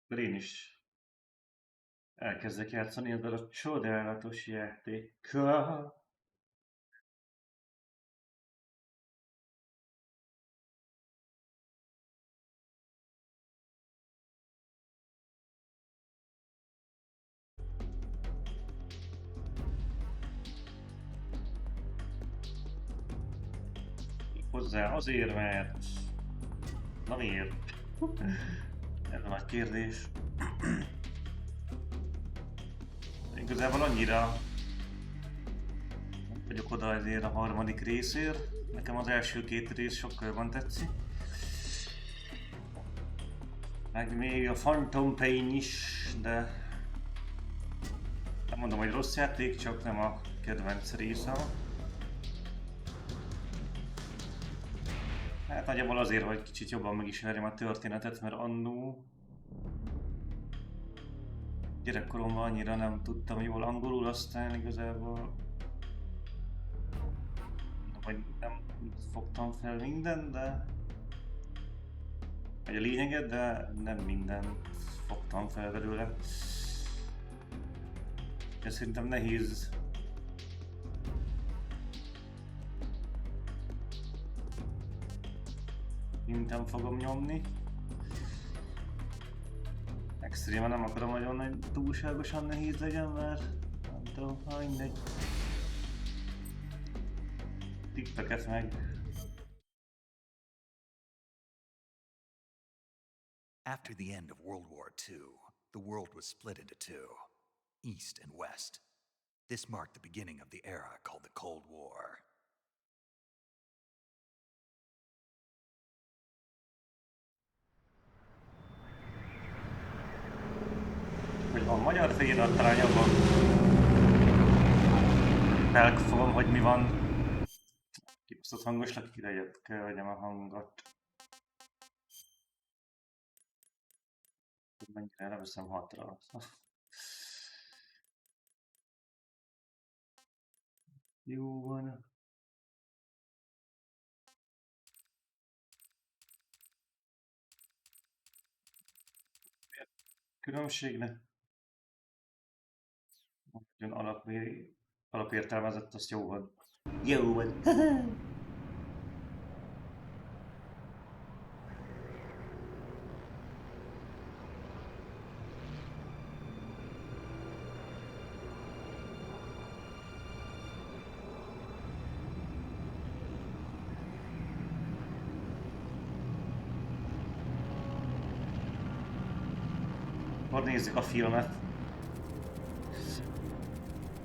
Mert én is elkezdek játszani ezzel a csodálatos játékkal. Hozzá azért, mert... Na miért? Ez a nagy kérdés. Igazából annyira nem vagyok oda ezért a harmadik részért. Nekem az első két rész sokkal jobban tetszik. Meg még a Phantom Pain is, de nem mondom, hogy rossz játék, csak nem a kedvenc részem. Hát nagyjából azért, hogy kicsit jobban megismerjem a történetet, mert annó gyerekkoromban annyira nem tudtam jól angolul, aztán igazából vagy nem fogtam fel mindent, de vagy a lényeget, de nem mindent fogtam fel belőle. De szerintem nehéz minden fogom nyomni. Extrémen nem akarom nagyon, hogy túlságosan nehéz legyen, mert nem tudom, ha mindegy. Tippeket meg. After the end of World War II, the world was split into two, East and West. This marked the beginning of the era called the Cold War. Hogy van magyar felirat, talán jobban felfogom, hogy mi van. Kibaszott hangos lett, kirejebb kell vegyem a hangot. Mennyire leveszem 6-ra. Jó van. Különbségnek nagyon alapértelmezett, azt jó van. Jó van. Akkor nézzük a filmet.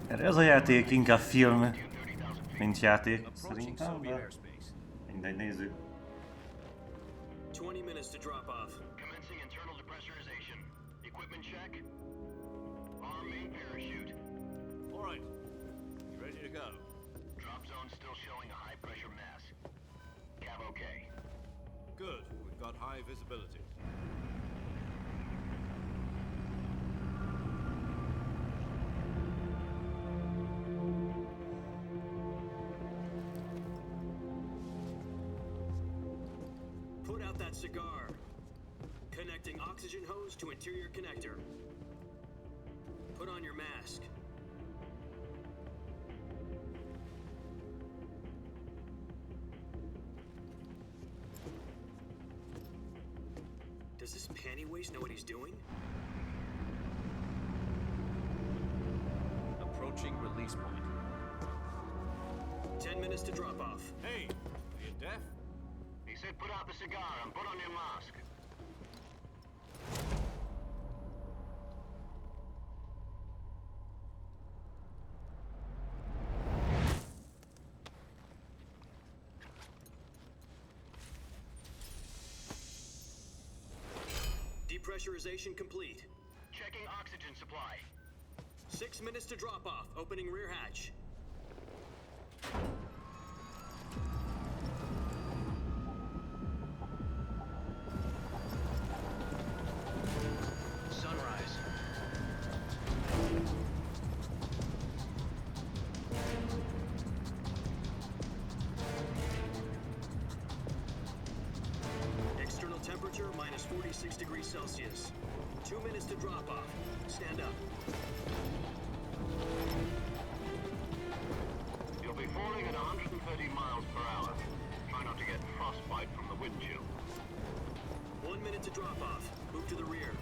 Ez a játék inkább film, mint játék, szerintem, de mindegy, nézzük. 20 minutes to drop off. Commencing internal depressurization. Equipment check. Arm main parachute. All right. You ready to go? Drop zone still showing a high pressure mass. Cav okay. Good. We've got high visibility. Put out that cigar. Connecting oxygen hose to interior connector. Put on your mask. Does this panty waste know what he's doing? Approaching release point. 10 minutes to drop off. Hey, are you deaf? He said put out the cigar and put on your mask. Depressurization complete. Checking oxygen supply. 6 minutes to drop off. Opening rear hatch. Sunrise. External temperature minus 46 degrees Celsius. 2 minutes to drop off. Stand up. You'll be falling at 130 miles per hour. Try not to get frostbite from the wind chill. 1 minute to drop off. Move to the rear.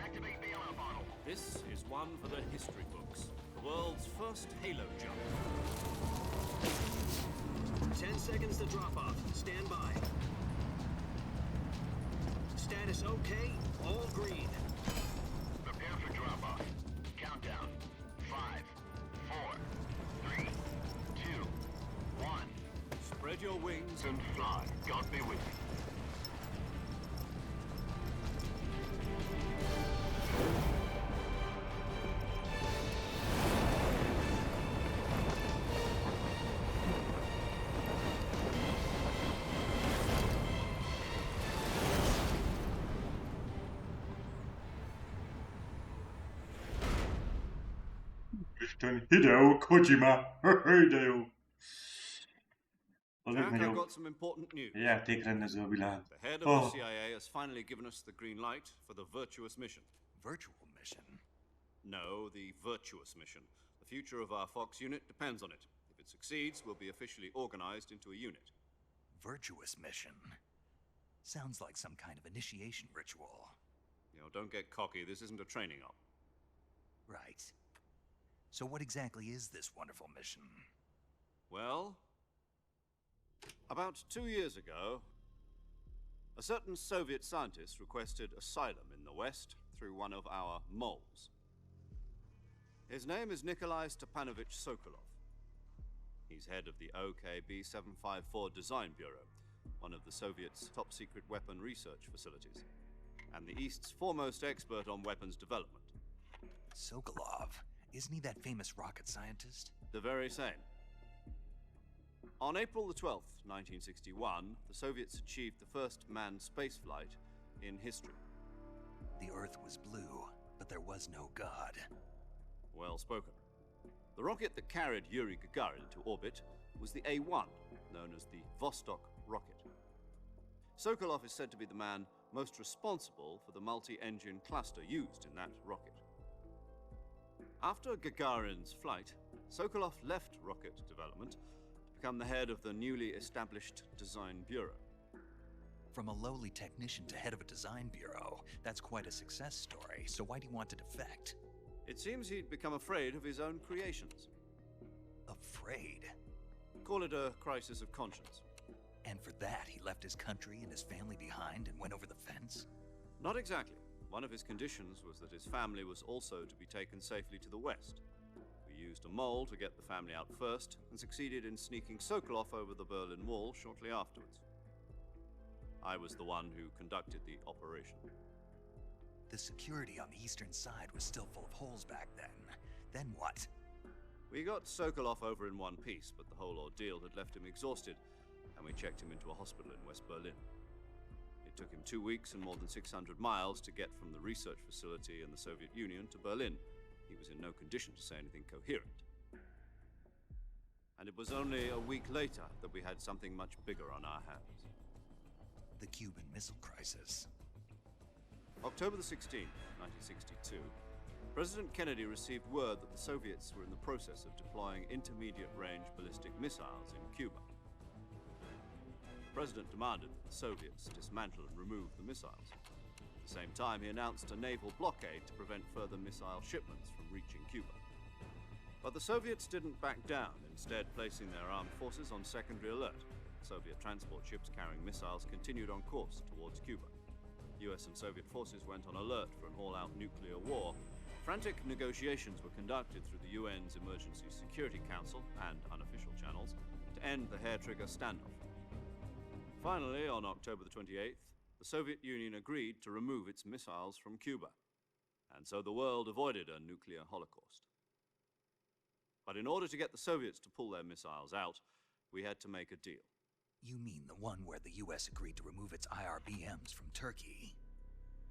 Activate the ammo bottle. This is one for the history books. The world's first halo jump. 10 seconds to drop off. Stand by. Status okay. All green. Prepare for drop-off. Countdown. 5, 4, 3, 2, 1. Spread your wings And fly. God be with you. Isten Hideo Kojima! Hideo! A Jack, I've legnagyobb got some important news. játékrendező a világ. The head of Oh. the CIA has finally given us the green light for the virtuous mission. Virtual mission? No, the virtuous mission. The future of our Fox unit depends on it. If it succeeds, we'll be officially organized into a unit. Virtuous mission? Sounds like some kind of initiation ritual. You know, don't get cocky. This isn't a training op. Right. So what exactly is this wonderful mission? Well, about 2 years ago, a certain Soviet scientist requested asylum in the West through one of our moles. His name is Nikolai Stepanovich Sokolov. He's head of the OKB 754 Design Bureau, one of the Soviets' top-secret weapon research facilities, and the East's foremost expert on weapons development. Sokolov? Isn't he that famous rocket scientist? The very same. On April the 12th, 1961, the Soviets achieved the first manned spaceflight in history. The Earth was blue, but there was no God. Well spoken. The rocket that carried Yuri Gagarin to orbit was the A-1, known as the Vostok rocket. Sokolov is said to be the man most responsible for the multi-engine cluster used in that rocket. After Gagarin's flight, Sokolov left rocket development to become the head of the newly established Design Bureau. From a lowly technician to head of a design bureau, that's quite a success story. So why'd he want to defect? It seems he'd become afraid of his own creations. Afraid? Call it a crisis of conscience. And for that, he left his country and his family behind and went over the fence? Not exactly. One of his conditions was that his family was also to be taken safely to the west. We used a mole to get the family out first, and succeeded in sneaking Sokolov over the Berlin Wall shortly afterwards. I was the one who conducted the operation. The security on the eastern side was still full of holes back then. Then what? We got Sokolov over in one piece, but the whole ordeal had left him exhausted, and we checked him into a hospital in West Berlin. It took him 2 weeks and more than 600 miles to get from the research facility in the Soviet Union to Berlin. He was in no condition to say anything coherent. And it was only a week later that we had something much bigger on our hands. The Cuban Missile Crisis. October the 16th, 1962, President Kennedy received word that the Soviets were in the process of deploying intermediate-range ballistic missiles in Cuba. The President demanded that the Soviets dismantle and remove the missiles. At the same time, he announced a naval blockade to prevent further missile shipments from reaching Cuba. But the Soviets didn't back down, instead placing their armed forces on secondary alert. Soviet transport ships carrying missiles continued on course towards Cuba. US and Soviet forces went on alert for an all-out nuclear war. Frantic negotiations were conducted through the UN's Emergency Security Council and unofficial channels to end the hair-trigger standoff. Finally, on October the 28th, the Soviet Union agreed to remove its missiles from Cuba, and so the world avoided a nuclear holocaust. But in order to get the Soviets to pull their missiles out, we had to make a deal. You mean the one where the US agreed to remove its IRBMs from Turkey?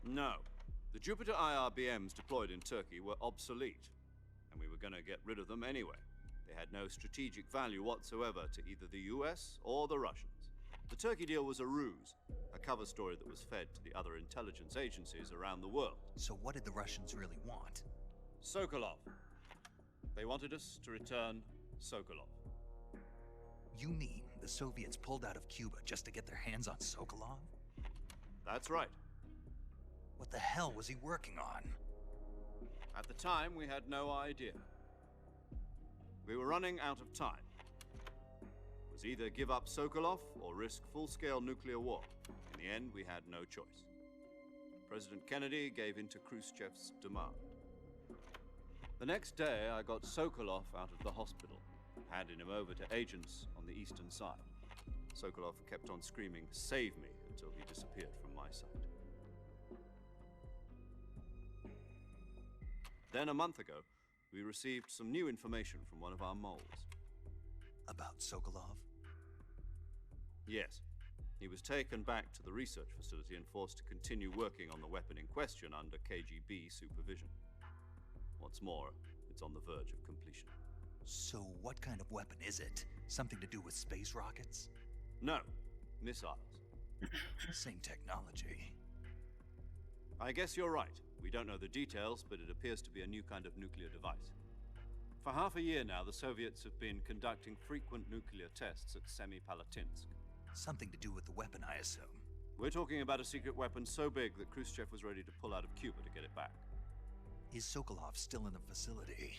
No. The Jupiter IRBMs deployed in Turkey were obsolete, and we were going to get rid of them anyway. They had no strategic value whatsoever to either the US or the Russians. The Turkey deal was a ruse, a cover story that was fed to the other intelligence agencies around the world. So what did the Russians really want? Sokolov. They wanted us to return Sokolov. You mean the Soviets pulled out of Cuba just to get their hands on Sokolov? That's right. What the hell was he working on? At the time, we had no idea. We were running out of time. It was either give up Sokolov or risk full-scale nuclear war. In the end, we had no choice. President Kennedy gave in to Khrushchev's demand. The next day, I got Sokolov out of the hospital, handing him over to agents on the eastern side. Sokolov kept on screaming, "Save me," until he disappeared from my sight. Then, a month ago, we received some new information from one of our moles. About Sokolov? Yes. He was taken back to the research facility and forced to continue working on the weapon in question under KGB supervision. What's more, it's on the verge of completion. So what kind of weapon is it? Something to do with space rockets? No, missiles. Same technology. I guess you're right. We don't know the details, but it appears to be a new kind of nuclear device. For half a year now, the Soviets have been conducting frequent nuclear tests at Semipalatinsk. Something to do with the weapon, I assume. We're talking about a secret weapon so big that Khrushchev was ready to pull out of Cuba to get it back. Is Sokolov still in the facility?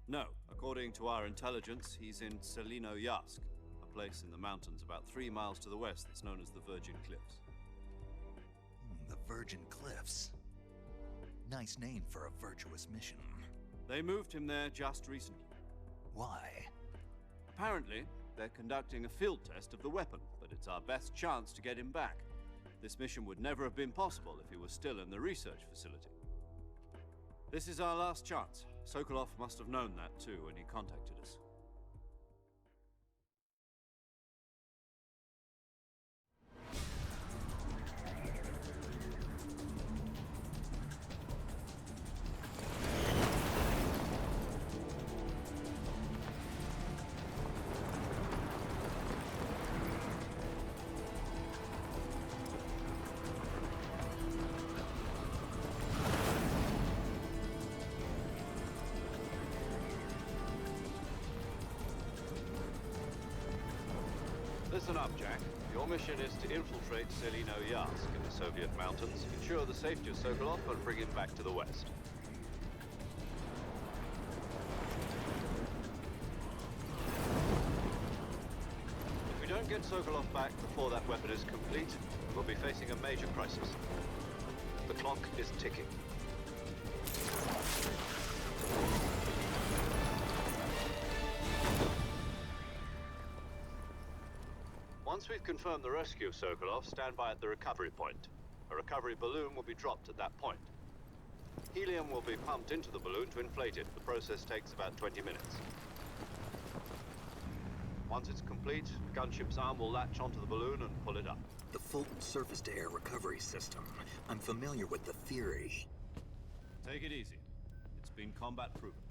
No. According to our intelligence, he's in Végigjátszás, a place in the mountains about 3 miles to the west that's known as the Virgin Cliffs. The Virgin Cliffs. Nice name for a virtuous mission. They moved him there just recently. Why? Apparently, they're conducting a field test of the weapon, but it's our best chance to get him back. This mission would never have been possible if he was still in the research facility. This is our last chance. Sokolov must have known that too when he contacted us. Listen up, Jack. Your mission is to infiltrate Végigjátszás in the Soviet mountains, ensure the safety of Sokolov, and bring him back to the west. If we don't get Sokolov back before that weapon is complete, we'll be facing a major crisis. The clock is ticking. Once we've confirmed the rescue of Sokolov, stand by at the recovery point. A recovery balloon will be dropped at that point. Helium will be pumped into the balloon to inflate it. The process takes about 20 minutes. Once it's complete, the gunship's arm will latch onto the balloon and pull it up. The Fulton surface-to-air recovery system. I'm familiar with the theory. Take it easy. It's been combat-proven.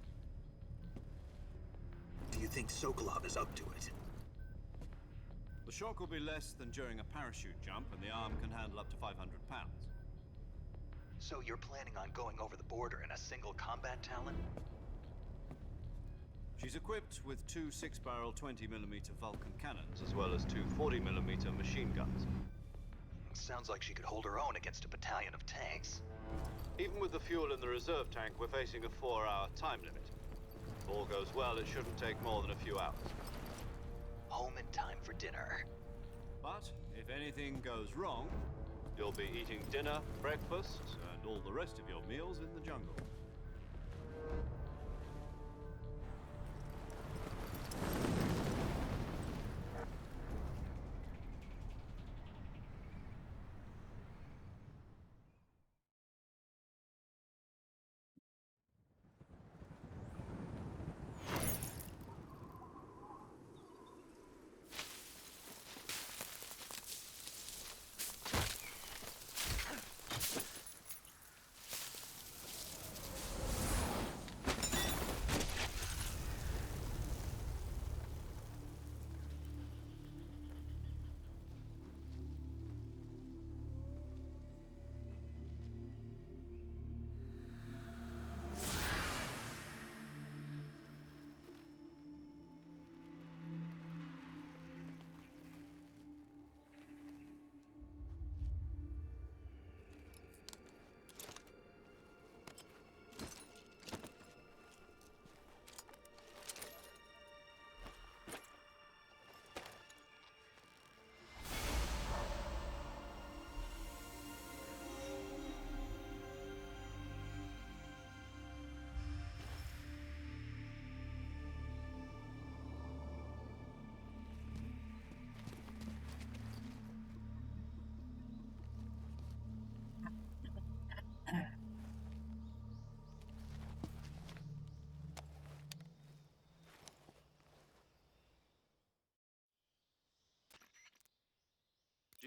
Do you think Sokolov is up to it? The shock will be less than during a parachute jump, and the arm can handle up to 500 pounds. So you're planning on going over the border in a single combat Talon? She's equipped with 2 6-barrel 20mm Vulcan cannons, as well as 2 40mm machine guns. Sounds like she could hold her own against a battalion of tanks. Even with the fuel in the reserve tank, we're facing a 4-hour time limit. If all goes well, it shouldn't take more than a few hours. Home in time for dinner. But if anything goes wrong, you'll be eating dinner, breakfast, and all the rest of your meals in the jungle.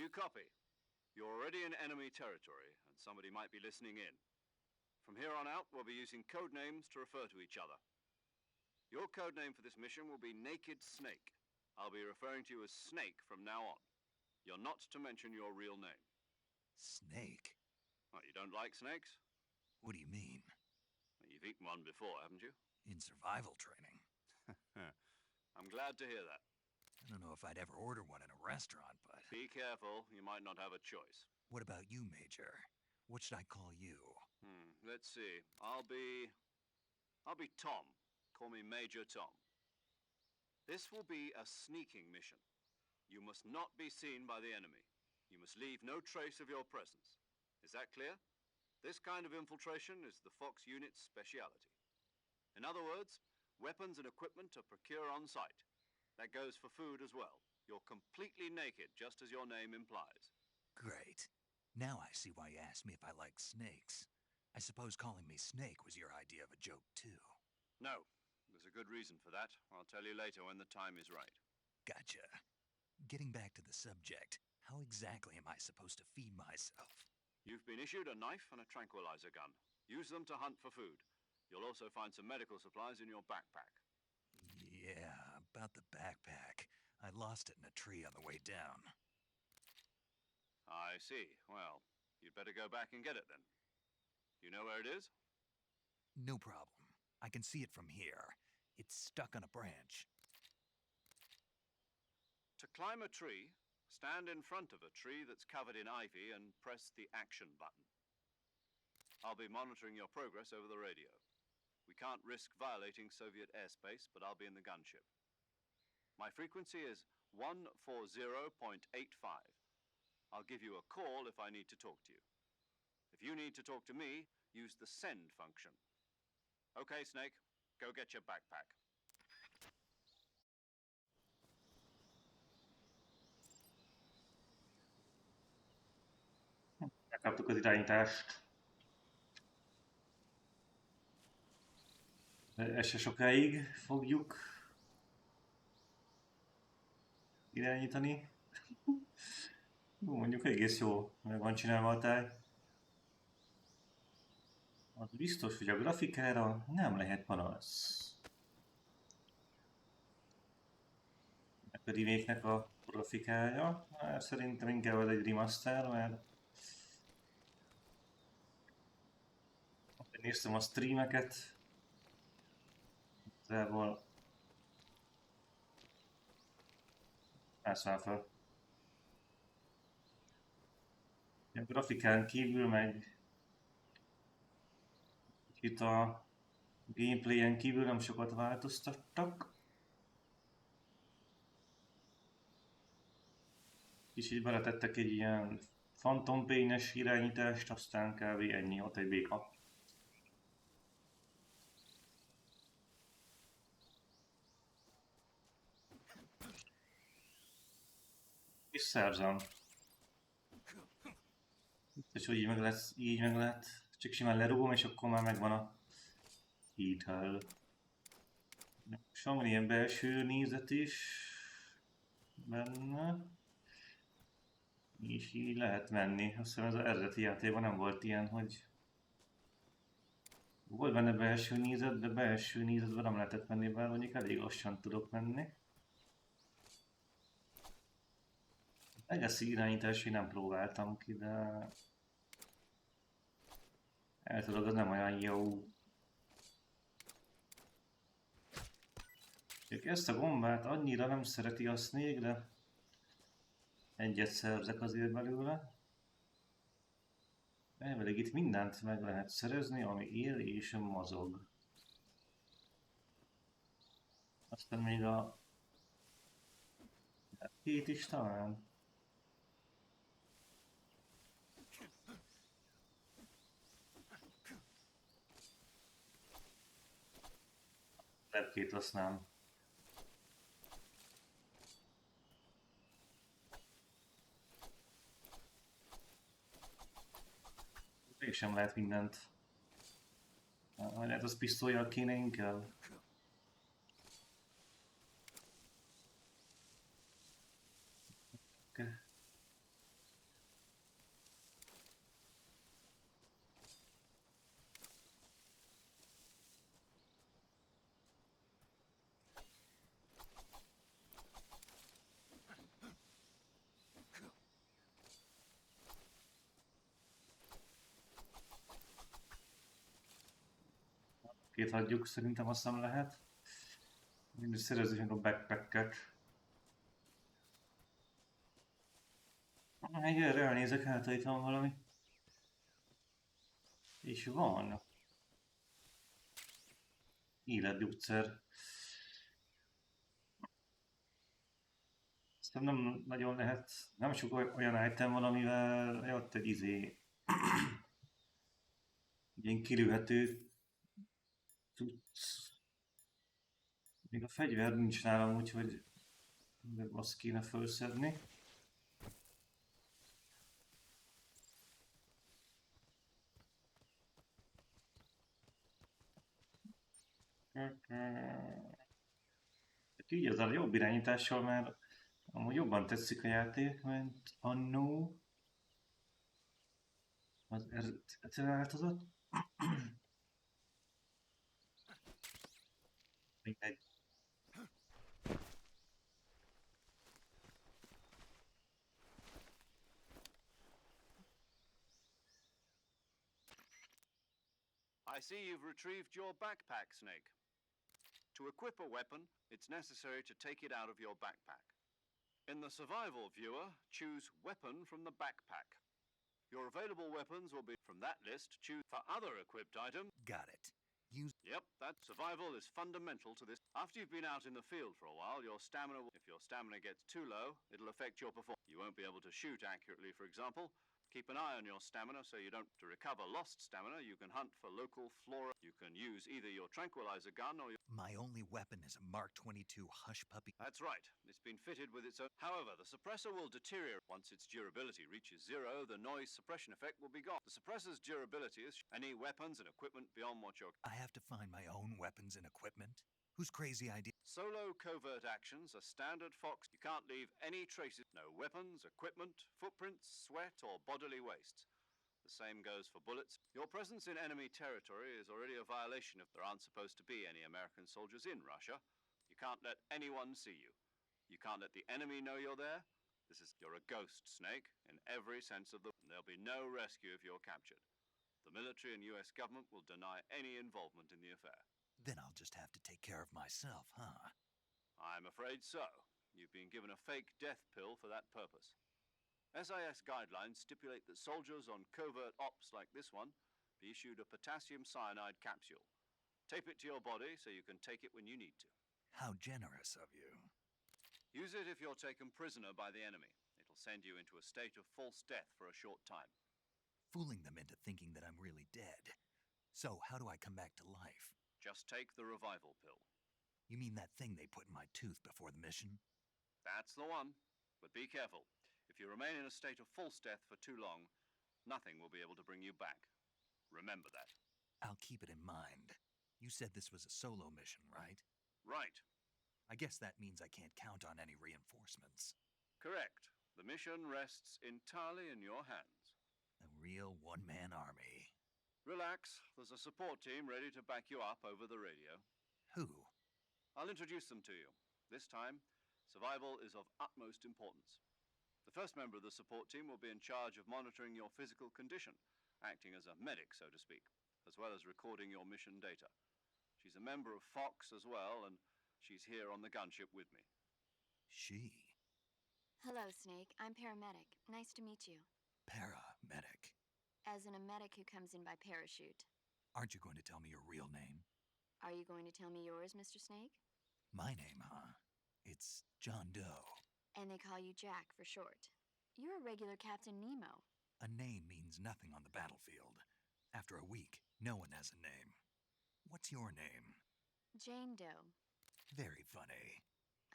you copy? You're already in enemy territory, and somebody might be listening in. From here on out, we'll be using code names to refer to each other. Your code name for this mission will be Naked Snake. I'll be referring to you as Snake from now on. You're not to mention your real name. Snake? What, you don't like snakes? What do you mean? You've eaten one before, haven't you? In survival training? I'm glad to hear that. I don't know if I'd ever order one in a restaurant, but... Be careful, you might not have a choice. What about you, Major? What should I call you? Let's see. I'll be Tom. Call me Major Tom. This will be a sneaking mission. You must not be seen by the enemy. You must leave no trace of your presence. Is that clear? This kind of infiltration is the Fox unit's speciality. In other words, weapons and equipment are procured on site. That goes for food as well. You're completely naked, just as your name implies. Great. Now I see why you asked me if I like snakes. I suppose calling me Snake was your idea of a joke, too. No. There's a good reason for that. I'll tell you later when the time is right. Gotcha. Getting back to the subject, how exactly am I supposed to feed myself? You've been issued a knife and a tranquilizer gun. Use them to hunt for food. You'll also find some medical supplies in your backpack. Yeah, about the backpack. I lost it in a tree on the way down. I see. Well, you'd better go back and get it then. You know where it is? No problem. I can see it from here. It's stuck on a branch. To climb a tree, stand in front of a tree that's covered in ivy and press the action button. I'll be monitoring your progress over the radio. We can't risk violating Soviet airspace, but I'll be in the gunship. My frequency is 140.85. I'll give you a call if I need to talk to you. If you need to talk to me, use the send function. Okay, Snake, go get your backpack. Megkaptuk az irányítást. Ezt se sokáig fogjuk irányítani. Jó, mondjuk egész jó, meg van csinálva a táj. Az biztos, hogy a grafikára nem lehet panasz. A remake-nek a grafikája, hát szerintem inkább az egy remaster, mert néztem a streameket, igazából fel. A grafikán kívül meg itt a gameplayen kívül nem sokat változtattak. Kicsit beletettek egy ilyen Phantom Pain-es irányítást, aztán kb. Ennyi, ott egy béka. És szerzem. És hogy így meg lehet. Csak simán lerúgom, és akkor már megvan a hídhál. És van ilyen belső nézet is benne. És így lehet menni. Azt hiszem ez az eredeti játékban nem volt ilyen, hogy volt benne belső nézet, de belső nézetben nem lehetett menni, bár mondjuk elég lassan tudok menni. Legacy irányítást nem próbáltam ki, de el tudod, az nem olyan jó. Ezt a gombát annyira nem szereti a Snake, de egyet szerzek azért belőle. Elvileg itt mindent meg lehet szerezni, ami él és mozog. Aztán még a két is talán. Lepkét azt nem. Mégsem lehet mindent. Lehet az pisztollyal kéne inkább. Két hagyjuk, szerintem azt nem lehet. Mindig szerezzük meg a backpacket. Egy erre elnézek, hát itt van valami. És van. Életgyógyszer. Szerintem nem nagyon lehet, nem sok olyan item van, amivel ott egy ilyen kilőhető tudsz. Még a fegyver nincs nálam, úgyhogy azt kéne felszedni. Így ezzel jobb irányítással már amúgy jobban tetszik a játék, mint annó. Az eredeti változat. Mindegy. I see you've retrieved your backpack, Snake. To equip a weapon, it's necessary to take it out of your backpack. In the survival viewer, choose Weapon from the backpack. Your available weapons will be from that list. Choose for other equipped items. Got it. Use. Yep, that survival is fundamental to this. After you've been out in the field for a while, your stamina, if your stamina gets too low, it'll affect your performance. You won't be able to shoot accurately, for example. Keep an eye on your stamina so you don't. To recover lost stamina, you can hunt for local flora. You can use either your tranquilizer gun or your. My only weapon is a Mark 22 Hush Puppy. That's right. It's been fitted with its own. However, the suppressor will deteriorate. Once its durability reaches zero, the noise suppression effect will be gone. The suppressor's durability is any weapons and equipment beyond what you're. I have to find my own weapons and equipment? Whose crazy idea? Solo covert actions are standard Fox. You can't leave any traces. No weapons, equipment, footprints, sweat, or bodily wastes. The same goes for bullets. Your presence in enemy territory is already a violation if there aren't supposed to be any American soldiers in Russia. You can't let anyone see you. You can't let the enemy know you're there. You're a ghost, Snake, in every sense of the. There'll be no rescue if you're captured. The military and US government will deny any involvement in the affair. Then I'll just have to take care of myself, huh? I'm afraid so. You've been given a fake death pill for that purpose. SIS guidelines stipulate that soldiers on covert ops like this one be issued a potassium cyanide capsule. Tape it to your body so you can take it when you need to. How generous of you. Use it if you're taken prisoner by the enemy. It'll send you into a state of false death for a short time. Fooling them into thinking that I'm really dead. So, how do I come back to life? Just take the revival pill. You mean that thing they put in my tooth before the mission? That's the one. But be careful. If you remain in a state of false death for too long, nothing will be able to bring you back. Remember that. I'll keep it in mind. You said this was a solo mission, right? Right. I guess that means I can't count on any reinforcements. Correct. The mission rests entirely in your hands. A real one-man army. Relax. There's a support team ready to back you up over the radio. Who? I'll introduce them to you. This time, survival is of utmost importance. The first member of the support team will be in charge of monitoring your physical condition, acting as a medic, so to speak, as well as recording your mission data. She's a member of Fox as well, and she's here on the gunship with me. She? Hello, Snake. I'm paramedic. Nice to meet you. Paramedic. As in a medic who comes in by parachute. Aren't you going to tell me your real name? Are you going to tell me yours, Mr. Snake? My name, huh? It's John Doe. And they call you Jack for short. You're a regular Captain Nemo. A name means nothing on the battlefield. After a week, no one has a name. What's your name? Jane Doe. Very funny.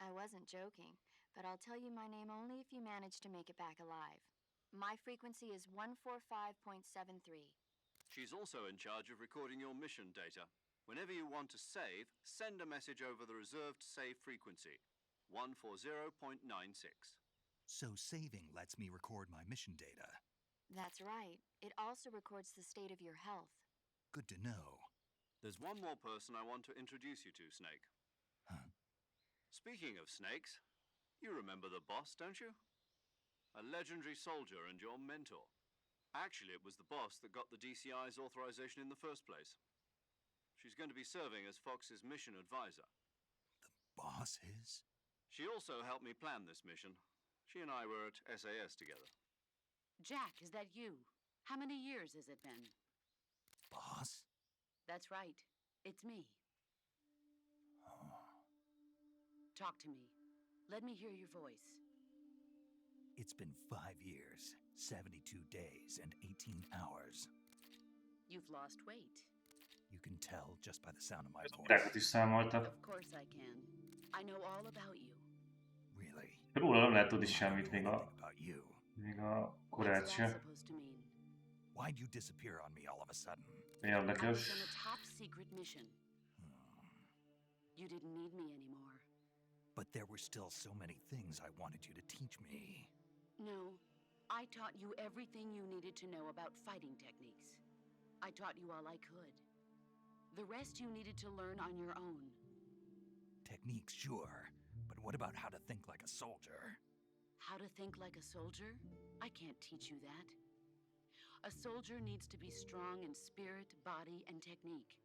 I wasn't joking, but I'll tell you my name only if you manage to make it back alive. My frequency is 145.73. She's also in charge of recording your mission data. Whenever you want to save, send a message over the reserved save frequency, 140.96. So saving lets me record my mission data. That's right. It also records the state of your health. Good to know. There's one more person I want to introduce you to, Snake. Huh? Speaking of snakes, you remember the boss, don't you? A legendary soldier and your mentor. Actually, it was the boss that got the DCI's authorization in the first place. She's going to be serving as Fox's mission advisor. Boss is? She also helped me plan this mission. She and I were at SAS together. Jack, is that you? How many years has it been? Boss? That's right. It's me. Oh. Talk to me. Let me hear your voice. It's been 5 years, 72 days, and 18 hours. You've lost weight. You can tell just by the sound of my Órákat voice. is számoltak. Of course I can. I know all about you. Really? Róla nem lehet tudni I don't semmit, know még anything a, about you. még a What's korát that se. supposed to mean? Why'd you disappear on me all of a sudden? I Érdekes. was on a top secret mission. You didn't need me anymore. But there were still so many things I wanted you to teach me. No, I taught you everything you needed to know about fighting techniques. I taught you all I could. The rest you needed to learn on your own. Techniques, sure. But what about how to think like a soldier? How to think like a soldier? I can't teach you that. A soldier needs to be strong in spirit, body, and technique.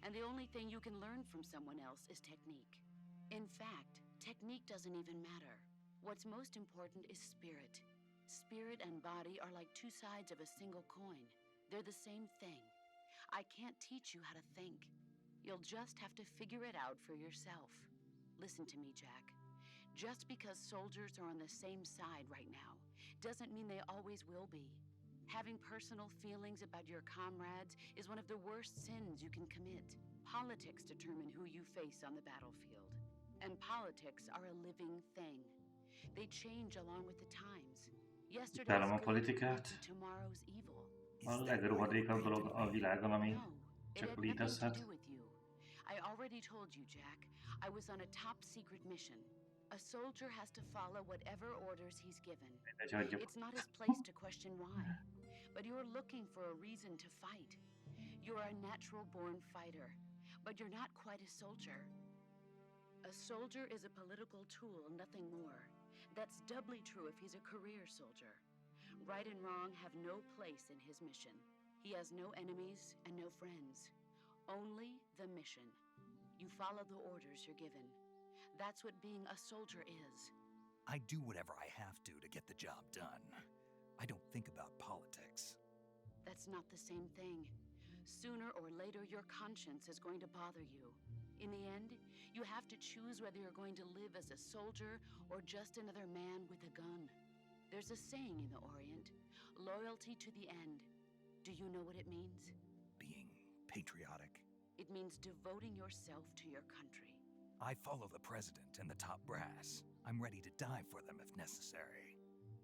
And the only thing you can learn from someone else is technique. In fact, technique doesn't even matter. What's most important is spirit. Spirit and body are like two sides of a single coin. They're the same thing. I can't teach you how to think. You'll just have to figure it out for yourself. Listen to me, Jack. Just because soldiers are on the same side right now doesn't mean they always will be. Having personal feelings about your comrades is one of the worst sins you can commit. Politics determine who you face on the battlefield. And politics are a living thing. They change along with the times. Yesterday's Utálom a good politikát. might be tomorrow's evil. A legrohadékabb dolog a világon, ami No, it csak had nothing to létezhet. do with you. I already told you, Jack. I was on a top secret mission. A soldier has to follow whatever orders he's given. Mindegy, hagyjuk. It's not his place to question why. But you're looking for a reason to fight. You're a natural-born fighter, but you're not quite a soldier. A soldier is a political tool, nothing more. That's doubly true if he's a career soldier. Right and wrong have no place in his mission. He has no enemies and no friends. Only the mission. You follow the orders you're given. That's what being a soldier is. I do whatever I have to get the job done. I don't think about politics. That's not the same thing. Sooner or later, your conscience is going to bother you. In the end, you have to choose whether you're going to live as a soldier or just another man with a gun. There's a saying in the Orient, loyalty to the end. Do you know what it means? Being patriotic. It means devoting yourself to your country. I follow the president and the top brass. I'm ready to die for them if necessary.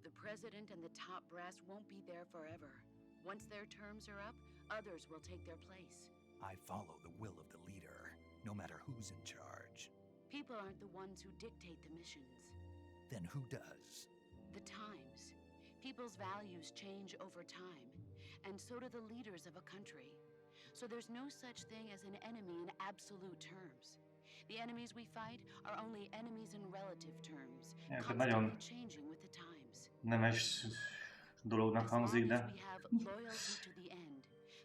The president and the top brass won't be there forever. Once their terms are up, others will take their place. I follow the will of the leader, no matter who's in charge. People aren't the ones who dictate the missions. Then who does? The times. People's values change over time, and so do the leaders of a country. So there's no such thing as an enemy in absolute terms. The enemies we fight are only enemies in relative terms, Ja, constantly nagyon changing with the times. nemes dolognak As hangzik, long as de we have loyalty to the end,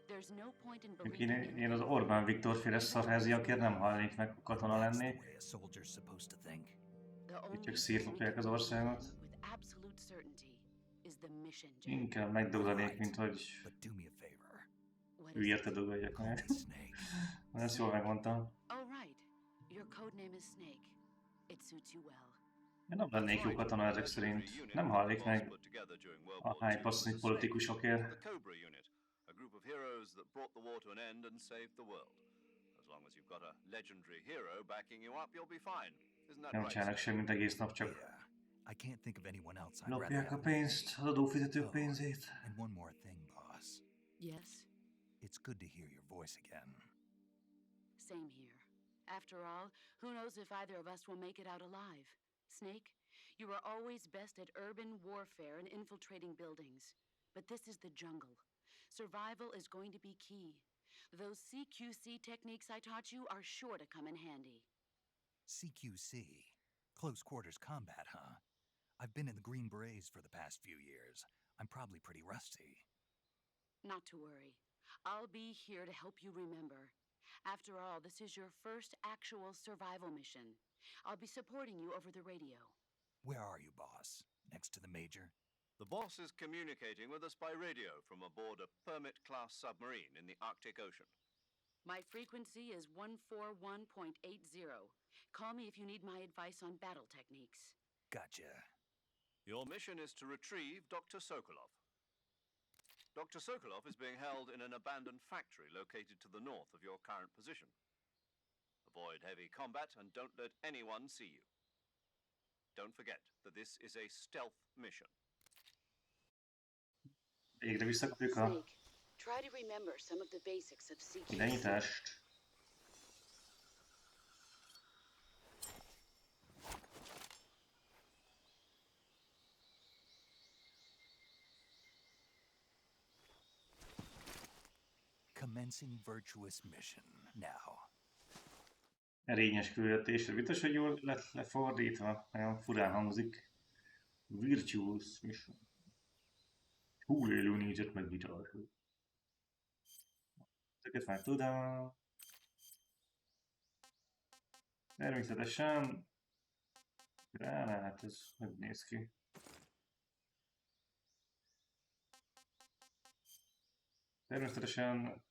there's no point in én, believing én az in Orbán Viktor féle szarháziakért nem halnék meg, ha katona That's the lennék. way a soldier's supposed to think. the Hogy only csak thing we szétlopják can az believe országot. with absolute certainty is the mission, Jack. Inkább megdugdanék, mint hogy But do me a favor. What ő is érte it? dugdalják Call meg. me Snake. Ezt jól megmondtam. Oh, right. Your code name is Snake. It suits you well. Én nem lennék jó katona ezek szerint. Nem halnék meg a hype politikusokért. The Cobra Unit, a group of heroes that brought the war to an end and saved the world. As long as you've got a legendary hero backing you up, you'll be fine. Isn't that Nem right? csinálnak semmit egész nap, csak Yeah, I can't think of anyone else I'd rather lopják a have pénzt, with az adófizetők Oh, pénzét. And one more thing, boss. Yes? It's good to hear your voice again. Same here. After all, who knows if either of us will make it out alive? Snake, you are always best at urban warfare and infiltrating buildings. But this is the jungle. Survival is going to be key. Those CQC techniques I taught you are sure to come in handy. CQC. Close quarters combat, huh? I've been in the Green Berets for the past few years. I'm probably pretty rusty. Not to worry. I'll be here to help you remember. After all, this is your first actual survival mission. I'll be supporting you over the radio. Where are you, boss? Next to the major? The boss is communicating with us by radio from aboard a Permit-class submarine in the Arctic Ocean. My frequency is 141.80. Call me if you need my advice on battle techniques. Gotcha. Your mission is to retrieve Dr. Sokolov. Dr. Sokolov is being held in an abandoned factory located to the north of your current position. Avoid heavy combat and don't let anyone see you. Don't forget that this is a stealth mission. Végre visszakapjuk a Snake, try to remember some of the basics of CQC. irányítást. Commencing virtuous mission now. Erényes küldetésre. Biztos, hogy jól lett lefordítva. Nagyon furán hangzik. Virtuous mission. Túlélő négyzet megvitalású. Ezeket már tudom. Természetesen gránát, ez hogy néz ki? Természetesen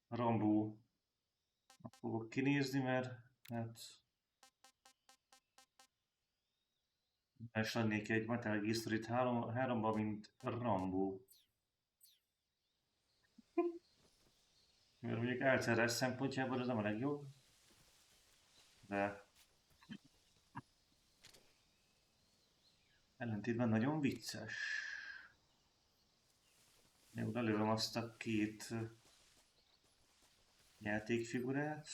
a Rambó fogok kinézni, mert hát más lennék egy Metal Gear Solid 3-ban, mint Rambó. Mert mondjuk elszeres szempontjából ez nem a legjobb, de ellentétben nagyon vicces. Jó, lelőm azt a két játékfigurát.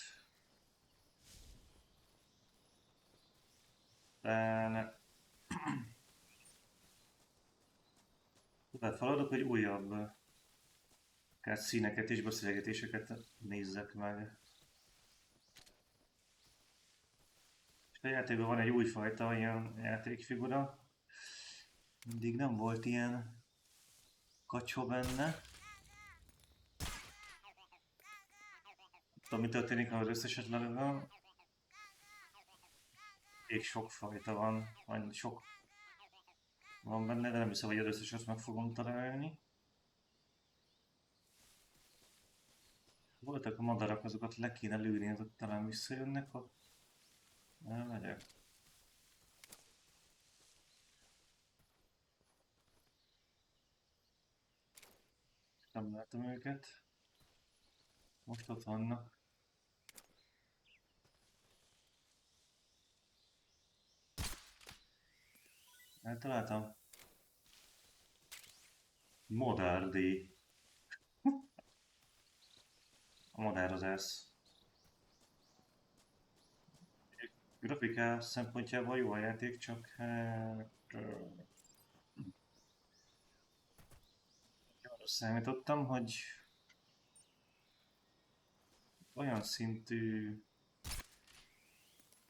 De feladok, hogy újabb színeket és beszélgetéseket nézzek meg. És a játékban van egy újfajta ilyen játékfigura. Mindig nem volt ilyen kacsó benne. Tudom, mi történik, ha az összeset lelövöm. Még sok fajta van, vagy sok van benne, de nem hiszem, hogy az összeset meg fogom találni. Voltak a madarak, azokat le kéne lőni, azok talán visszajönnek, ha elmegyek. Nem látom őket. Most ott vannak. Eltaláltam. Modárdi. A modározás. Grafikás szempontjából jó a játék, csak hát... Arra számítottam, hogy olyan szintű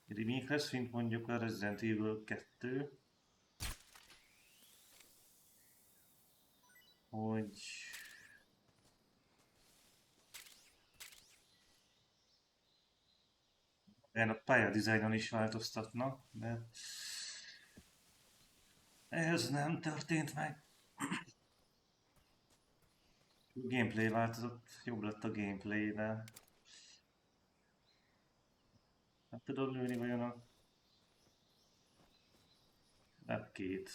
remake lesz, mint mondjuk a Resident Evil 2, hogy a pályadizájnon is változtatnak, de ez nem történt meg. A gameplay változott, jobb lett a gameplay, de nem tudod lőni vajon a lepkét.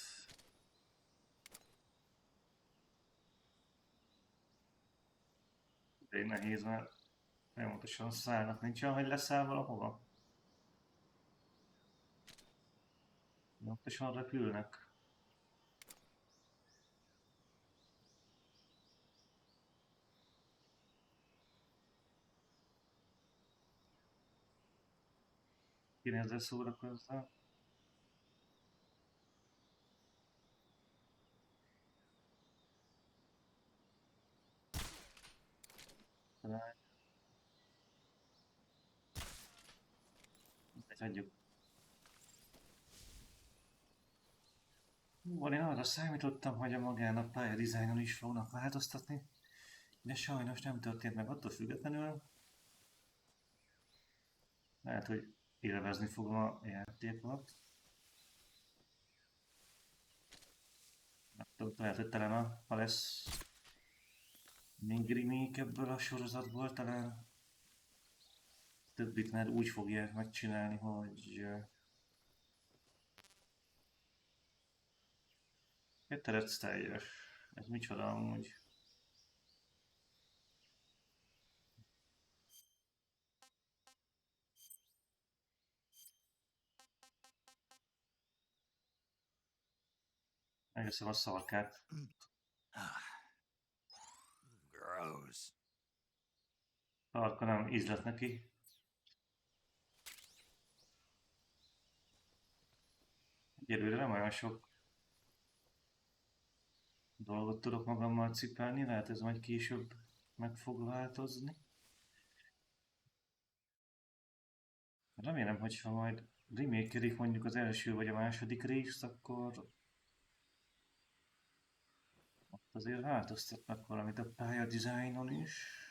De nehéz, mert folyamatosan szállnak. Nincs olyan, hogy leszáll valahova? Folyamatosan repülnek. Kéne ezzel szórakozzál. Hagyjuk. Van, én arra számítottam, hogy a magán a pályadizájnon is fognak változtatni, de sajnos nem történt meg attól függetlenül. Lehet, hogy élvezni fogom a játékot. Nem tudom, lehet, hogy talán ha lesz még remake ebből a sorozatból, talán többit már úgy fogják megcsinálni, hogy Ketterec teljes. Ez micsoda amúgy? Megeszem a szarkát. Gross. Szarka nem ízlet neki. Egyelőre nem olyan sok dolgot tudok magammal cipelni, lehet ez majd később meg fog változni. Remélem, hogyha majd remake-elik mondjuk az első vagy a második részt, akkor ott azért változtatnak valamit a pályadizájnon is.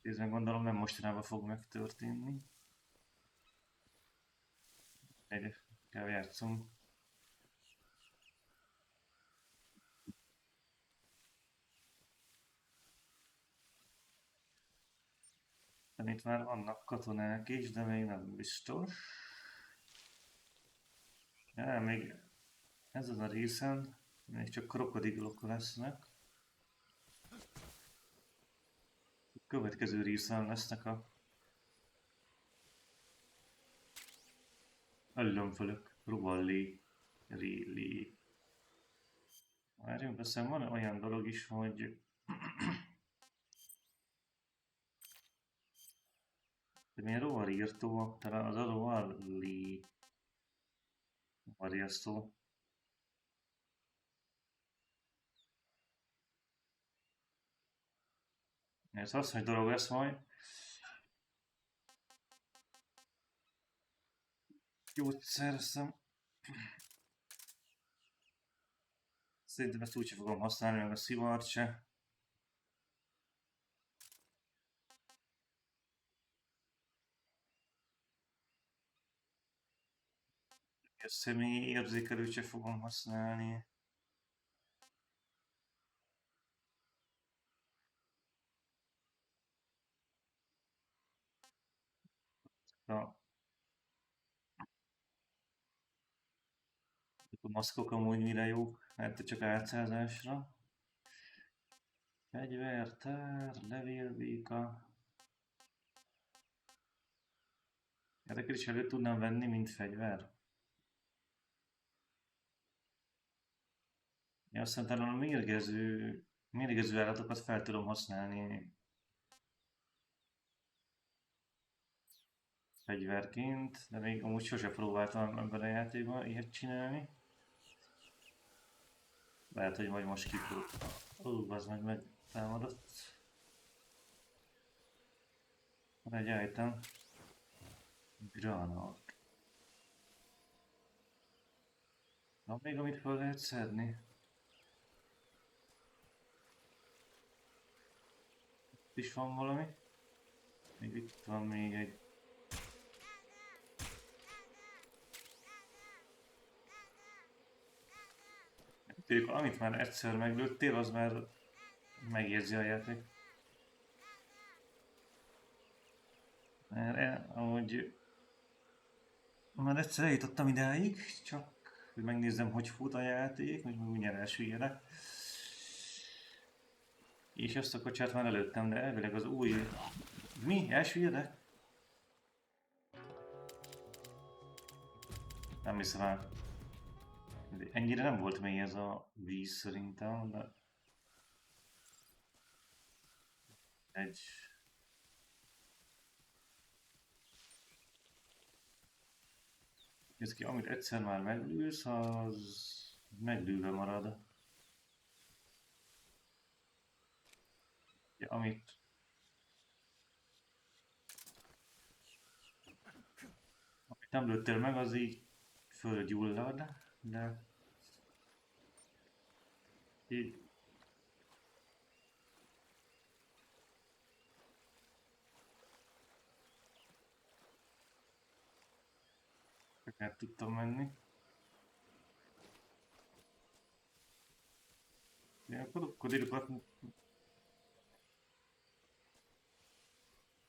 Részben gondolom nem mostanában fog megtörténni. Kell játszom. Itt már vannak katonák is, de még nem biztos. Ja, még ezen a részen még csak krokodilok lesznek. A következő részen lesznek a öllömfölök, ruvalli, réli. Várjunk, aztán van olyan dolog is, hogy milyen rovarírtó, talán az a rovarli variasztó. Ez hasznos dolog lesz majd. Gyógyszer, hiszem. Szerintem ezt úgyse fogom használni, meg a szivart se. A személyi érzékelőt se fogom használni. A maszkok amúgy mire jók? Hát csak álcázásra. Fegyvertár, levélbéka. Ezeket is elő tudnám venni, mint fegyver. Ja, aztán talán a mérgező állatokat fel tudom használni fegyverként, de még amúgy sose próbáltam ebben a játékban ilyet csinálni. Lehet, hogy majd most kipróbálom. Az meg megtámadott. Van egy item. Granat. Van még amit fel lehet szedni? Itt is van valami. Még itt van még egy. Tudjuk, amit már egyszer meglőttél, az már megérzi a játék. Mert amúgy már egyszer eljutottam idáig, csak hogy megnézzem, hogy fut a játék, hogy mindjárt elsüllyedek. És ezt a kocsát már előttem, de elvileg az új... Mi? Elsüllyedek? Nem hiszem el. Ennyire nem volt mély ez a víz szerintem, de... Egy... Ez ki, amit egyszer már meglősz, az meglőve marad. Ja, amit nem lőttél meg, az így fölgyullad, de így El tudtam menni. Ilyen krokodilokat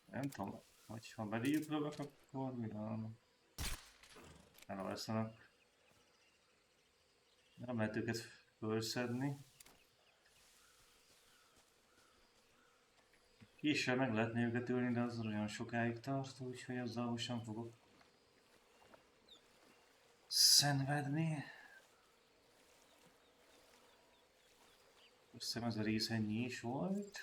nem tudom, hogyha beléjük lövök, akkor mi van? Elvesznek. Nem lehet őket fölszedni. Késsel meg lehetne őket ölni, de az olyan sokáig tart, úgyhogy azzal most nem fogok szenvedni. Azt hiszem ez a rész ennyi is volt.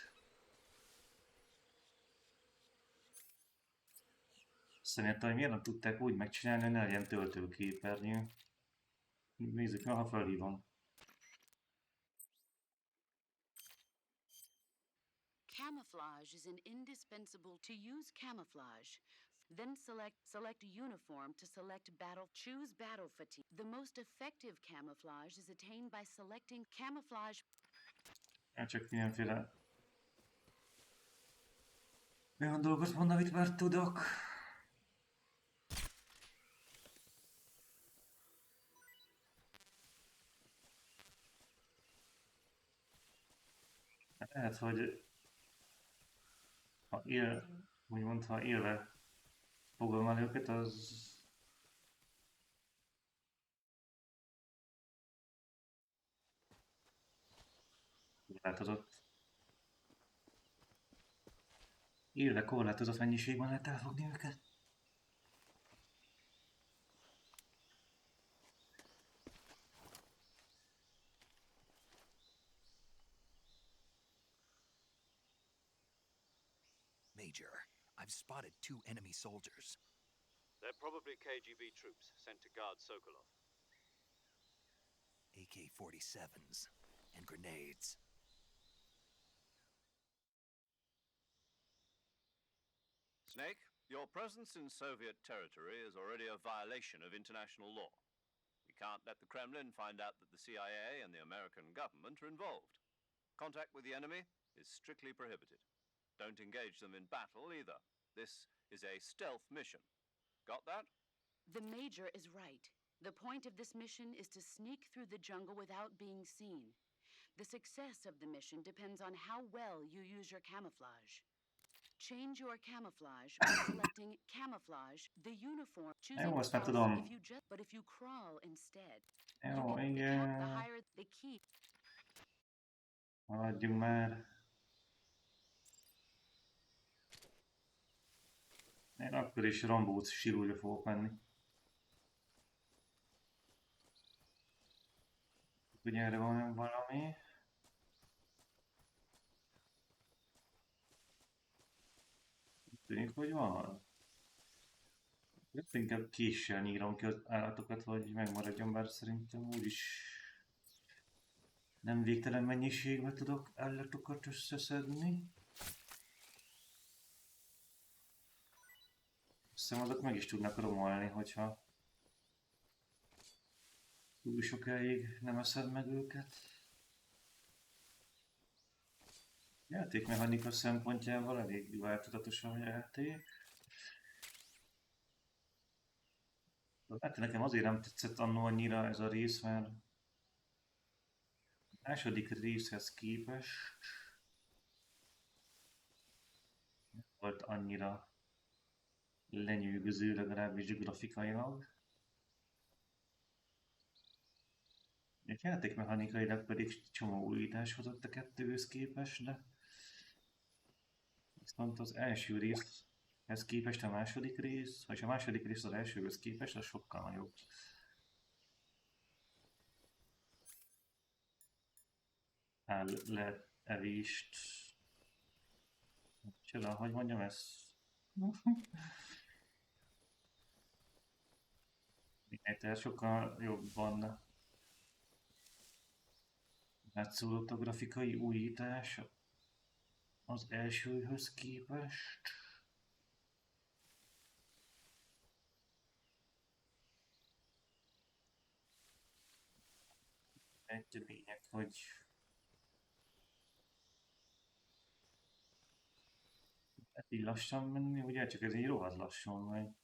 Szerintem, hogy miért nem tudták úgy megcsinálni, hogy ne legyen töltőképernyő. Nézzük meg, ha felhívom. Camouflage is indispensable to use camouflage. Then select uniform to select battle. Choose battle fatigue. The most effective camouflage is attained by selecting camouflage. Csak mindenféle olyan dolgot mondom, amit már tudok. Lehet, hogy ha élve fogom el őket, az korlátozott. Élve korlátozott mennyiségben lehet elfogni őket. Major, I've spotted 2 enemy soldiers. They're probably KGB troops sent to guard Sokolov. AK-47s and grenades. Snake, your presence in Soviet territory is already a violation of international law. We can't let the Kremlin find out that the CIA and the American government are involved. Contact with the enemy is strictly prohibited. Don't engage them in battle either. This is a stealth mission. Got that? The Major is right. The point of this mission is to sneak through the jungle without being seen. The success of the mission depends on how well you use your camouflage. Change your camouflage by selecting camouflage, the uniform, choosing Jó, azt már stealth tudom. but if you crawl instead, Jó, the igen. higher the key. Haladjunk már. Én akkor is Rambóc sírújra fogok menni. Ugye erre van valami. Tűnik, hogy van. Inkább késsel nyírom ki az állatokat, hogy megmaradjon, bár szerintem úgyis nem végtelen mennyiségben tudok állatokat összeszedni. Azt hiszem, azok meg is tudnak romolni, hogyha túl sokáig nem eszed meg őket. Játékmechanika szempontjával elég változatos a játék. Hát nekem azért nem tetszett annó annyira ez a rész, mert a második részhez képest nem volt annyira lenyűgöző, legalábbis grafikailag. Egy játékmechanikailag pedig csomó újítás hozott a kettőhöz képest, de viszont az első részhez képest a második rész, vagy a második rész az elsőhöz képest, az sokkal nagyobb. Levést. Csoda, hogy mondjam ezt? Mindegy, sokkal jobban látszódott a grafikai újítás az elsőhöz képest. Egy lényeg, hogy így lassan menni, ugye csak ez így rohadt lassan megy.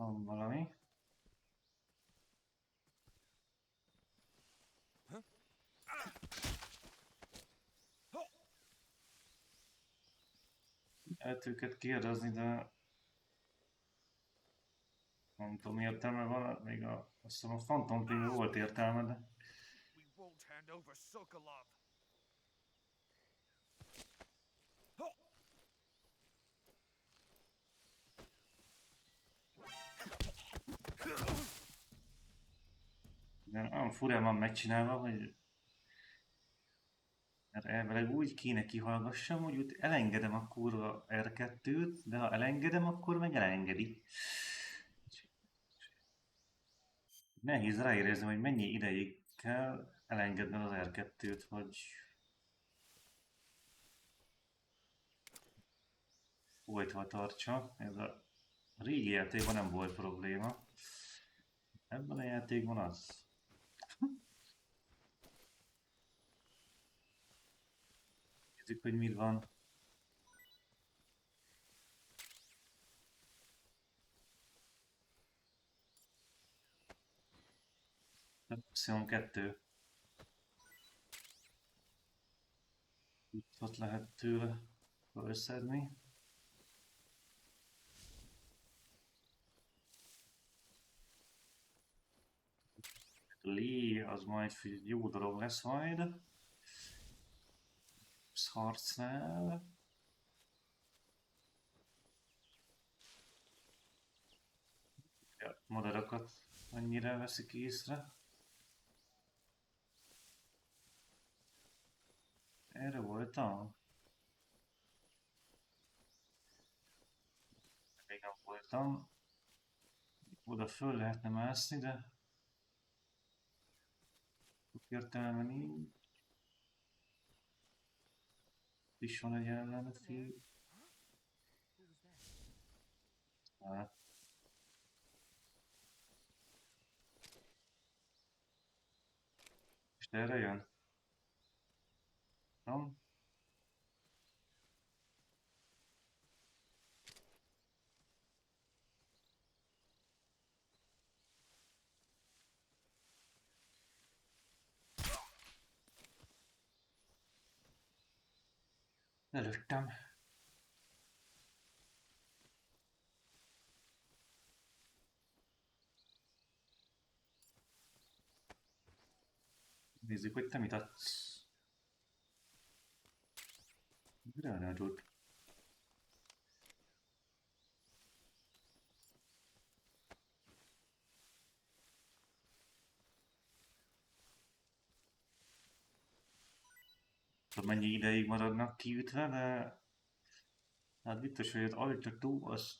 Van valami. Lehet őket kérdezni, de nem tudom, mi értelme van. Még azt hiszem a Phantom Pain volt értelme, de... We won't hand over Sokolov. De olyan furán van megcsinálva, hogy... Mert elvileg úgy kéne kihallgassam, hogy úgy elengedem a kurva R2-t, de ha elengedem, akkor meg elengedi. Nehéz ráérezni, hogy mennyi ideig kell elengedned az R2-t, hogy folytva tartsa. Ez a régi játékban nem volt probléma. Ebben a játékban az. Nézzük, hogy mit van. Maximum 2. Itt lehet tőle összedni. Lee az majd jó dolog lesz majd. Harcnál. Ja, madarakat annyira veszik észre. Erre voltam? Még nem voltam. Oda föl lehetne mászni, de értelme nincs. Is van egy ellenfél. Hát. És erre jön? Nem? Lelőttem. Nézzük, hogy te mit adsz. Gránátot. Tudom, mennyi ideig maradnak kiütve, de... Hát biztos, hogy az altató az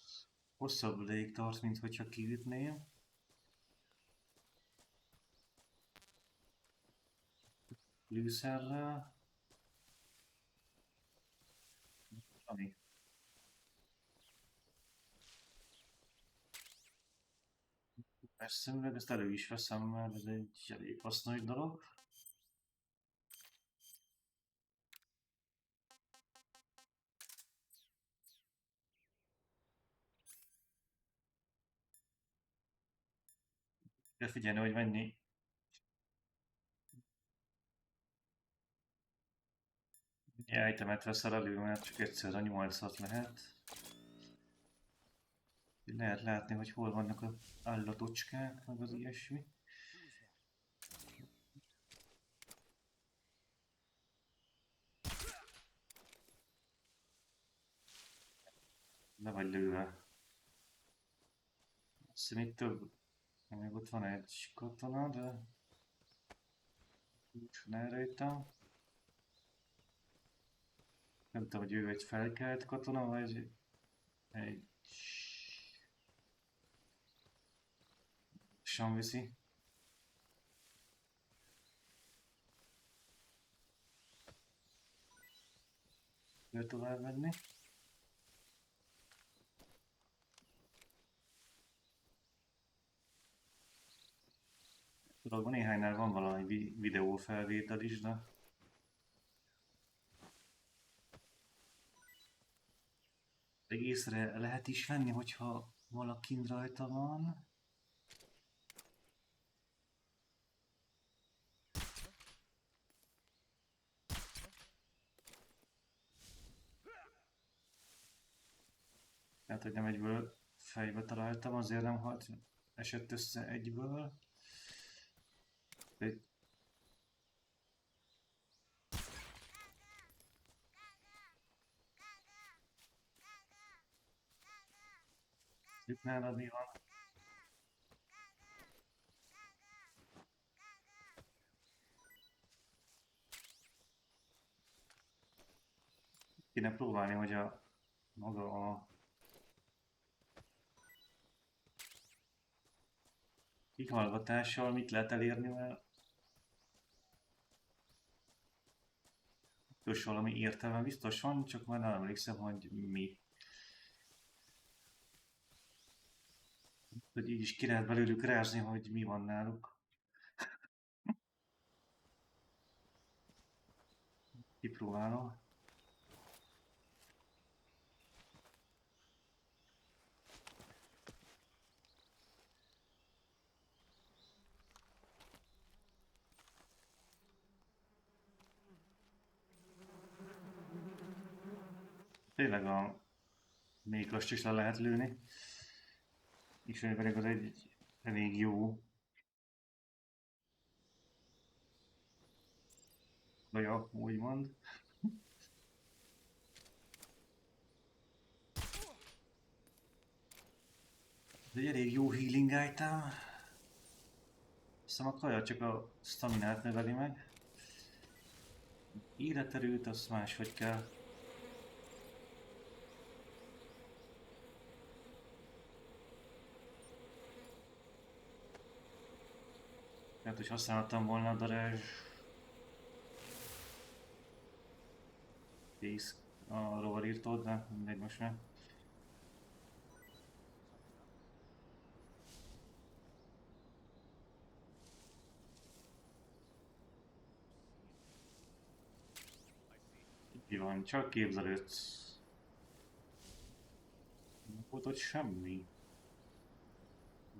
hosszabb ideig tart, mint hogyha kiütném. Lőszerrel. Ami. Persze, ezt elő is veszem, mert ez egy elég hasznos dolog. De figyelni, hogy mennyi itemet veszel elő, mert csak egyszer a 8-at lehet. Lehet látni, hogy hol vannak az állatocskák, meg az ilyesmi. Le vagy lőve. Azt hiszem itt több. Még ott van egy katona, de... Nincs van elrejtem. Nem tudom, hogy ő egy felkelt katona, vagy egy... Sem viszi. Kell tovább menni. Tudod, néhánynál van valami videófelvétel is, de... Észre lehet is venni, hogyha Valakin rajta van. Tehát, hogy nem egyből fejbe találtam, azért nem halt, esett össze egyből. Egy... Itt nálad mi van? Kéne próbálni, hogy a maga a kihallgatással mit lehet elérni, mert biztos valami értelme biztos van, csak már nem emlékszem, hogy mi. Hogy így is ki lehet belőlük rázni, hogy mi van náluk. Kipróbálom. Tényleg a méklast is le lehet lőni. És pedig az egy elég jó kaja, úgymond. Ez egy elég jó healing item. Hiszem a kaja csak a staminát növeli meg. Életerőt azt máshogy kell. Tehát, hogy használhattam volna a darázs kész a rovarírtót, de mindegy most már. Így van, csak képzelőt. Nem volt ott semmi.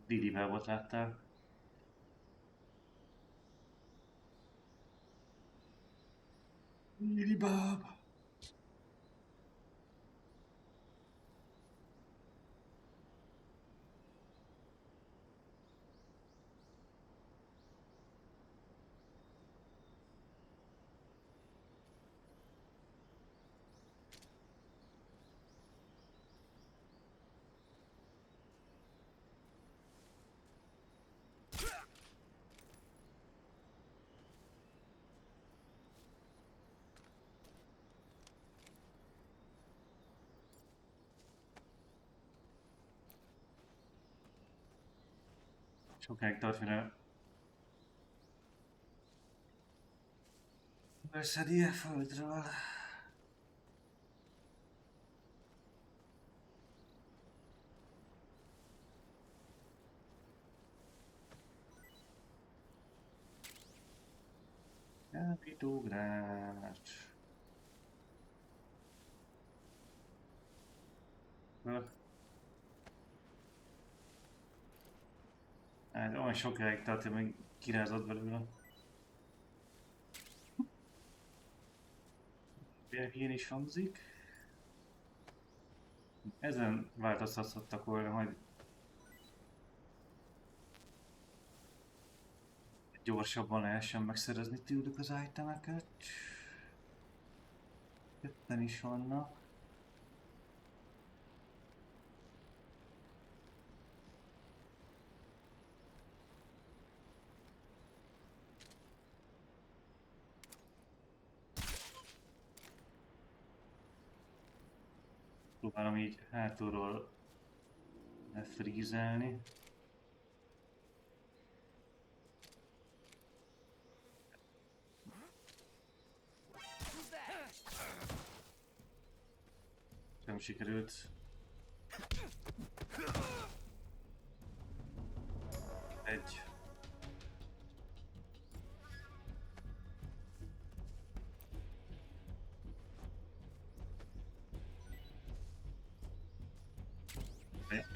Didi volt láttál. Didi báb. Sokáig tart, mire beszedi a földről. Kábítógrás. Hát olyan sokáig tart, hogy még kirázott belőle. Ilyen is hangzik. Ezen változtathattak volna, hogy gyorsabban lehessen megszerezni tőlük az itemeket. Ketten is vannak. Próbálom így hátulról lefrízelni. Nem sikerült. Egy.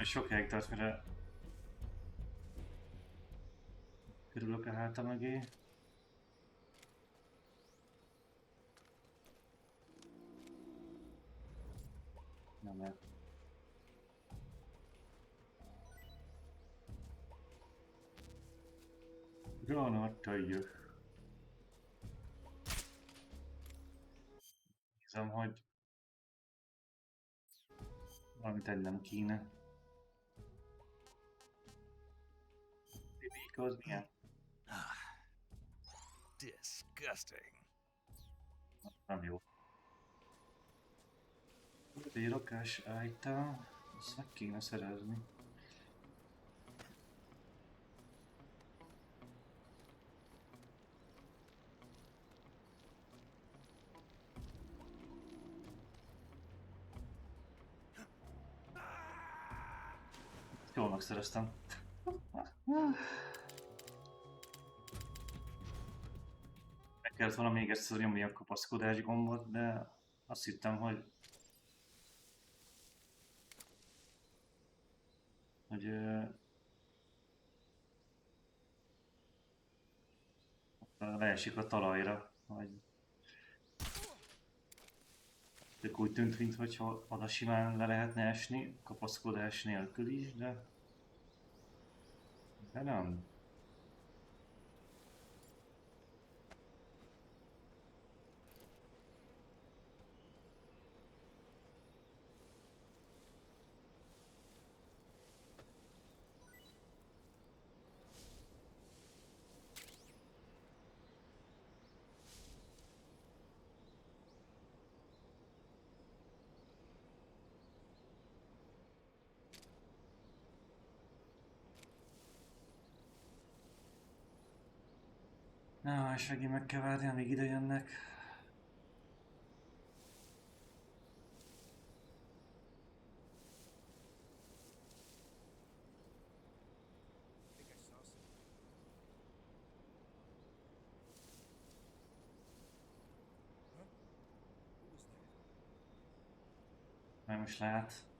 Sokáig tart, mire körülök a háta mögé. Nem lehet. Granattajö. Hiszem, hogy valamit ennem kéne. Bibika az milyen? Disgusting. Nem jó. Egy rakás item, azt meg kéne szerezni. Jól megszereztem. Meg kellett volna még egyszer nyomni a kapaszkodás gombot, de azt hittem, hogy leesik a talajra, vagy tök úgy tűnt, mintha oda simán le lehetne esni, kapaszkodás nélkül is, de nem. Na, és megint meg kell várni, amíg ide jönnek. Nem is lehet.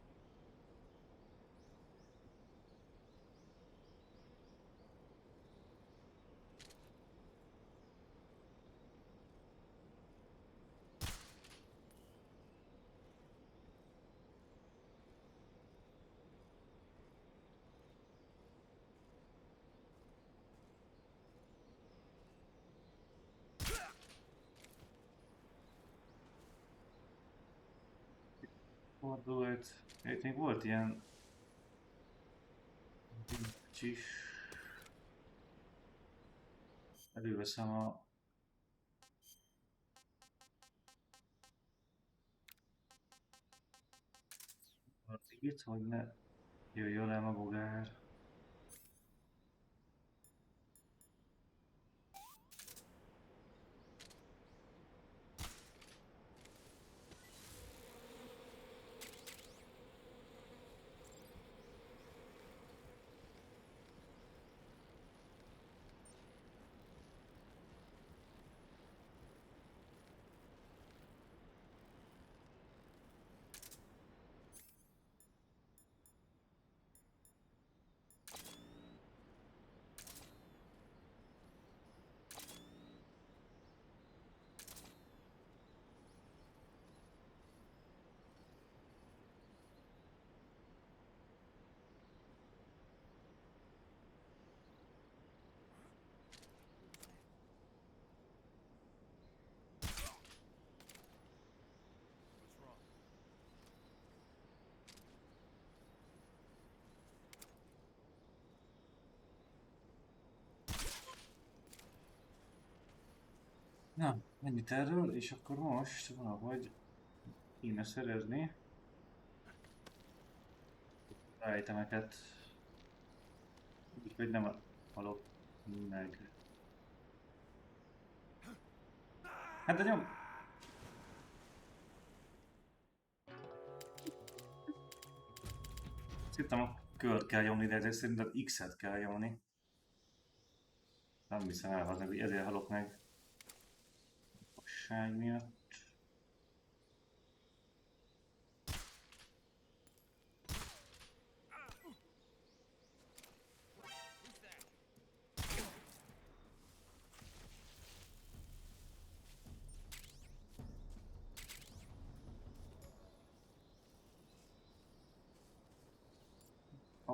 Fordult. Itt még volt ilyen... is. Előveszem a... itt, hogy ne jöjjön el a bogár. Na, ennyit erről, és akkor most valahogy kéne szerezni itemeket, úgyhogy nem halok meg. Hát de nyom! Szerintem a kört kell nyomni, de ezért szerintem X-et kell nyomni. Nem hiszem el, az meg, hogy ezért halok meg. Fasság miatt.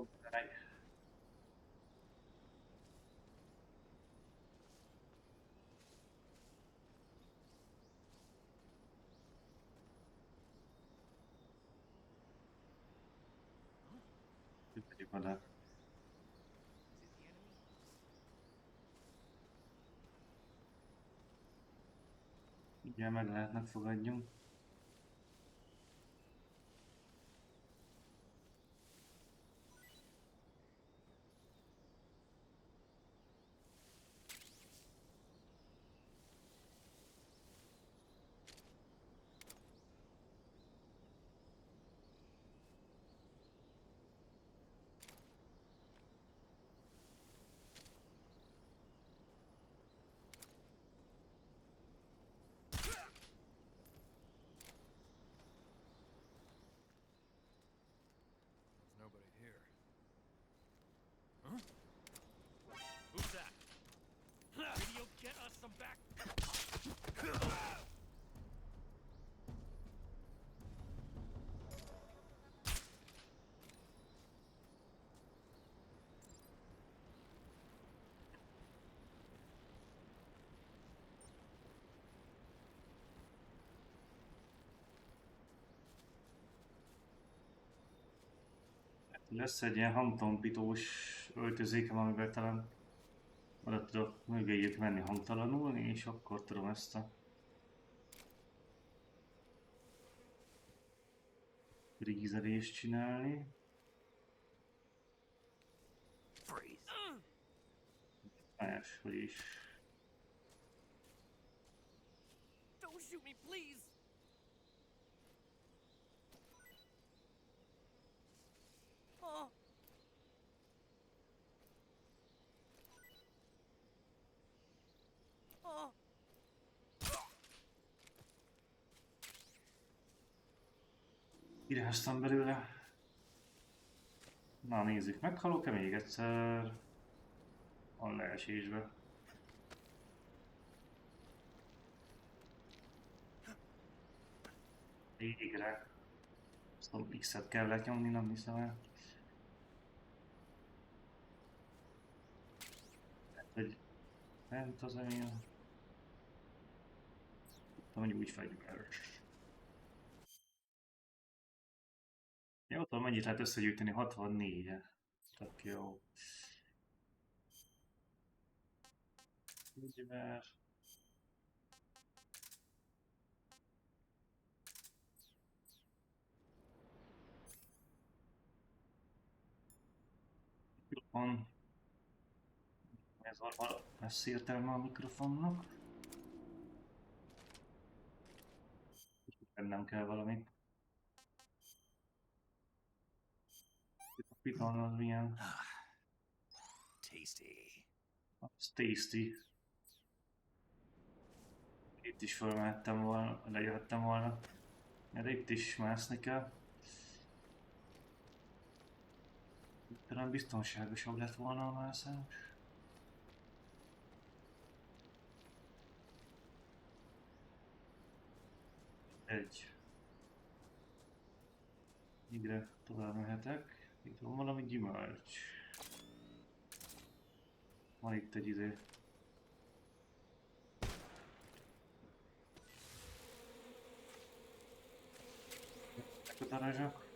Fogd meg. Üljük oda. Igen, meg lehetnek fogadjunk. There's nobody here. Huh? Who's that? Maybe you'll get us some back. Lesz egy ilyen hangtompítós öltözékem, amiben talán oda tudok mögéjük menni hangtalanul, és akkor tudom ezt a frízelést csinálni. Máshogy is. Don't shoot me, please! Oh. Oh. Kiráztam belőle. Na nézzük, meghalok-e még egyszer a leesésbe? Végre. Szóval X-et kellett nyomni, nem hiszem el. Hát, hogy fent az emil. Tudtam, hogy úgy fegyveres. Jó, tudom, mennyit lehet összegyűjteni? 64-e. Tök jó. Fegyver. Mikrofon. Ez a lesz értelme a mikrofonnak. Tennem kell valamit. A piton az milyen? Tasty. Az tasty. Itt is felmehettem volna, lejöhettem volna. Mert itt is mászni kell. Talán biztonságosabb lett volna a mászás. Egy. Végre tovább mehetek. Itt van valami gyümölcs. Van itt egy izé. A darazsak.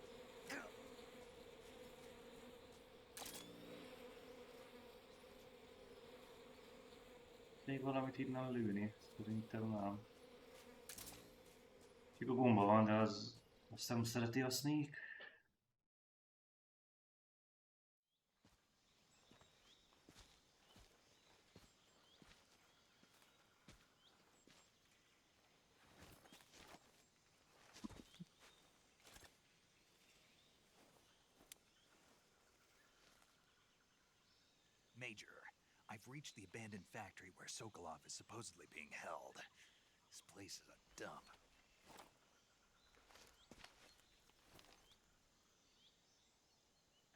Még valamit innen lőni? Szerintem nem. Csak a gomba van, de az azt nem szereti a sneak. Major, I've reached the abandoned factory where Sokolov is supposedly being held. This place is a dump.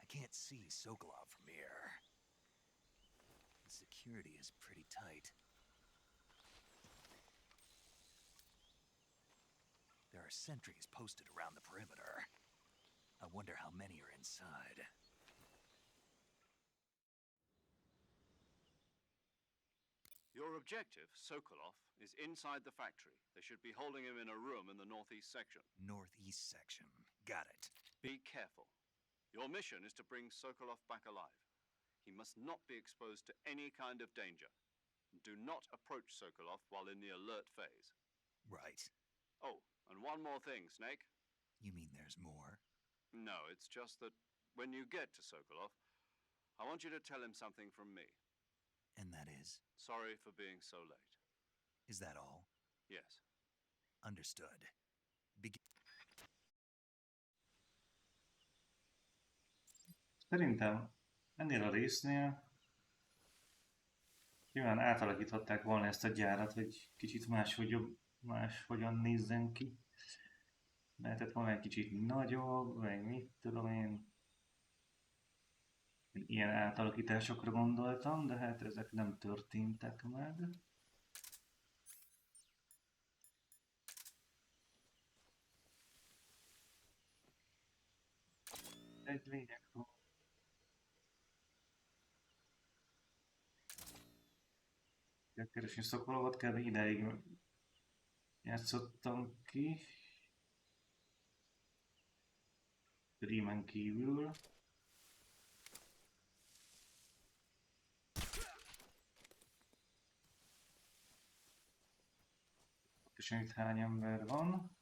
I can't see Sokolov from here. The security is pretty tight. There are sentries posted around the perimeter. I wonder how many are inside. Your objective, Sokolov, is inside the factory. They should be holding him in a room in the northeast section. Northeast section. Got it. Be careful. Your mission is to bring Sokolov back alive. He must not be exposed to any kind of danger. Do not approach Sokolov while in the alert phase. Right. Oh, and one more thing, Snake. You mean there's more? No, it's just that when you get to Sokolov, I want you to tell him something from me. And that is? Sorry for being so late. Is that all? Yes. Understood. Szerintem ennél a résznél nyilván átalakíthatták volna ezt a gyárat, hogy kicsit máshogyan nézzen ki. Lehetett volna egy kicsit nagyobb, vagy mit tudom én. Ilyen átalakításokra gondoltam, de hát ezek nem történtek meg. Egy lényeg van. Kell keresni Szokolovat, kb. Ideig játszottam ki. Rímen kívül. És itt hány ember van?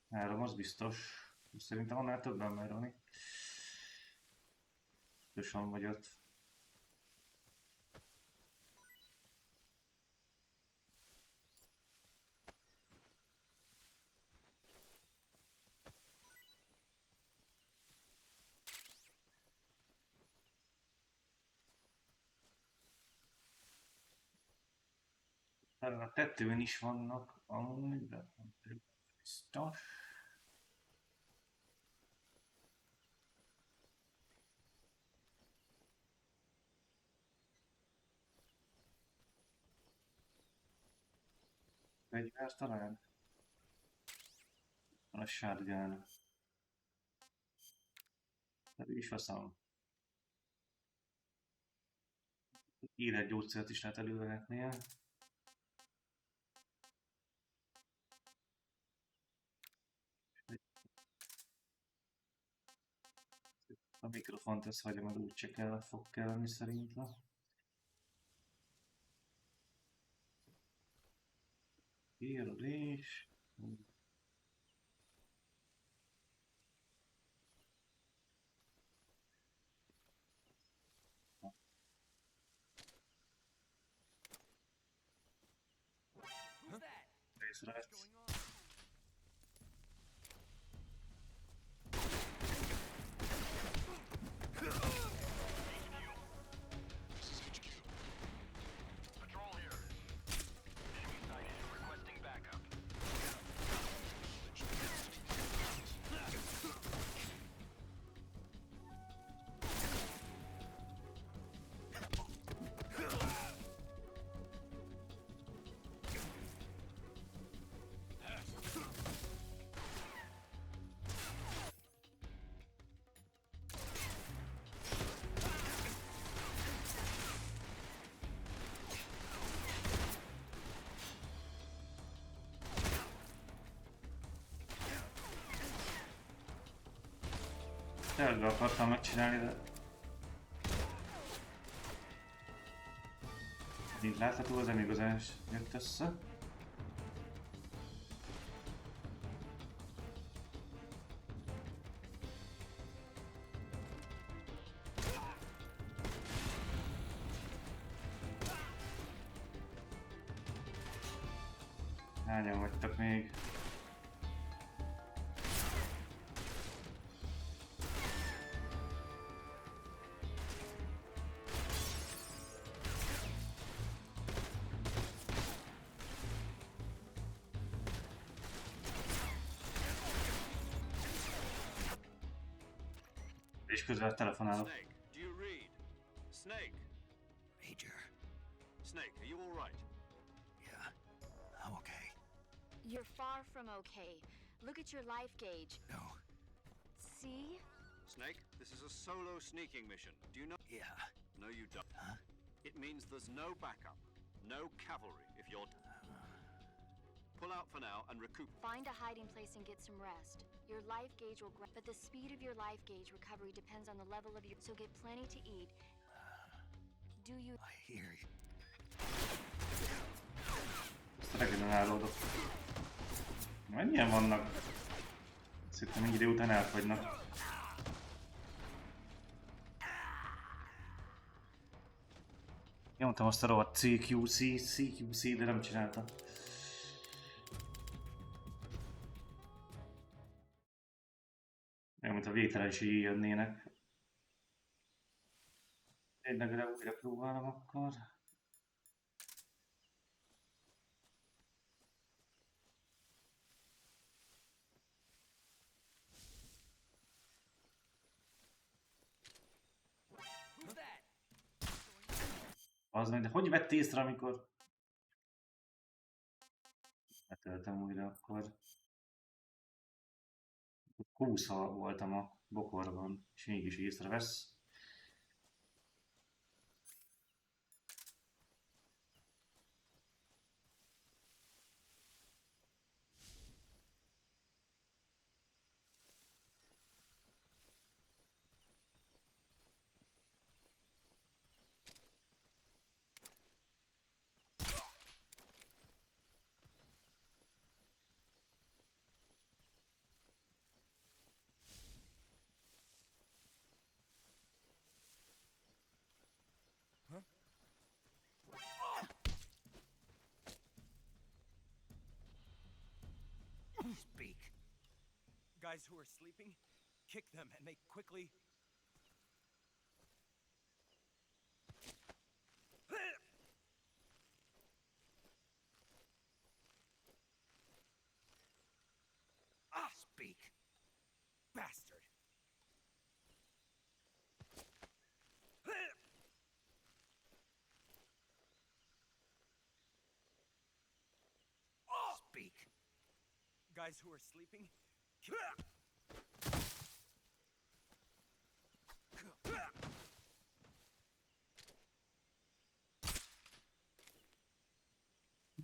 3, az biztos. Szerintem annál több ember van itt. Biztosan vagy ott. Talán a tetőn is vannak amúgy, de nem biztos. Fegyver talán? Van a shotgun. Pedig is veszem. Élet gyógyszert is lehet elővehetnie. A mikrofont ezt hagyom, mert úgyse fog kelleni szerintem. Kérdés. Részrehets. Patrol here. Enemy sighted. Requesting backup. Tényleg akartam megcsinálni, de... Mint látható, az nem igazán jött össze. Hányan vagytok még? És közben telefonálok. Snake, do you read? Snake! Major. Snake, are you all right? Yeah. I'm okay. You're far from okay. Look at your life gauge. No. See? Snake, this is a solo sneaking mission. Do you know? Yeah. No, you don't. Huh? It means there's no backup, no cavalry if you're... Pull out for now and recoup. Find a hiding place and get some rest. Your life gauge will grow, but the speed of your life gauge recovery depends on the level of your... So get plenty to eat. Do you... I hear you. Ezt regenerálódok. Mennyien vannak? Szerintem egy idő után elfogynak. Nyomtam azt a rohadt CQC, de nem csináltam. Olyan, mint a végtelenség jönnének. Tényleg újra próbálom akkor. Az meg, de hogy vett észre, amikor... Letöltem újra akkor. 20 voltam a bokorban, és mégis észrevesz. Speak. Guys who are sleeping, kick them and make quickly. Speak. Bastard. Speak. Guys who are sleeping,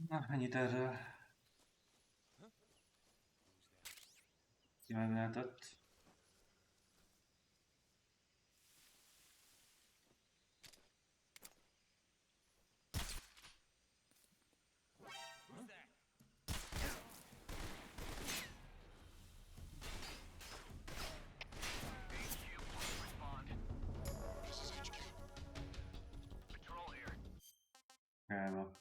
Na, ennyit erről. Ki meglátott. Kába.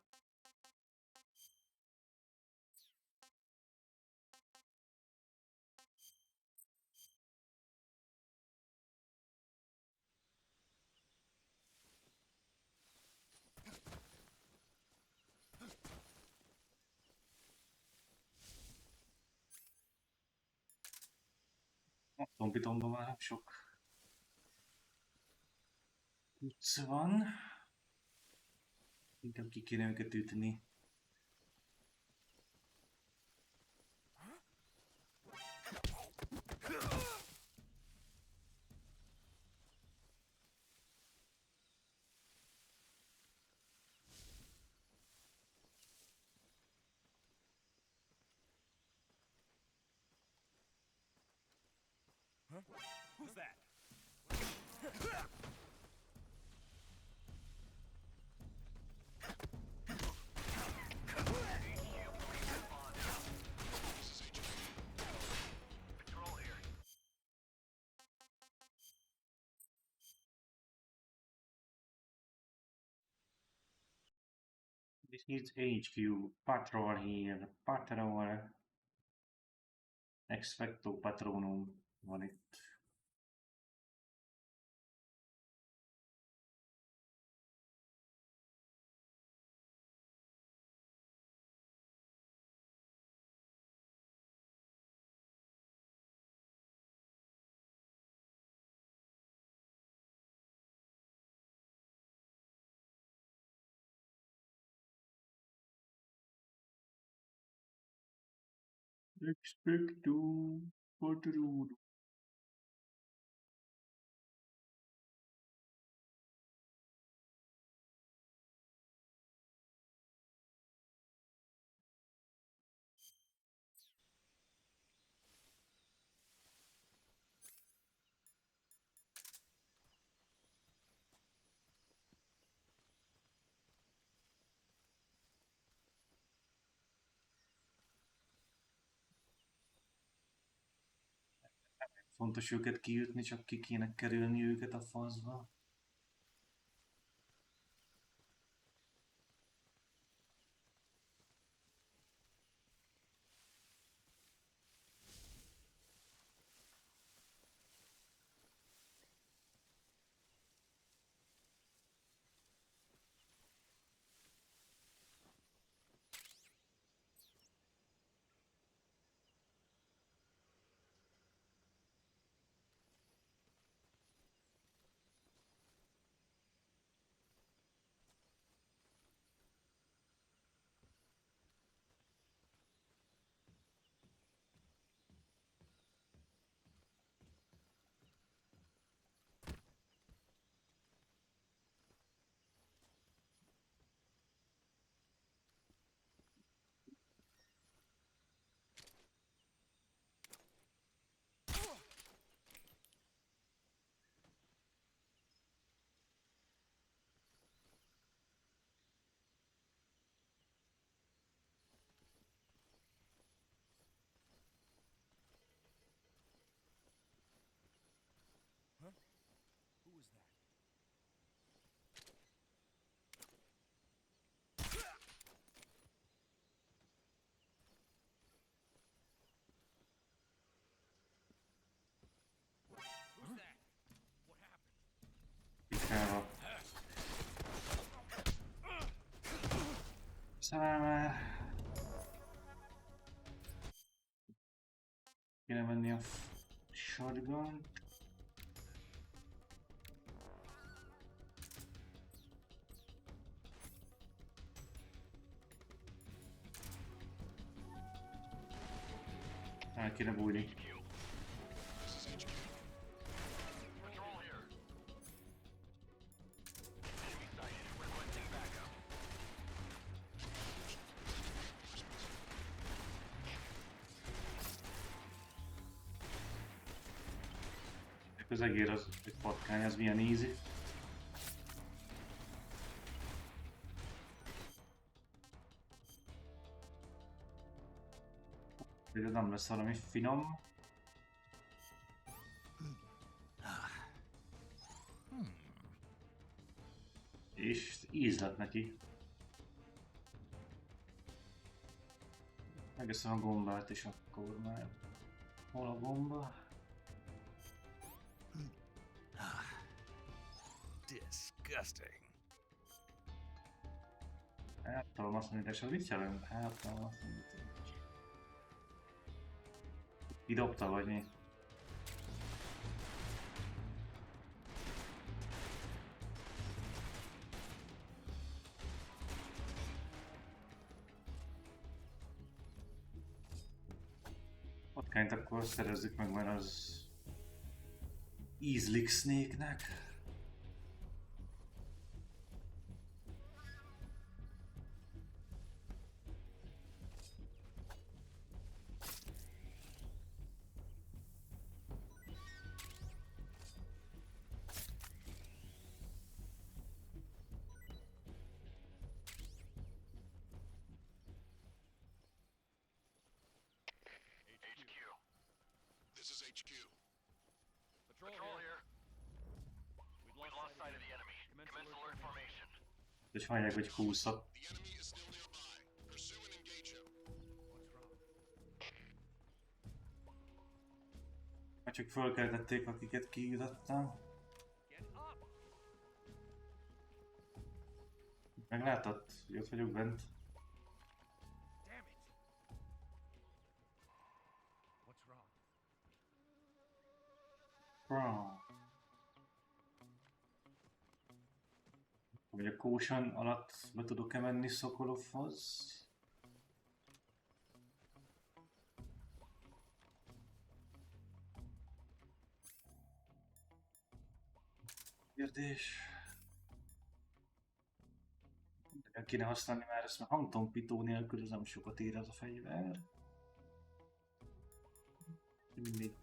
A tompitomban már nem sok utca van. Inkább ki kéne őket ütni. who's that? This is HQ. Patrol here. Patrol. Expecto Patronum van itt. Expecto Patronum. fontos őket kiütni, csak ki kéne kerülni őket a faszba. Who was that? Who's that? What happened? Pikálva. Szállj már! Kéne venni a shotgun-t. El kéne bújni. Patrol here. Enemy sighted. Requesting backup. Közegér az egy patkány, az milyen easy. De ez nem lesz valami finom. És íz lett neki. Megeszem a gombát és akkor már... Hol a gomba? Disgusting. Ártalmasztlanítás, az mit jelent? Ártalmasztlanítás. Kidobta vagy mi? Patkányt akkor szerezzük meg, mert az ízlik Snake-nek. HQ. This is HQ. Patrol, Patrol here. here. We've lost sight of the enemy. Commence alert formation. És hallják, hogy húszak. The enemy is still nearby. Pursue and engage him. What's wrong? Már csak fölkeltették, akiket kiütöttem. Get up! Meglátod? Hogy ott vagyok bent. Damn it! What's wrong? Hogy a kósan alatt be tudok-e menni Szokolovhoz? Kérdés. El kéne használni már ezt, mert hangtompító nélkül ez nem sokat ér ez a fegyver. Mindig.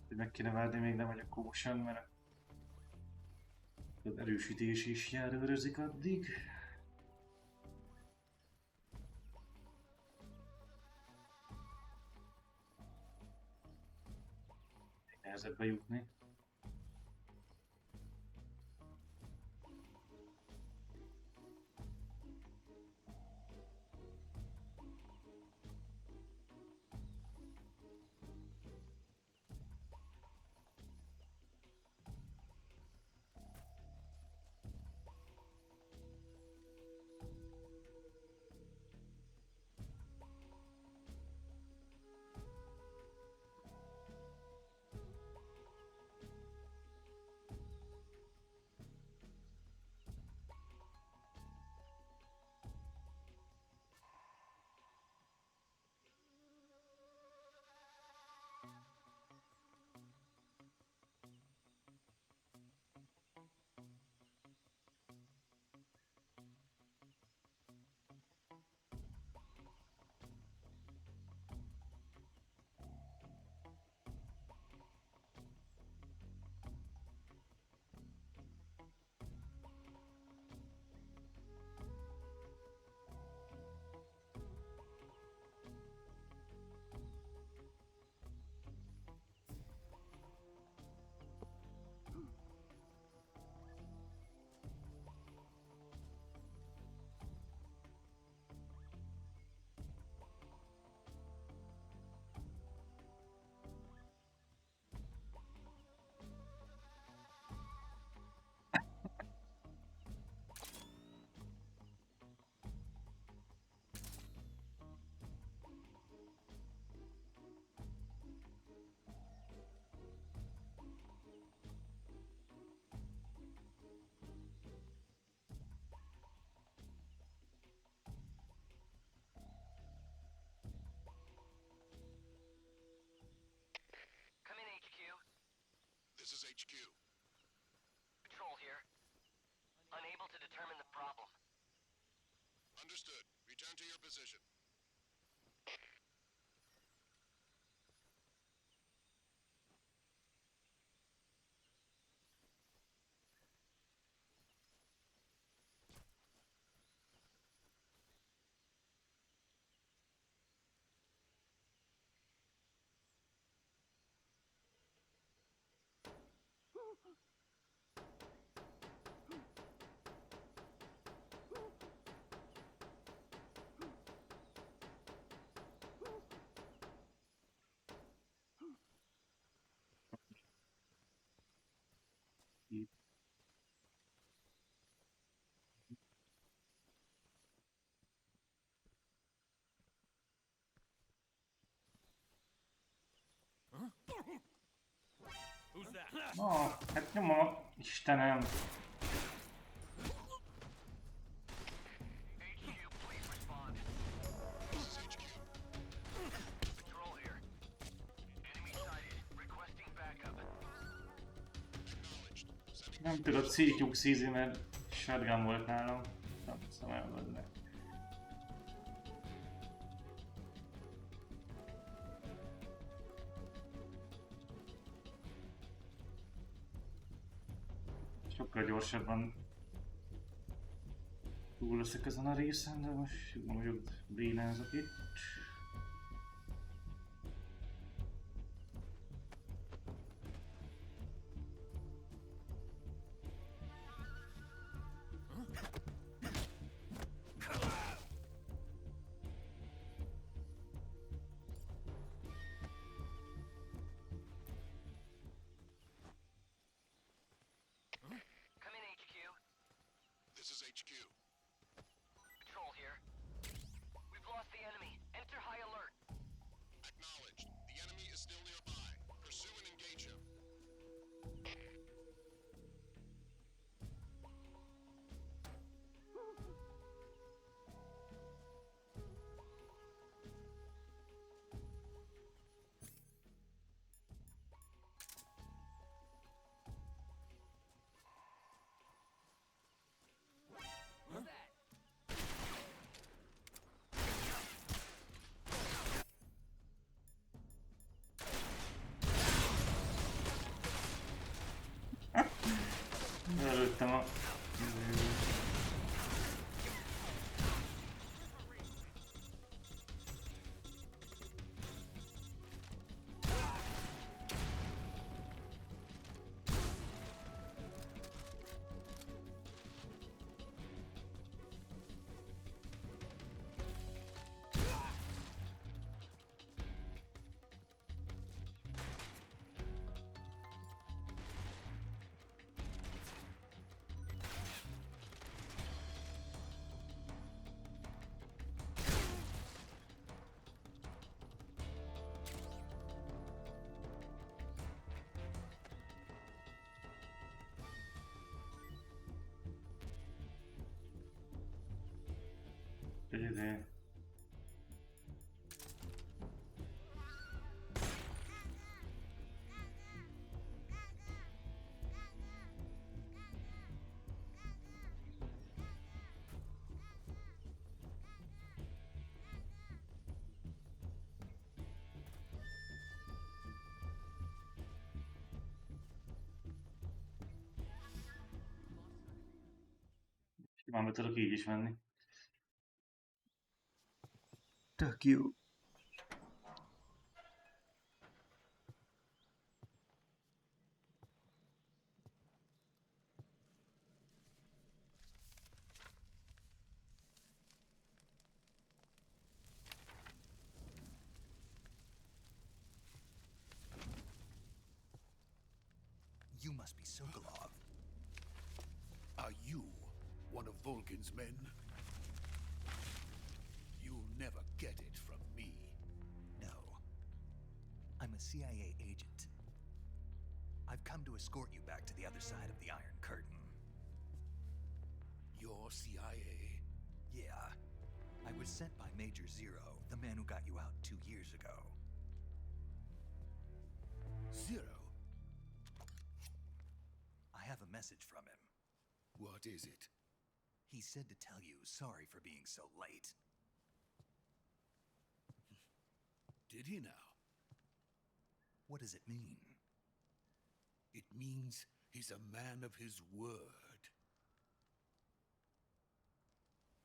Meg kéne várni, még nem vagyok kósan, mert Az erősítés is járőrözik addig. Nehezebb bejutni. Come in, HQ. This is HQ. Patrol here. Unable to determine the problem. Understood. Return to your position. Who's that? No, hát nyomom, Istenem. HQ, please respond. This is HQ. Patrol here. Enemy sighted. Requesting backup. Acknowledged. Sending Nem tudod szítjuk szízi, mert shotgun volt nálam. Nem tudom elvenni. Sokkal gyorsabban túl leszek ezen a részen, de most mondjuk bénázok itt. Come in, HQ. This is HQ. Patrol here. We've lost the enemy. Enter Elvettem a... Ide. Simán be tudok így is menni. Tök jó. You must be Sokolov. Are you one of Volgin's men? You'll never get it from me. No. I'm a CIA agent. I've come to escort you back to the other side of the Iron Curtain. You're CIA? Yeah. I was sent by Major Zero, the man who got you out 2 years ago. Zero? I have a message from him. What is it? He said to tell you sorry for being so late. Did he now? What does it mean? It means he's a man of his word.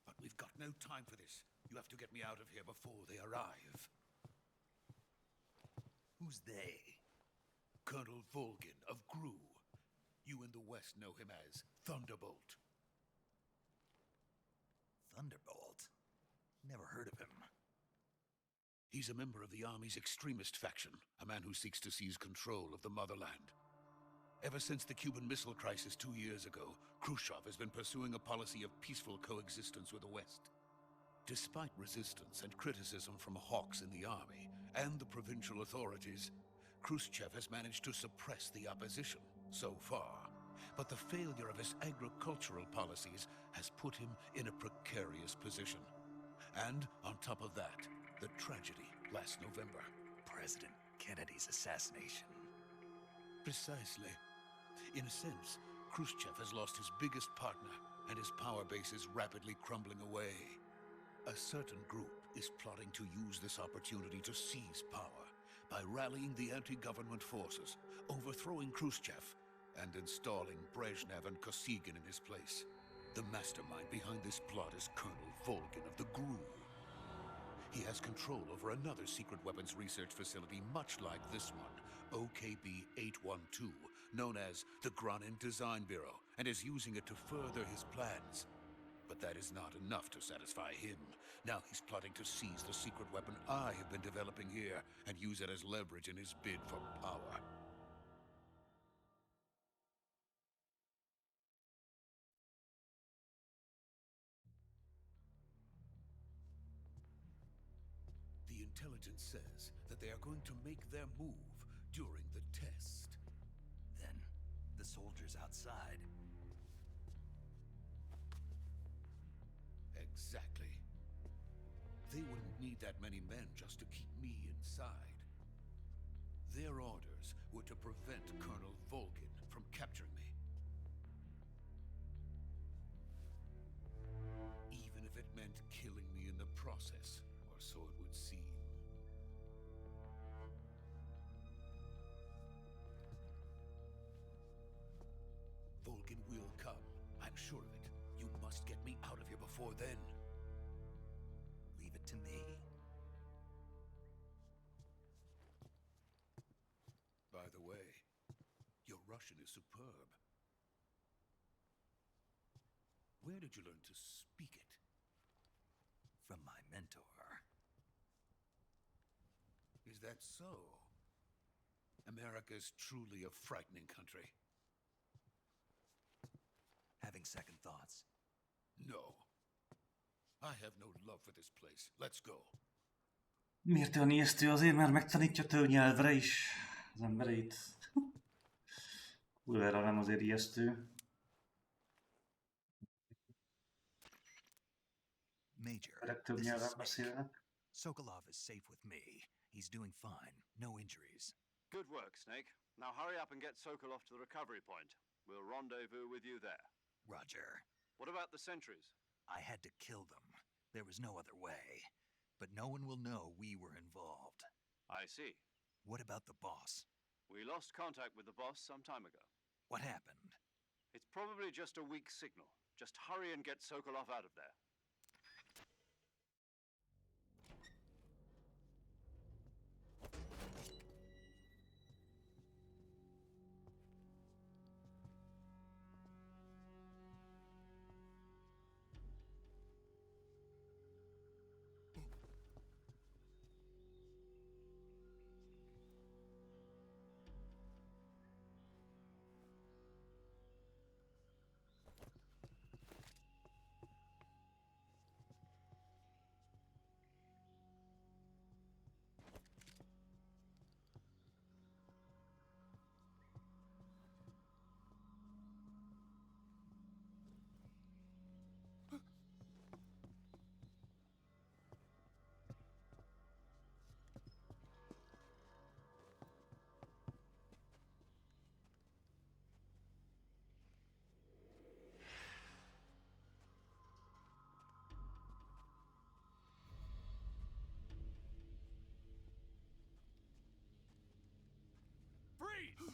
But we've got no time for this. You have to get me out of here before they arrive. Who's they? Colonel Volgin of Gru. You in the West know him as Thunderbolt. Thunderbolt? Never heard of him. He's a member of the Army's extremist faction, a man who seeks to seize control of the motherland. Ever since the Cuban Missile Crisis 2 years ago, Khrushchev has been pursuing a policy of peaceful coexistence with the West. Despite resistance and criticism from hawks in the army and the provincial authorities, Khrushchev has managed to suppress the opposition so far. But the failure of his agricultural policies has put him in a precarious position. And on top of that, the tragedy last November. President Kennedy's assassination. Precisely. In a sense, Khrushchev has lost his biggest partner, and his power base is rapidly crumbling away. A certain group is plotting to use this opportunity to seize power by rallying the anti-government forces, overthrowing Khrushchev, and installing Brezhnev and Kosygin in his place. The mastermind behind this plot is Colonel Volgin of the GRU. He has control over another secret weapons research facility much like this one, OKB-812, known as the Granin Design Bureau, and is using it to further his plans. But that is not enough to satisfy him. Now he's plotting to seize the secret weapon I have been developing here and use it as leverage in his bid for power. The intelligence says that they are going to make their move during the test. Then, the soldiers outside. Exactly. They wouldn't need that many men just to keep me inside. Their orders were to prevent Colonel Volgin from capturing me. Even if it meant killing me in the process, or so it would seem. Volgin will come. must get me out of here before then. Leave it to me. By the way, your Russian is superb. Where did you learn to speak it? From my mentor. Is that so? America is truly a frightening country. Having second thoughts? No. I have no love for this place. Let's go. Miért olyan ijesztő? Azért, mert megtanítja tőnyelvre is az embereit. Kurvára nem azért ijesztő. Major, Emberek több this is nyelven Snake. beszélnek. Sokolov is safe with me. He's doing fine. No injuries. Good work, Snake. Now hurry up and get Sokolov to the recovery point. We'll rendezvous with you there. Roger. What about the sentries? I had to kill them. There was no other way. But no one will know we were involved. I see. What about the boss? We lost contact with the boss some time ago. What happened? It's probably just a weak signal. Just hurry and get Sokolov out of there. Freeze!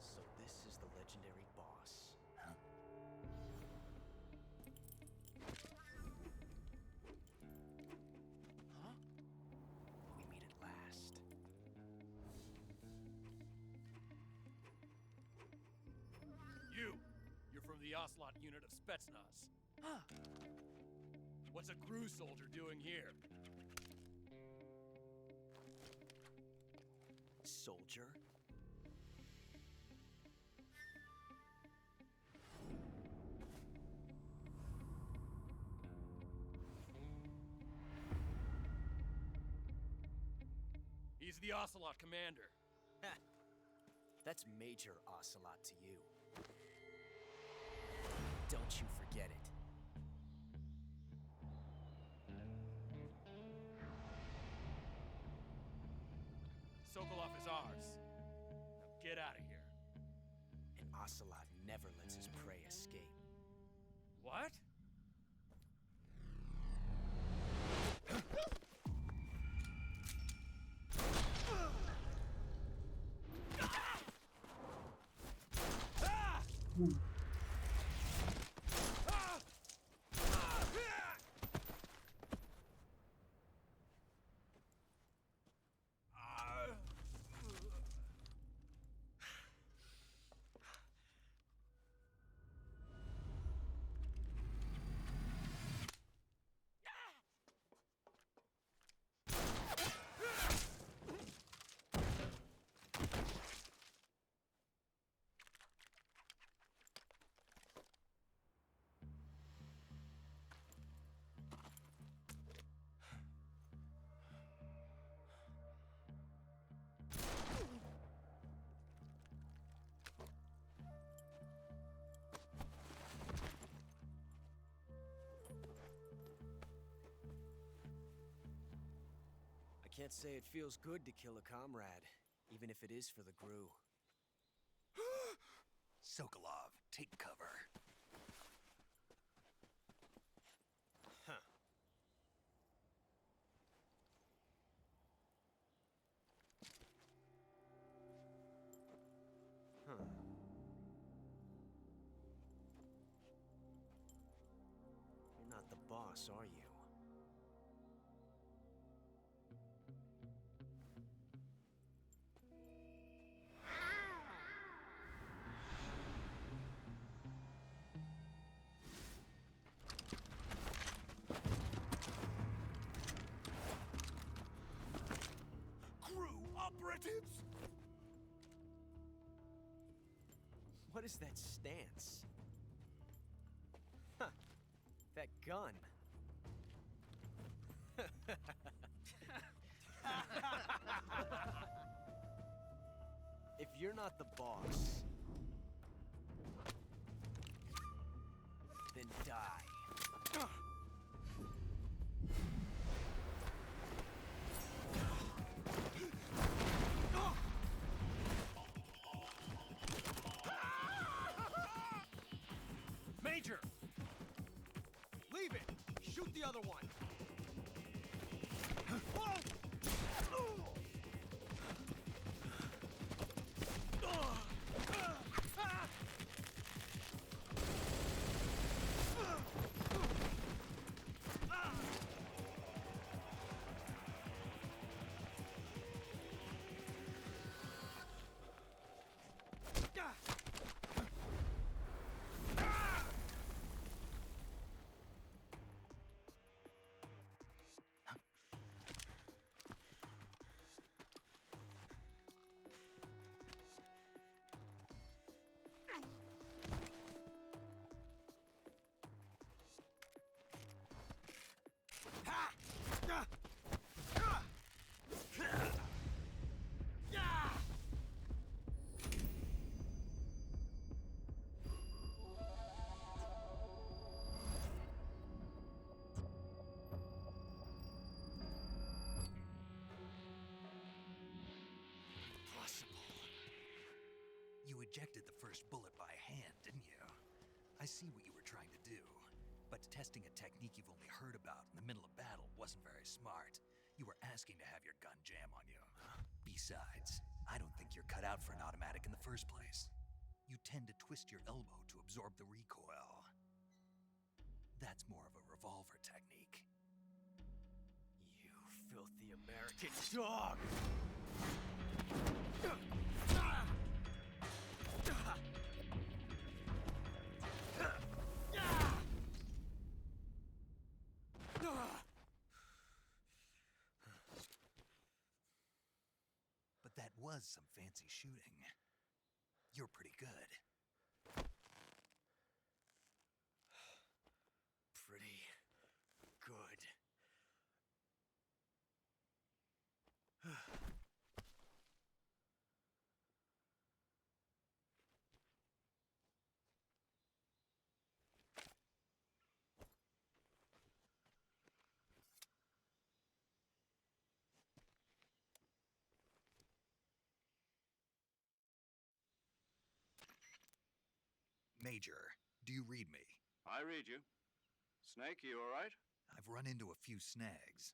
So this is the legendary boss. Huh? Huh? We meet at last. You're from the Ocelot unit of Spetsnaz. What's a crew soldier doing here? Soldier? He's the Ocelot commander. That's Major Ocelot to you. Don't you forget it. Sokolov is ours. Now get out of here. And Ocelot never lets his prey escape. What? I can't say it feels good to kill a comrade, even if it is for the GRU. Sokolov, take cover. operatives? What is that stance? Huh. That gun. If you're not the boss, then die. Major! Leave it! Shoot the other one! You ejected the first bullet by hand, didn't you? I see what you were trying to do. But testing a technique you've only heard about in the middle of battle wasn't very smart. You were asking to have your gun jam on you. Besides, I don't think you're cut out for an automatic in the first place. You tend to twist your elbow to absorb the recoil. That's more of a revolver technique. You filthy American dog! But that was some fancy shooting. You're pretty good. Pretty good. Major, do you read me? I read you. Snake, you all right? I've run into a few snags.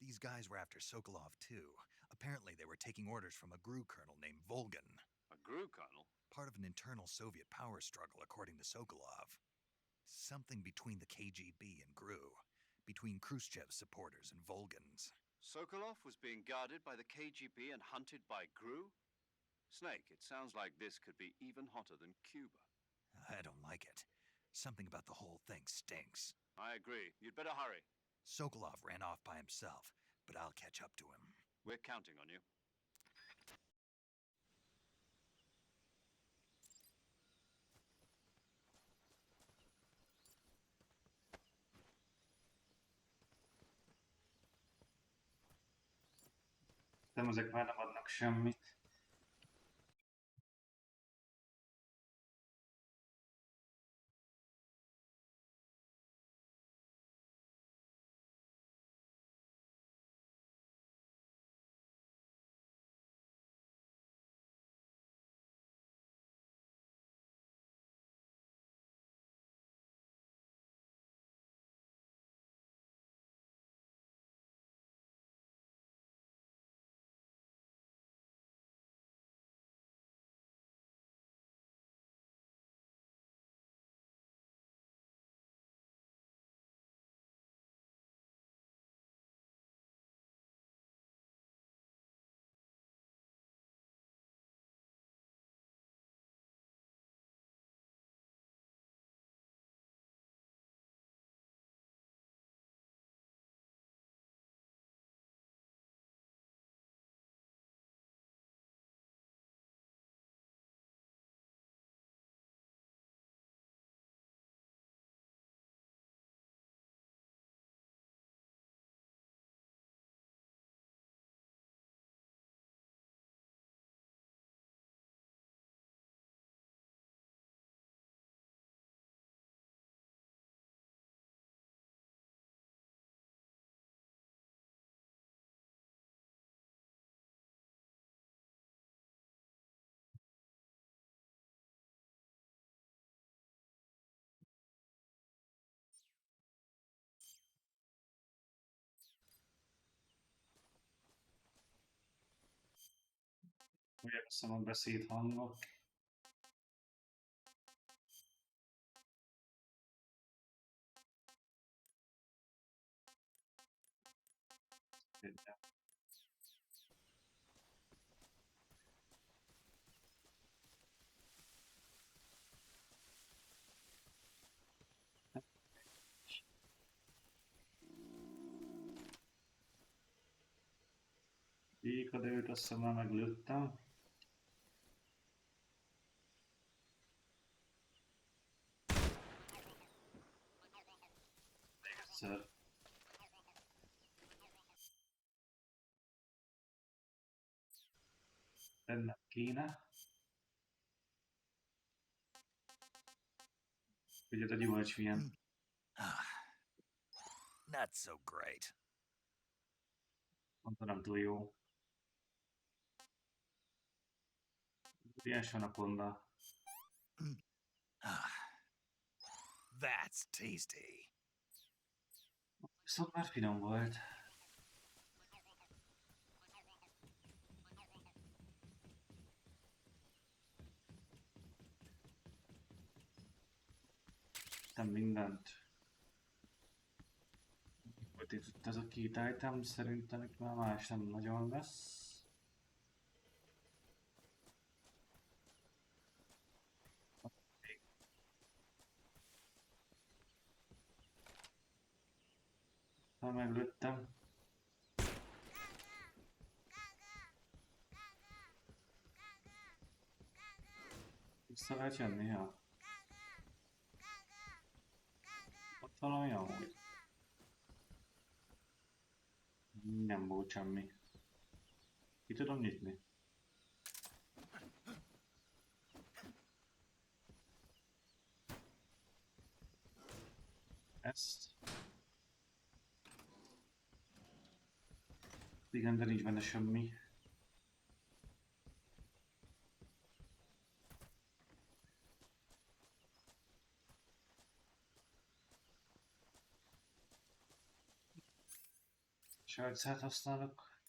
These guys were after Sokolov too. Apparently they were taking orders from a GRU colonel named Volgan. A GRU colonel? Part of an internal Soviet power struggle, according to Sokolov. Something between the KGB and GRU. Between Khrushchev's supporters and Volgan's. Sokolov was being guarded by the KGB and hunted by GRU? Snake, it sounds like this could be even hotter than Cuba. I don't like it. Something about the whole thing stinks. I agree. You'd better hurry. Sokolov ran off by himself, but I'll catch up to him. We're counting on you. Nem, ezek már nem adnak semmit. Újra veszem a beszédhangot. Éka, de őt azt hiszem már meglőttem. Még egyszer. Tennem kéne. Figyeld, a gyümölcs milyen. Not so great. Mondta nem túl jó. Ilyen sanakonda. That's tasty. Viszont már finom volt. Nem mindent. Volt itt ez a két item, szerintem itt már más nem nagyon lesz. Ha meglőttem. Vissza lehet jönni, ha? Ott valami amúgy. Nem volt semmi. Ki tudom nyitni? Ezt. Igen, de nincs benne semmi. Sárcát használok.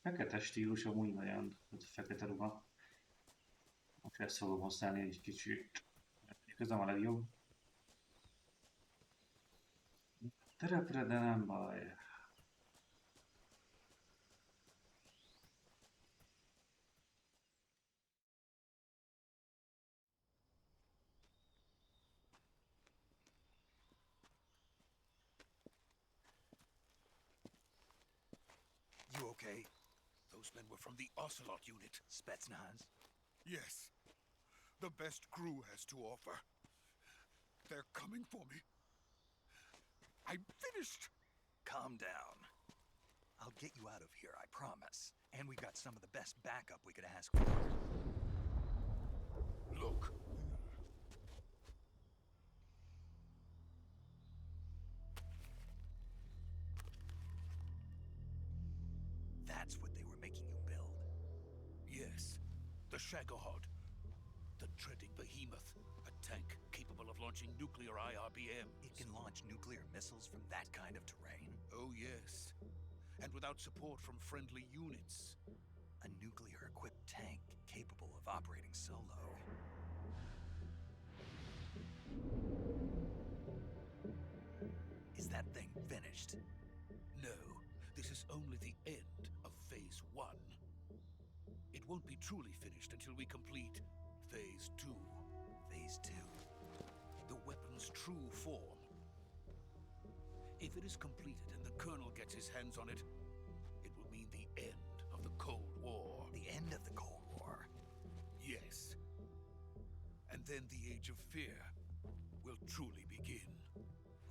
Fekete stílus amúgy nagyon, fekete ruha. Most ezt fogom használni egy kicsit. Ez nem a legjobb. Terepre, de nem baj. You okay? Those men were from the Ocelot unit. Spetsnaz? Yes. The best crew has to offer. They're coming for me. I'm finished. Calm down. I'll get you out of here, I promise. And we've got some of the best backup we could ask for. Look. That's what they were making you build? Yes. The Shagohod. The dreaded behemoth. A tank capable of launching nuclear IRBMs. It can launch nuclear missiles from that kind of terrain? Oh, yes. And without support from friendly units. A nuclear-equipped tank capable of operating solo. Is that thing finished? No, this is only the end of Phase 1. It won't be truly finished until we complete Phase 2. Phase 2? The weapon's true form. If it is completed and the Colonel gets his hands on it, it will mean the end of the Cold War. The end of the Cold War? Yes. And then the Age of Fear will truly begin.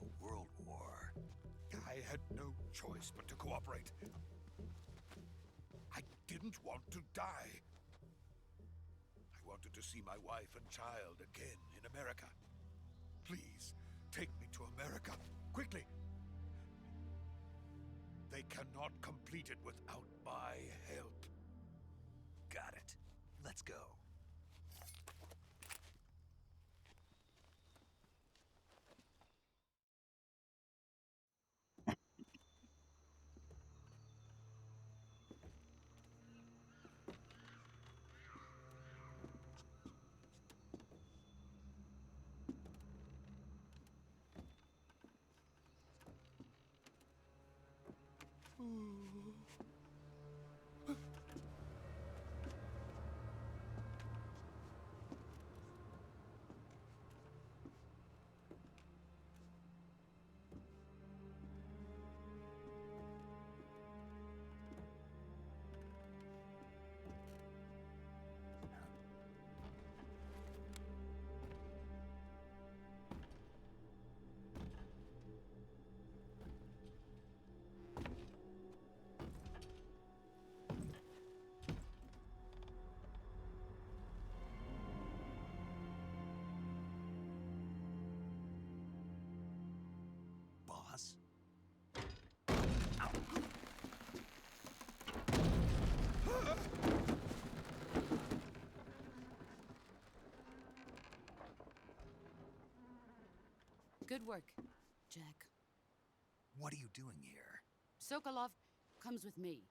A world war? I had no choice but to cooperate. I didn't want to die. I wanted to see my wife and child again in America. Please, take me to America, quickly. They cannot complete it without my help. Got it. Let's go. Boss? Good work, Jack. What are you doing here? Sokolov comes with me.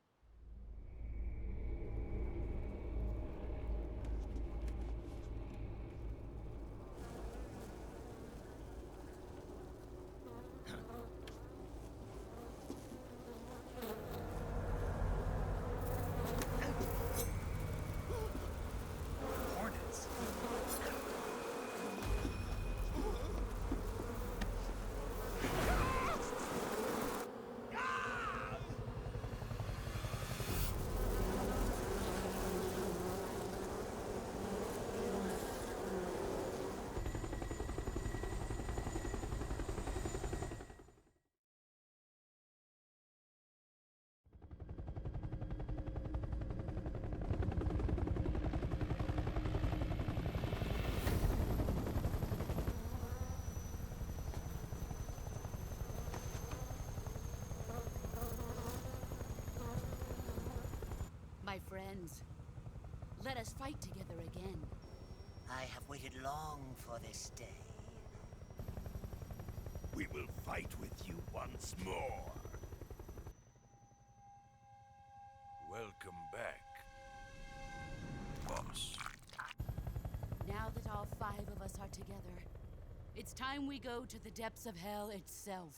Hornets? My friends, let us fight together again. I have waited long for this day. We will fight with you once more. Welcome back, boss. Now that all 5 of us are together, it's time we go to the depths of hell itself.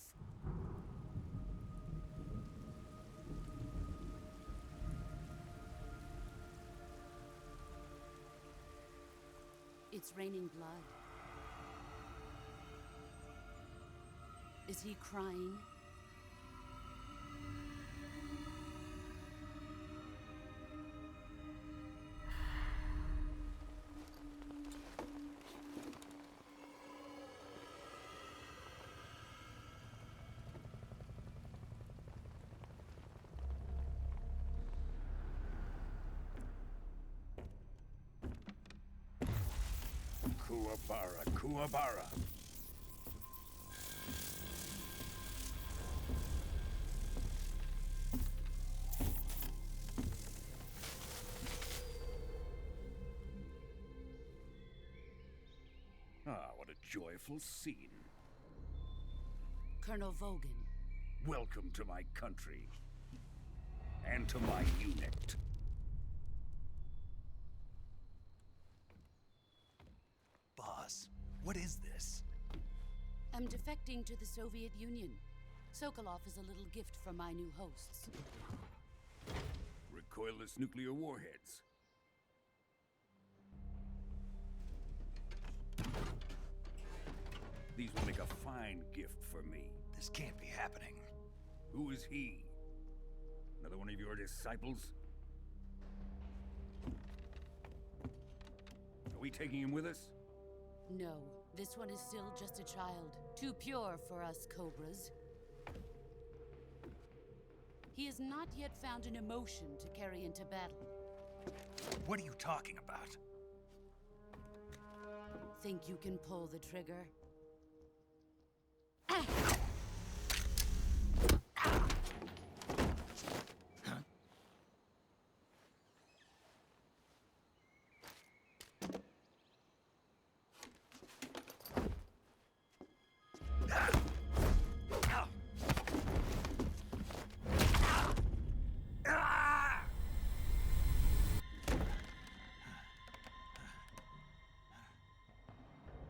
It's raining blood. Is he crying? Kuwabara, Kuwabara. Ah, what a joyful scene. Colonel Vogan. Welcome to my country. And to my unit. Boss, what is this? I'm defecting to the Soviet Union. Sokolov is a little gift from my new hosts. Recoilless nuclear warheads. These will make a fine gift for me. This can't be happening. Who is he? Another one of your disciples? Are we taking him with us? No, this one is still just a child. Too pure for us Cobras. He has not yet found an emotion to carry into battle. What are you talking about? Think you can pull the trigger?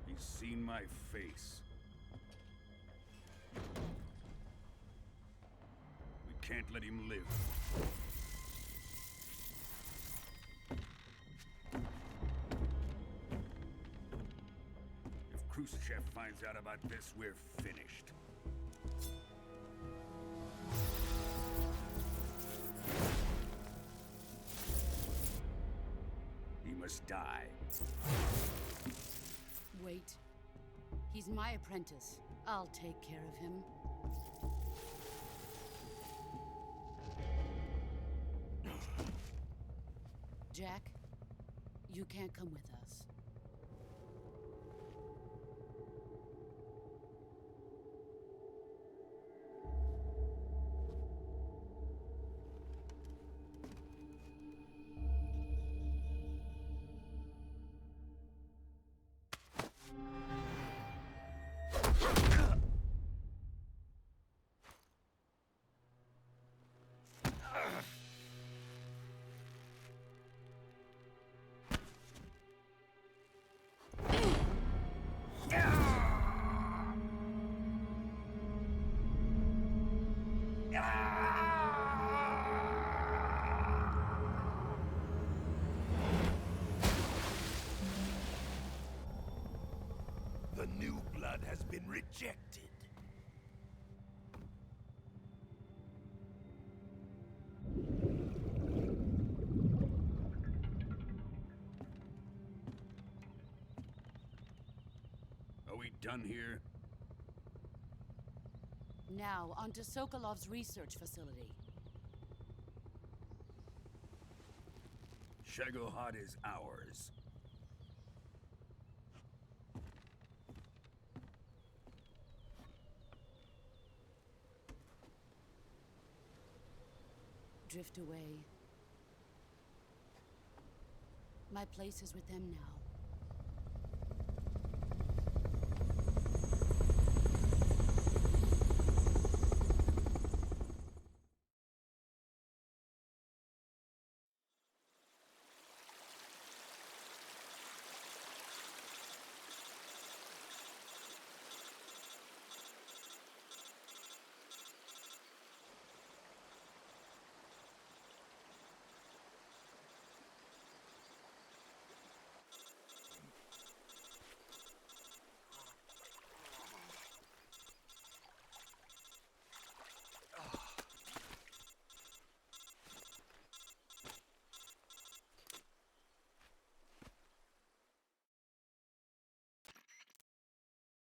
He's seen my face. We can't let him live. If Khrushchev finds out about this, we're finished. He must die. Wait. He's my apprentice. I'll take care of him. Jack, you can't come with us. The new blood has been rejected. Are we done here? Now, onto Sokolov's research facility. Shagohod is ours. Drift away. My place is with them now.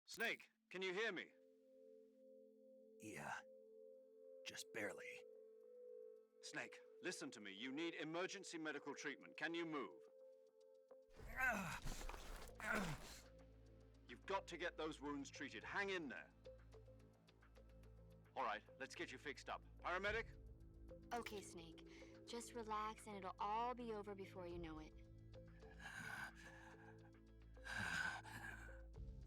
Snake, can you hear me? Yeah. Just barely. Snake, listen to me. You need emergency medical treatment. Can you move? You've got to get those wounds treated. Hang in there. All right, let's get you fixed up. Paramedic? Okay, Snake. Just relax and it'll all be over before you know it.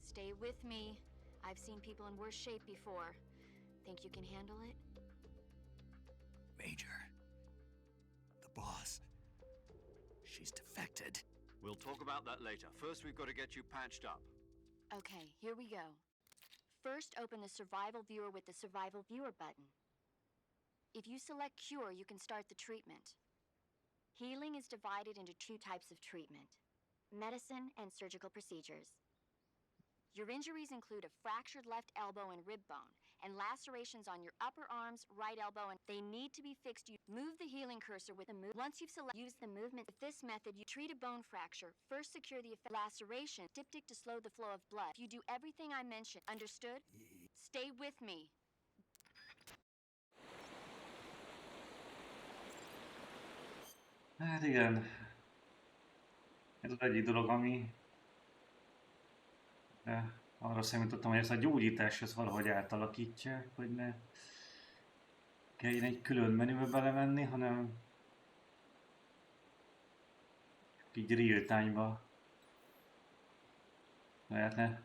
Stay with me. I've seen people in worse shape before. Think you can handle it? Major. The boss. She's defected. We'll talk about that later. First, we've got to get you patched up. Okay, here we go. First, open the Survival Viewer with the Survival Viewer button. If you select Cure, you can start the treatment. Healing is divided into two types of treatment: medicine and surgical procedures. Your injuries include a fractured left elbow and rib bone, and lacerations on your upper arms, right elbow, and they need to be fixed. You move the healing cursor with the move. Once you've use the movement with this method, you treat a bone fracture. First, secure the laceration, diptych to slow the flow of blood. You do everything I mentioned. Understood? Stay with me. Hát igen. Ez az egyik dolog, ami... De arra számítottam, hogy ezt a gyógyítást ezt valahogy átalakítják, hogy ne kelljen egy külön menübe belemenni, hanem így real time-ba lehetne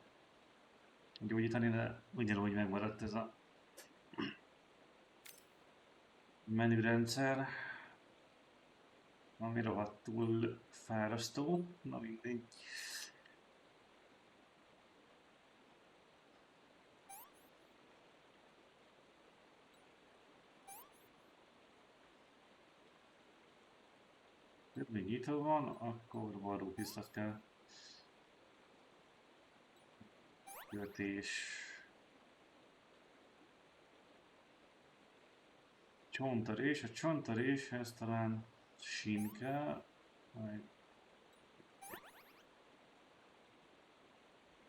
gyógyítani, de ugyanúgy megmaradt ez a menürendszer, ami rohadtul fárasztó. Na mindegy. Még nyitva van, akkor varrópisztot kell. Kötés. Csontarés. A csontaréshez talán sín kell.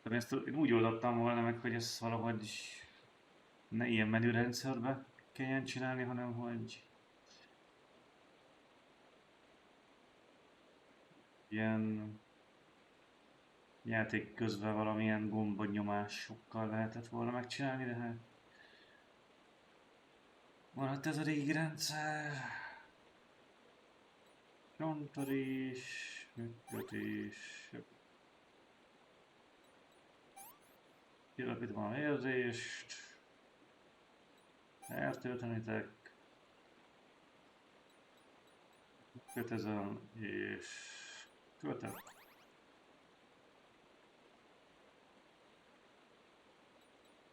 Ezt én úgy oldottam volna meg, hogy ezt valahogy ne ilyen menürendszerbe kelljen csinálni, hanem hogy ilyen játék közben valamilyen gombonyomásokkal lehetett volna megcsinálni, de hát maradt ez a régi rendszer. Csontarés, megkötés. Kilapítom a érzést. Eltöltenitek. Kötezem és kötem.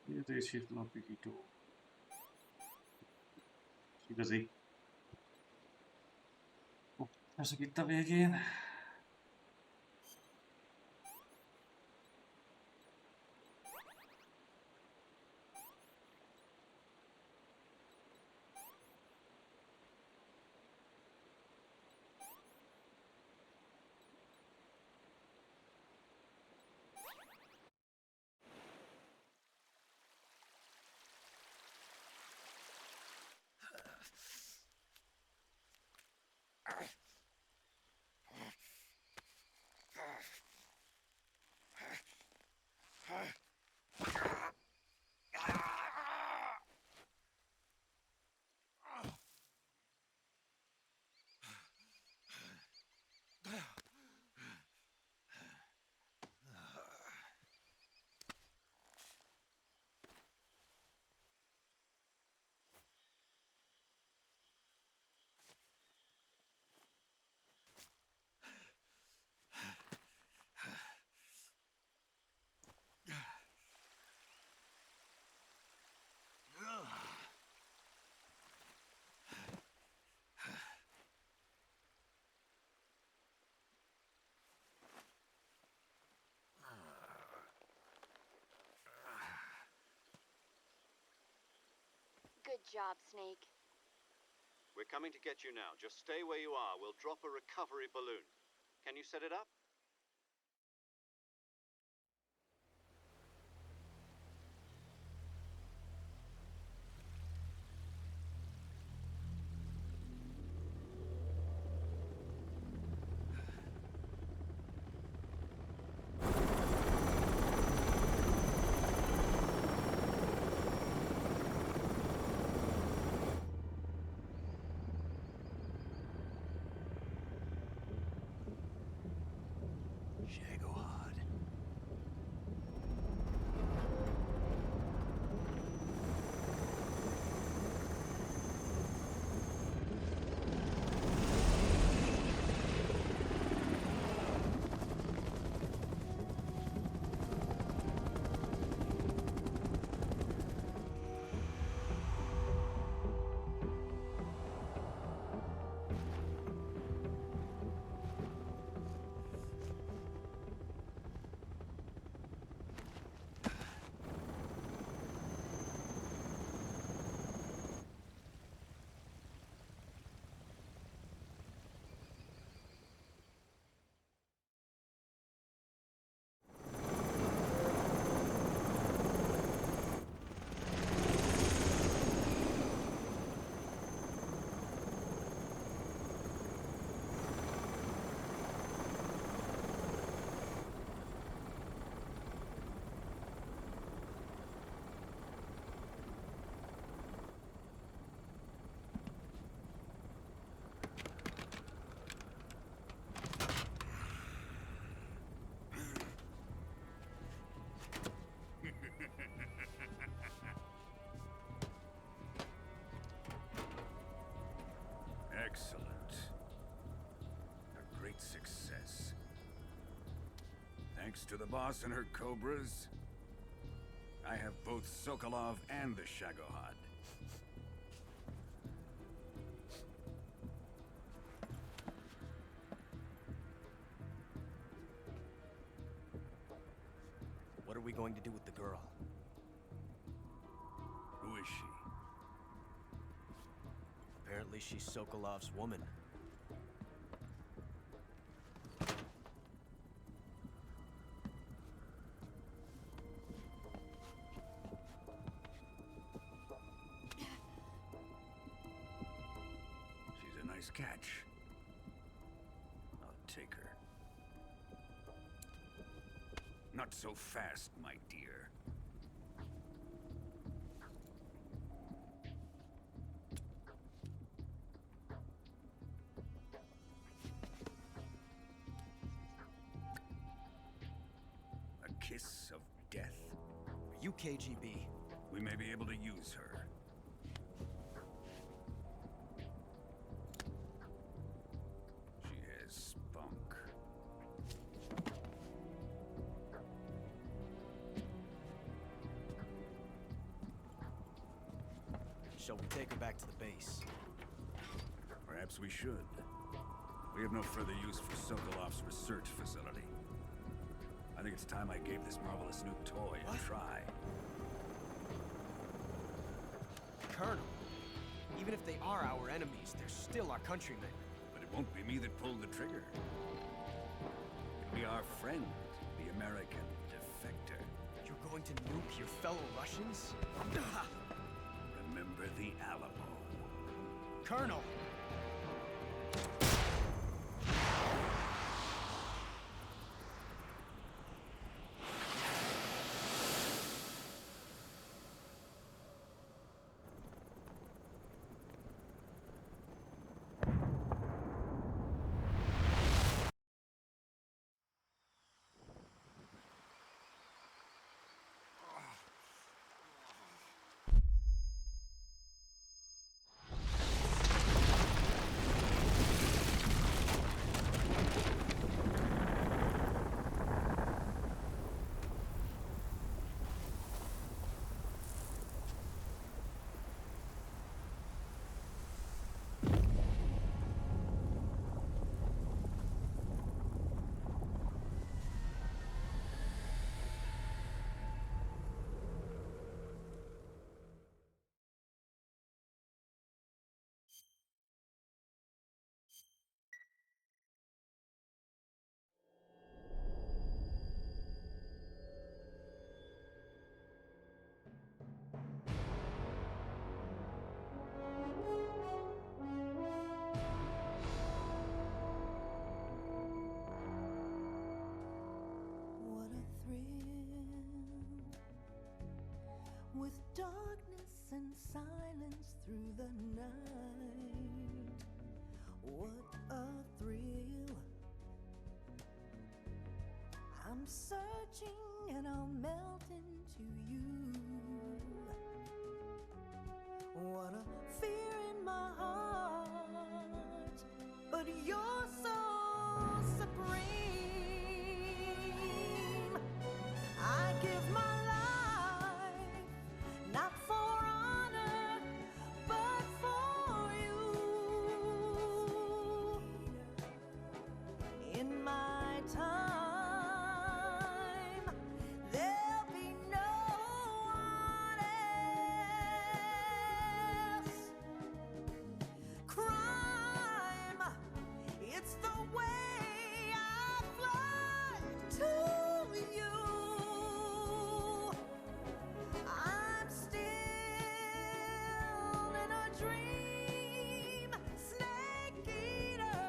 Érzését lapító. Igazi. Ezek itt a végén. Good job, Snake. We're coming to get you now. Just stay where you are. We'll drop a recovery balloon. Can you set it up? Excellent. A great success. Thanks to the boss and her cobras, I have both Sokolov and the Shagohod. are we going to do with the girl? Who is she? Apparently she's Sokolov's woman. She's a nice catch. I'll take her. Not so fast, my dear. A kiss of death? Are you KGB? We may be able to use her. She has spunk. Shall we take her back to the base? Perhaps we should. We have no further use for Sokolov's research facility. I think it's time I gave this marvelous new toy a try. Colonel, even if they are our enemies, they're still our countrymen. But it won't be me that pulled the trigger. It'll be our friend, the American defector. You're going to nuke your fellow Russians? Remember the Alamo. Colonel! With darkness and silence through the night, what a thrill. I'm searching and I'll melt into you. What a fear in my heart, but you're so supreme. I give my not for honor, but for you. In my time, there'll be no one else. Crime, it's the way I fly to you. I'm still in a dream, snake eater.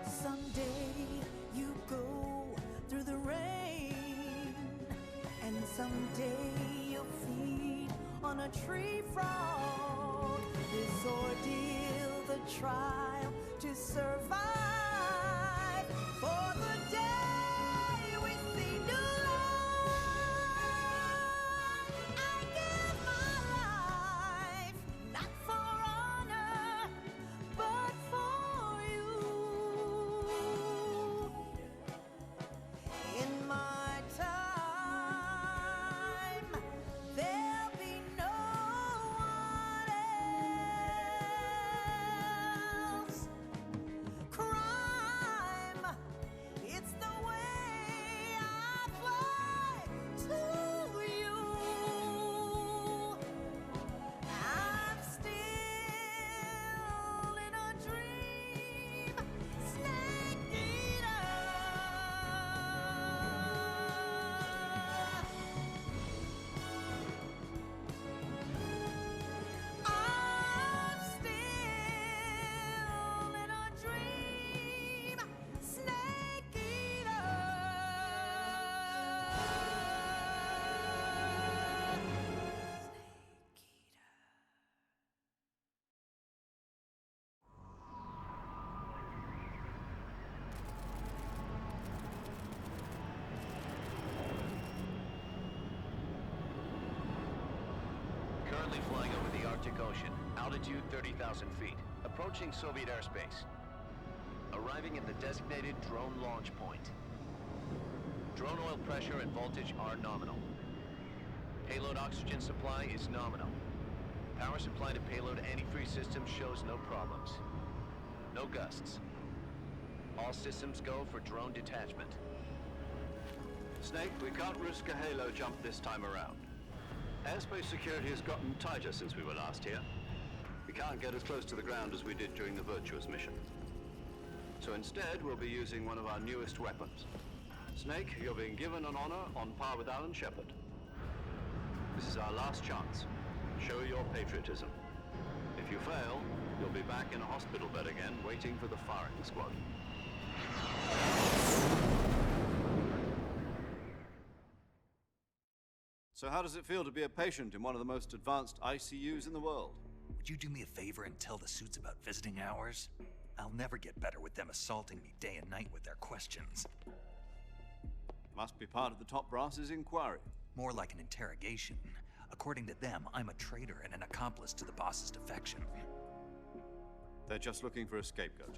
Someday you go through the rain, and someday you'll feed on a tree frog. This ordeal, the trial to survive for the day we see new life. I give my life, not for honor, but for you. In my time, there'll be no one else. Crime, it's the Currently flying over the Arctic Ocean. Altitude 30,000 feet. Approaching Soviet airspace. Arriving at the designated drone launch point. Drone oil pressure and voltage are nominal. Payload oxygen supply is nominal. Power supply to payload antifreeze system shows no problems. No gusts. All systems go for drone detachment. Snake, we can't risk a halo jump this time around. Airspace security has gotten tighter since we were last here. We can't get as close to the ground as we did during the Virtuous mission. So instead, we'll be using one of our newest weapons. Snake, you're being given an honor on par with Alan Shepard. This is our last chance. Show your patriotism. If you fail, you'll be back in a hospital bed again, waiting for the firing squad. So how does it feel to be a patient in one of the most advanced ICUs in the world? Would you do me a favor and tell the suits about visiting hours? I'll never get better with them assaulting me day and night with their questions. Must be part of the top brass's inquiry. More like an interrogation. According to them, I'm a traitor and an accomplice to the boss's defection. They're just looking for a scapegoat.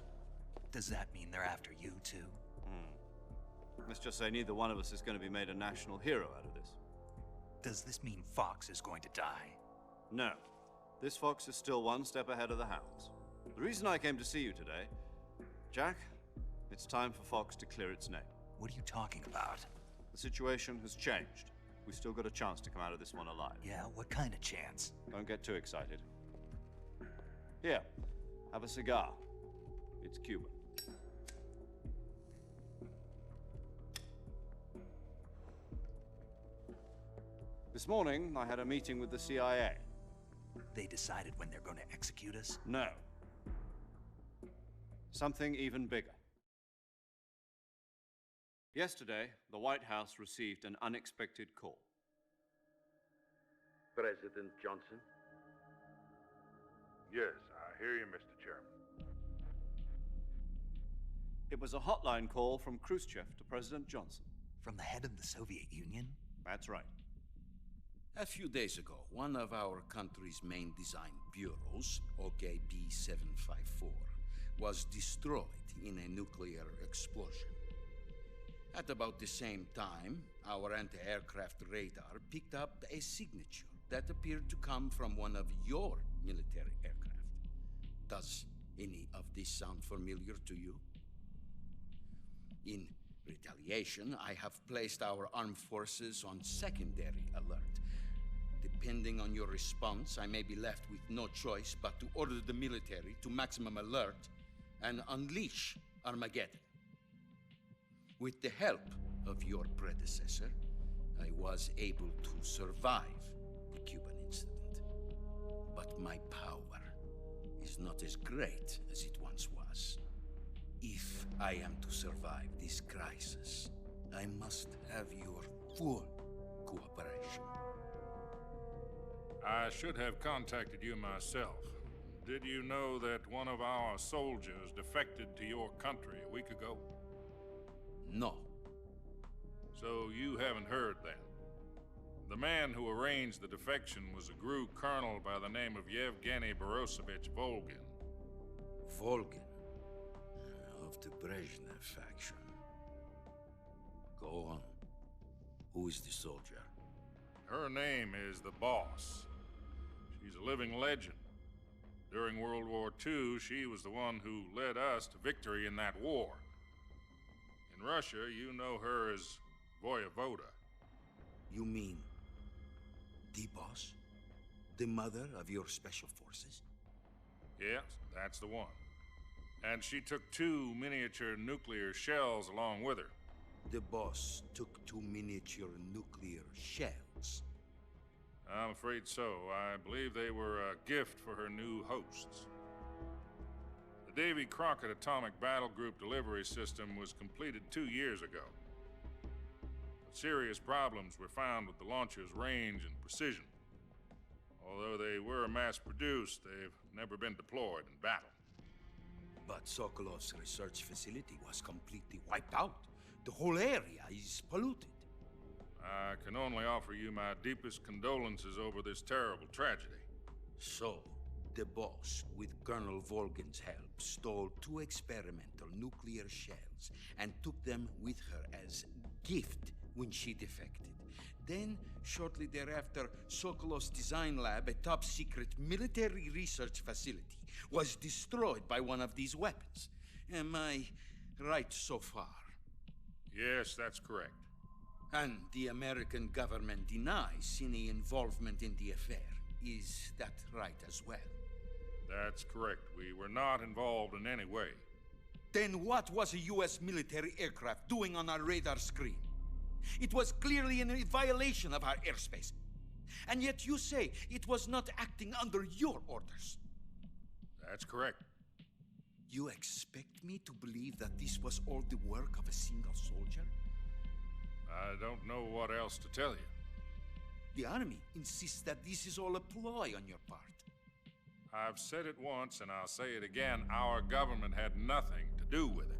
Does that mean they're after you, too? Let's just say neither one of us is going to be made a national hero out of this. Does this mean Fox is going to die? No. This Fox is still one step ahead of the hounds. The reason I came to see you today, Jack, it's time for Fox to clear its name. What are you talking about? The situation has changed. We've still got a chance to come out of this one alive. Yeah, what kind of chance? Don't get too excited. Here, have a cigar. It's Cuban. This morning, I had a meeting with the CIA. They decided when they're going to execute us? No. Something even bigger. Yesterday, the White House received an unexpected call. President Johnson? Yes, I hear you, Mr. Chairman. It was a hotline call from Khrushchev to President Johnson. From the head of the Soviet Union? That's right. A few days ago, one of our country's main design bureaus, OKB 754, was destroyed in a nuclear explosion. At about the same time, our anti-aircraft radar picked up a signature that appeared to come from one of your military aircraft. Does any of this sound familiar to you? In retaliation, I have placed our armed forces on secondary alert. Depending on your response, I may be left with no choice but to order the military to maximum alert and unleash Armageddon. With the help of your predecessor, I was able to survive the Cuban incident. But my power is not as great as it once was. If I am to survive this crisis, I must have your full cooperation. I should have contacted you myself. Did you know that one of our soldiers defected to your country a week ago? No. So you haven't heard then. The man who arranged the defection was a GRU colonel by the name of Yevgeny Borosovich Volgin. Volgin? Of the Brezhnev faction. Go on. Who is the soldier? Her name is the Boss. She's a living legend. During World War II, she was the one who led us to victory in that war. In Russia, you know her as Voyevoda. You mean the Boss? The mother of your special forces? Yes, that's the one. And she took 2 miniature nuclear shells along with her. The Boss took 2 miniature nuclear shells? I'm afraid so. I believe they were a gift for her new hosts. The Davy Crockett Atomic Battle Group delivery system was completed 2 years ago. But serious problems were found with the launcher's range and precision. Although they were mass-produced, they've never been deployed in battle. But Sokolov's research facility was completely wiped out. The whole area is polluted. I can only offer you my deepest condolences over this terrible tragedy. So, the boss, with Colonel Volgin's help, stole 2 experimental nuclear shells and took them with her as gift when she defected. Then, shortly thereafter, Sokolov's design lab, a top-secret military research facility, was destroyed by one of these weapons. Am I right so far? Yes, that's correct. And the American government denies any involvement in the affair. Is that right as well? That's correct. We were not involved in any way. Then what was a U.S. military aircraft doing on our radar screen? It was clearly in violation of our airspace. And yet you say it was not acting under your orders. That's correct. You expect me to believe that this was all the work of a single soldier? I don't know what else to tell you. The army insists that this is all a ploy on your part. I've said it once and I'll say it again. Our government had nothing to do with it.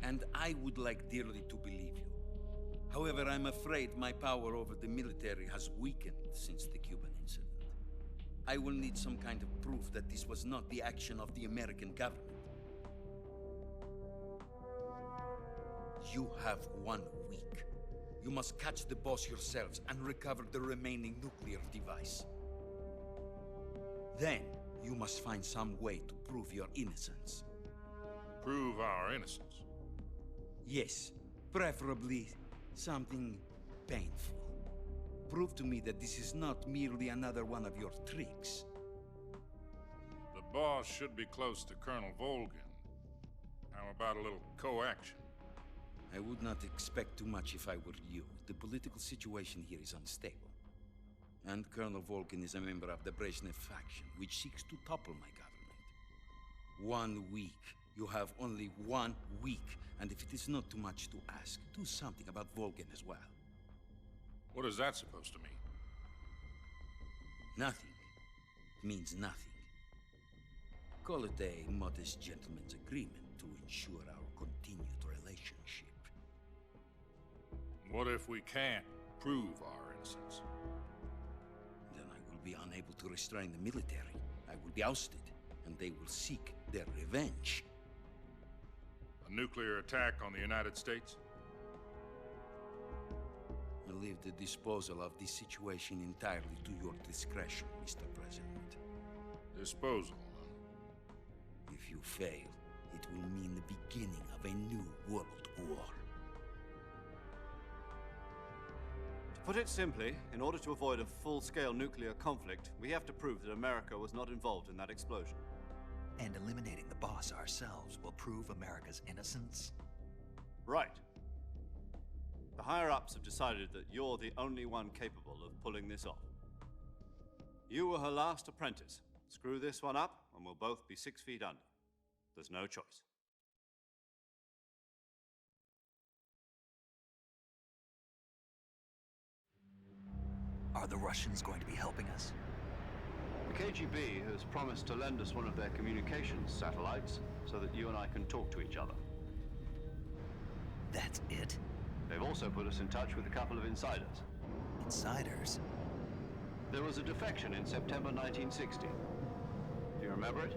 And I would like dearly to believe you. However, I'm afraid my power over the military has weakened since the Cuban incident. I will need some kind of proof that this was not the action of the American government. You have 1 week. You must catch the boss yourselves and recover the remaining nuclear device. Then, you must find some way to prove your innocence. Prove our innocence? Yes, preferably something painful. Prove to me that this is not merely another one of your tricks. The boss should be close to Colonel Volgin. How about a little co-action? I would not expect too much if I were you. The political situation here is unstable. And Colonel Volgin is a member of the Brezhnev faction, which seeks to topple my government. 1 week. You have only 1 week. And if it is not too much to ask, do something about Volgin as well. What is that supposed to mean? Nothing. It means nothing. Call it a modest gentleman's agreement to ensure our continued relationship. What if we can't prove our innocence? Then I will be unable to restrain the military. I will be ousted, and they will seek their revenge. A nuclear attack on the United States? I leave the disposal of this situation entirely to your discretion, Mr. President. Disposal? If you fail, it will mean the beginning of a new world war. To put it simply, in order to avoid a full-scale nuclear conflict, we have to prove that America was not involved in that explosion. And eliminating the boss ourselves will prove America's innocence? Right. The higher-ups have decided that you're the only one capable of pulling this off. You were her last apprentice. Screw this one up, and we'll both be 6 feet under. There's no choice. Are the Russians going to be helping us? The KGB has promised to lend us one of their communications satellites so that you and I can talk to each other. That's it? They've also put us in touch with a couple of insiders. Insiders? There was a defection in September 1960. Do you remember it?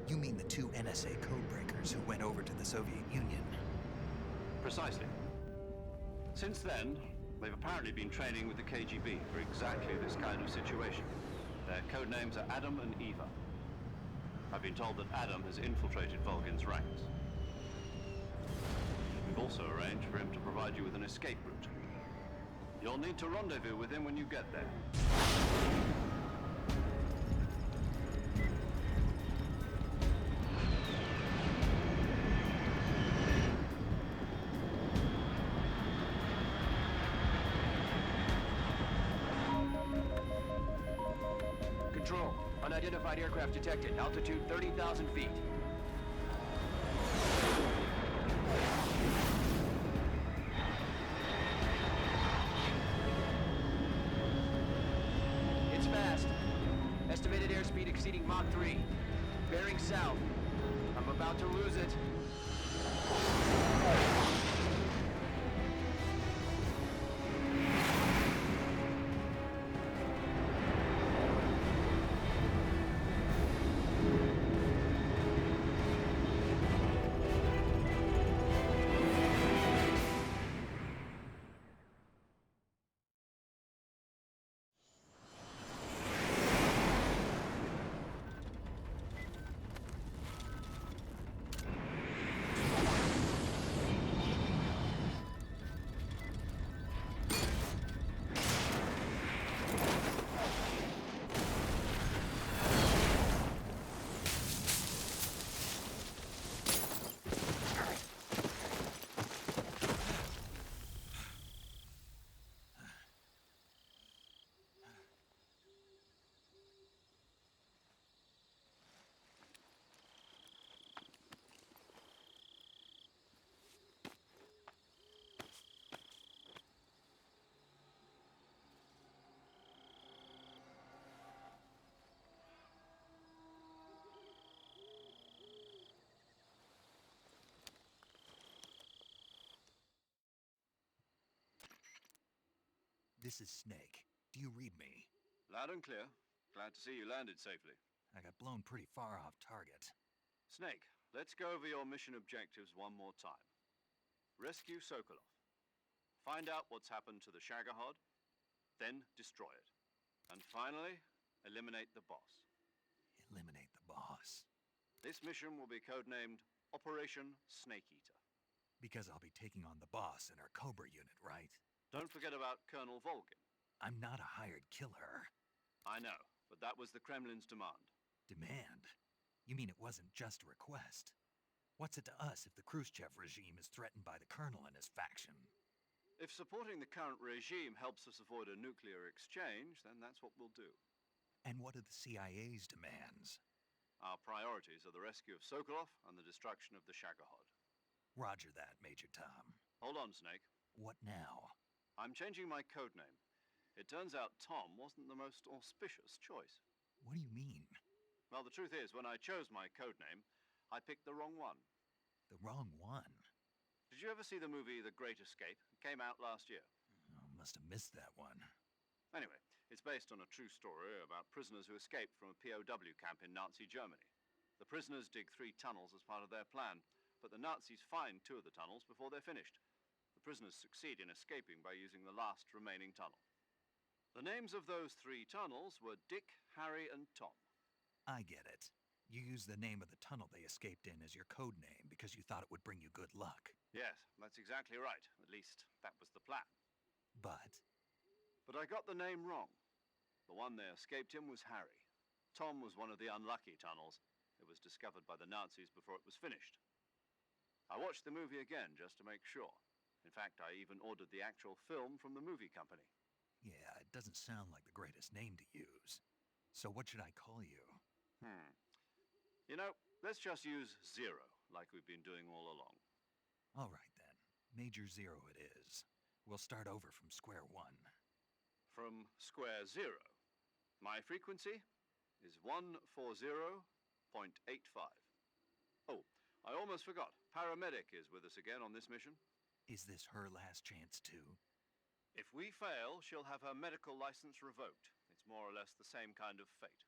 You mean the 2 NSA codebreakers who went over to the Soviet Union? Precisely. Since then, they've apparently been training with the KGB for exactly this kind of situation. Their code names are Adam and Eva. I've been told that Adam has infiltrated Volgin's ranks. We've also arranged for him to provide you with an escape route. You'll need to rendezvous with him when you get there. Control. Unidentified aircraft detected. Altitude 30,000 feet. It's fast. Estimated airspeed exceeding Mach 3. Bearing south. I'm about to lose it. This is Snake. Do you read me? Loud and clear. Glad to see you landed safely. I got blown pretty far off target. Snake, let's go over your mission objectives one more time. Rescue Sokolov. Find out what's happened to the Shagohod, then destroy it. And finally, eliminate the boss. Eliminate the boss. This mission will be codenamed Operation Snake Eater. Because I'll be taking on the boss in our Cobra unit, right? Don't forget about Colonel Volgin. I'm not a hired killer. I know, but that was the Kremlin's demand. Demand? You mean it wasn't just a request? What's it to us if the Khrushchev regime is threatened by the colonel and his faction? If supporting the current regime helps us avoid a nuclear exchange, then that's what we'll do. And what are the CIA's demands? Our priorities are the rescue of Sokolov and the destruction of the Shagohod. Roger that, Major Tom. Hold on, Snake. What now? I'm changing my codename. It turns out Tom wasn't the most auspicious choice. What do you mean? Well, the truth is, when I chose my codename, I picked the wrong one. The wrong one? Did you ever see the movie The Great Escape? It came out last year. Oh, must have missed that one. Anyway, it's based on a true story about prisoners who escaped from a POW camp in Nazi Germany. The prisoners dig 3 tunnels as part of their plan, but the Nazis find 2 of the tunnels before they're finished. The prisoners succeed in escaping by using the last remaining tunnel. The names of those 3 tunnels were Dick, Harry, and Tom. I get it. You used the name of the tunnel they escaped in as your code name because you thought it would bring you good luck. Yes, that's exactly right. At least, that was the plan. But I got the name wrong. The one they escaped in was Harry. Tom was one of the unlucky tunnels. It was discovered by the Nazis before it was finished. I watched the movie again just to make sure. In fact, I even ordered the actual film from the movie company. yeah, it doesn't sound like the greatest name to use. So what should I call you? You know, let's just use Zero, like we've been doing all along. All right then. Major Zero it is. We'll start over from square one. From square zero. My frequency is 140.85. Oh, I almost forgot. Paramedic is with us again on this mission. Is this her last chance too? If we fail, she'll have her medical license revoked. It's more or less the same kind of fate.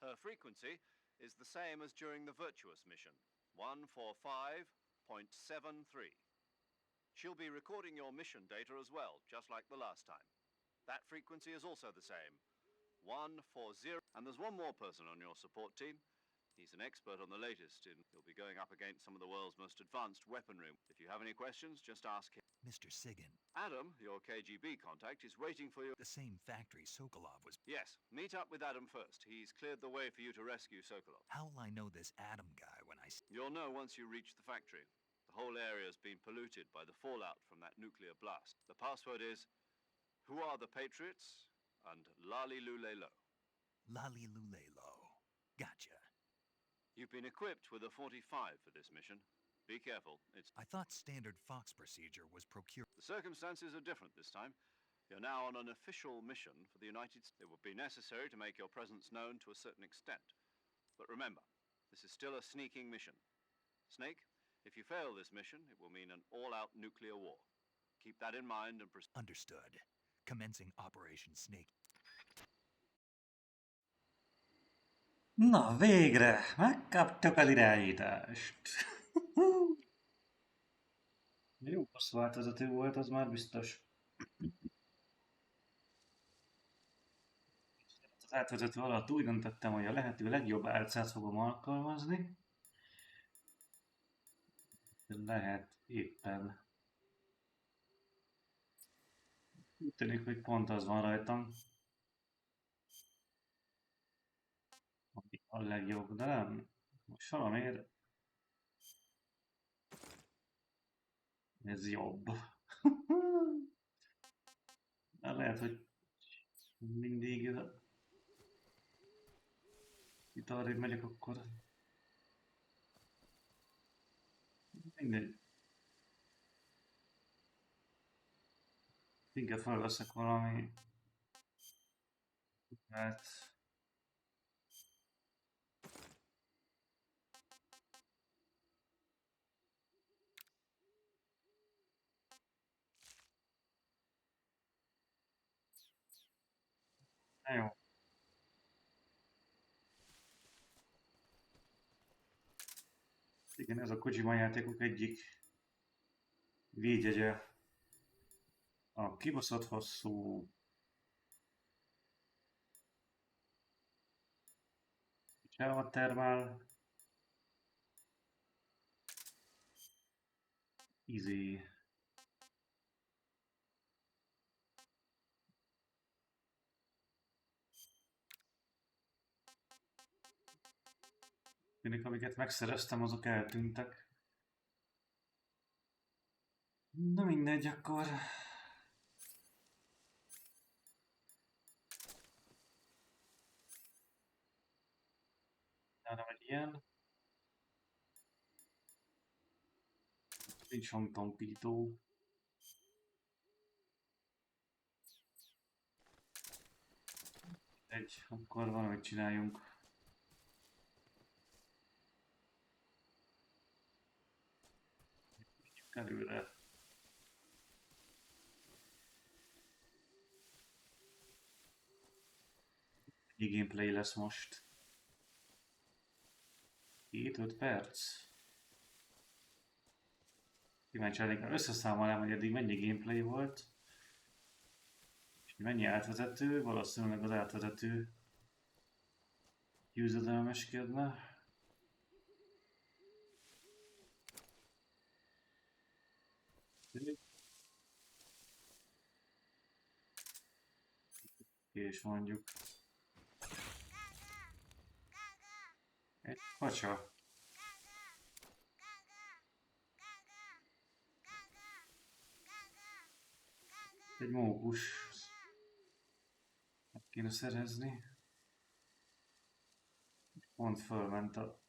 Her frequency is the same as during the Virtuous mission, 145.73. She'll be recording your mission data as well, just like the last time. That frequency is also the same, 140. And there's one more person on your support team. He's an expert on the latest, and he'll be going up against some of the world's most advanced weaponry. If you have any questions, just ask him. Mr. Sigan. Adam, your KGB contact, is waiting for you. The same factory Sokolov was... Yes, meet up with Adam first. He's cleared the way for you to rescue Sokolov. How will I know this Adam guy when I... You'll know once you reach the factory. The whole area's been polluted by the fallout from that nuclear blast. The password is, "Who are the Patriots?" and Lali Lule Lo. Lali Lule Lo. Gotcha. You've been equipped with a 45 for this mission. Be careful, it's... I thought standard Fox procedure was procured. The circumstances are different this time. You're now on an official mission for the United States. It would be necessary to make your presence known to a certain extent. But remember, this is still a sneaking mission. Snake, if you fail this mission, it will mean an all-out nuclear war. Keep that in mind and proceed. Understood. Commencing Operation Snake. Na, végre! Megkaptuk az irányítást! Jó rossz változatú volt, az már biztos. Az átvezető alatt úgy döntöttem, hogy a lehető legjobb álcát fogom alkalmazni. Lehet éppen. Úgy tűnik, hogy pont az van rajtam. Ami a legjobb, de nem. Most valamiért ez jobb. De lehet, hogy mindig itt arrébb megyek, akkor mindegy. Inkább felveszek valami. Hát Igen, ez a Kojima játékok egyik védjegye. A kibaszott hosszú termál izé. Tűnik, amiket megszereztem, azok eltűntek. Na mindegy, akkor... Nem egy ilyen. Nincs hangtompító. Akkor valamit csináljunk. Előre. Egy gameplay lesz most. 7-5 perc. Kíváncsi lennék, összeszámolnám, hogy eddig mennyi gameplay volt. És mennyi átvezető, valószínűleg az átvezető győzedelmeskedne. És mondjuk egy kacsa. Egy mókus. Meg kéne szerezni. Pont fölment a...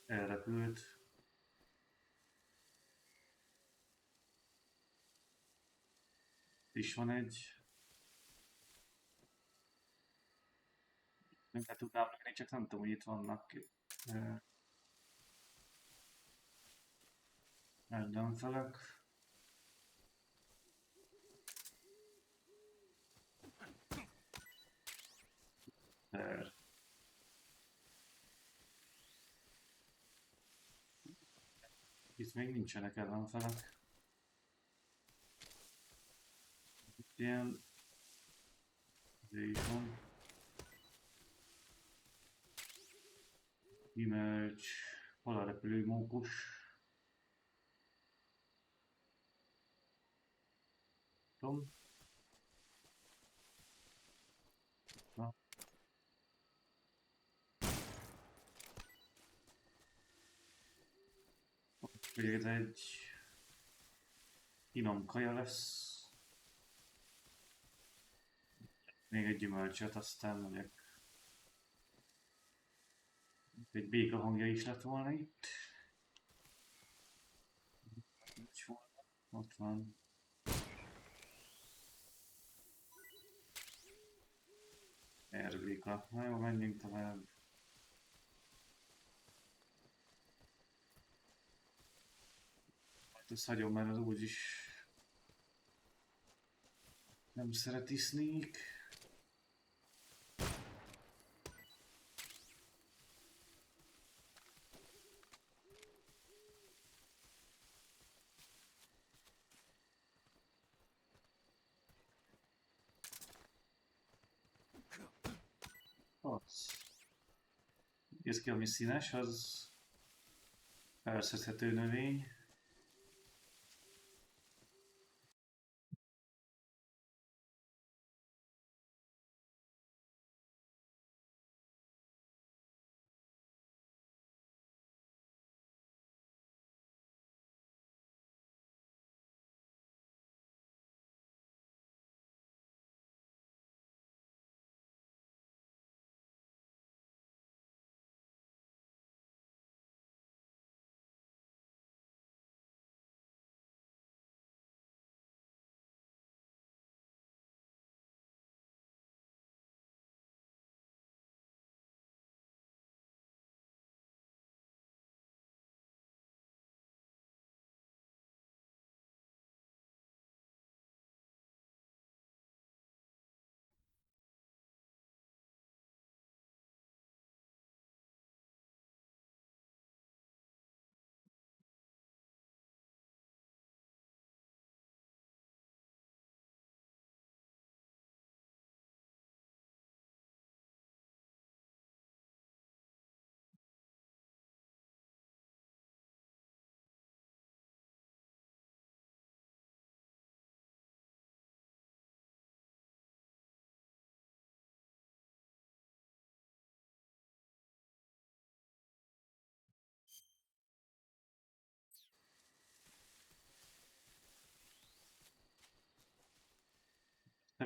Elrepült. Is van egy. Nem tudnám lenni, csak nem tudom, hogy itt vannak. Ellenfelek. Der. Itt még nincsenek ellenfelek. Itt ilyen... is van. Gyümölcs. Hol a repülő mókus? Tom. Na. Ez egy finom kaja lesz. Még egy gyümölcsöt, aztán megyek. Egy béka hangja is lett volna itt. Ott van. Béka. Na jó, menjünk tovább. Ezt hagyom, mert az úgyis nem szereti sneak. Ez ki, ami színes, az felszedhető növény.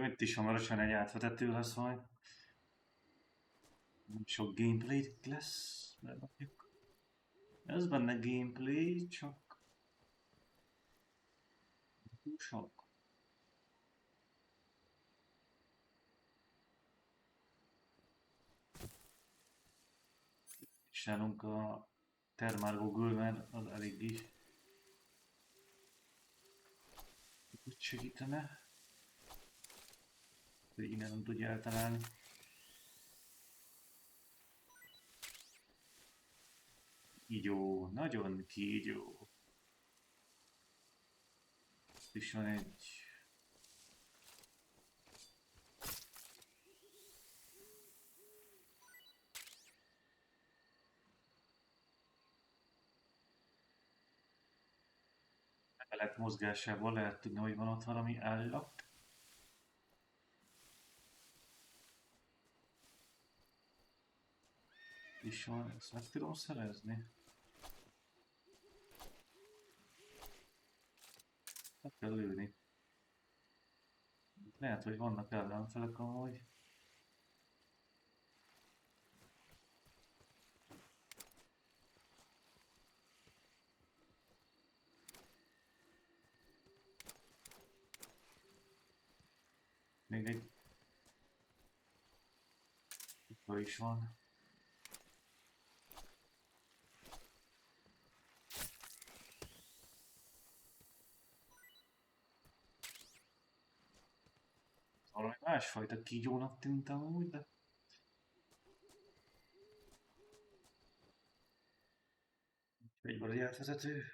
Szerintem itt is hamarosan egy átvetető lesz majd. Nem sok gameplay lesz, de mondjuk ez benne gameplay, csak túl sok. És nálunk a Thermal Google, mert az elég is úgy segítene, hogy innen nem tudja eltalálni. Kígyó, nagyon kígyó. És van egy... Levelek mozgásával lehet tudni, hogy van ott valami állat. És van, ezt meg tudom szerezni. Meg kell lőni. Lehet, hogy vannak ellenfelek amúgy. Még egy... Itt is van. Valami másfajta kígyónak tűnt amúgy, de... Egy valami átvezető.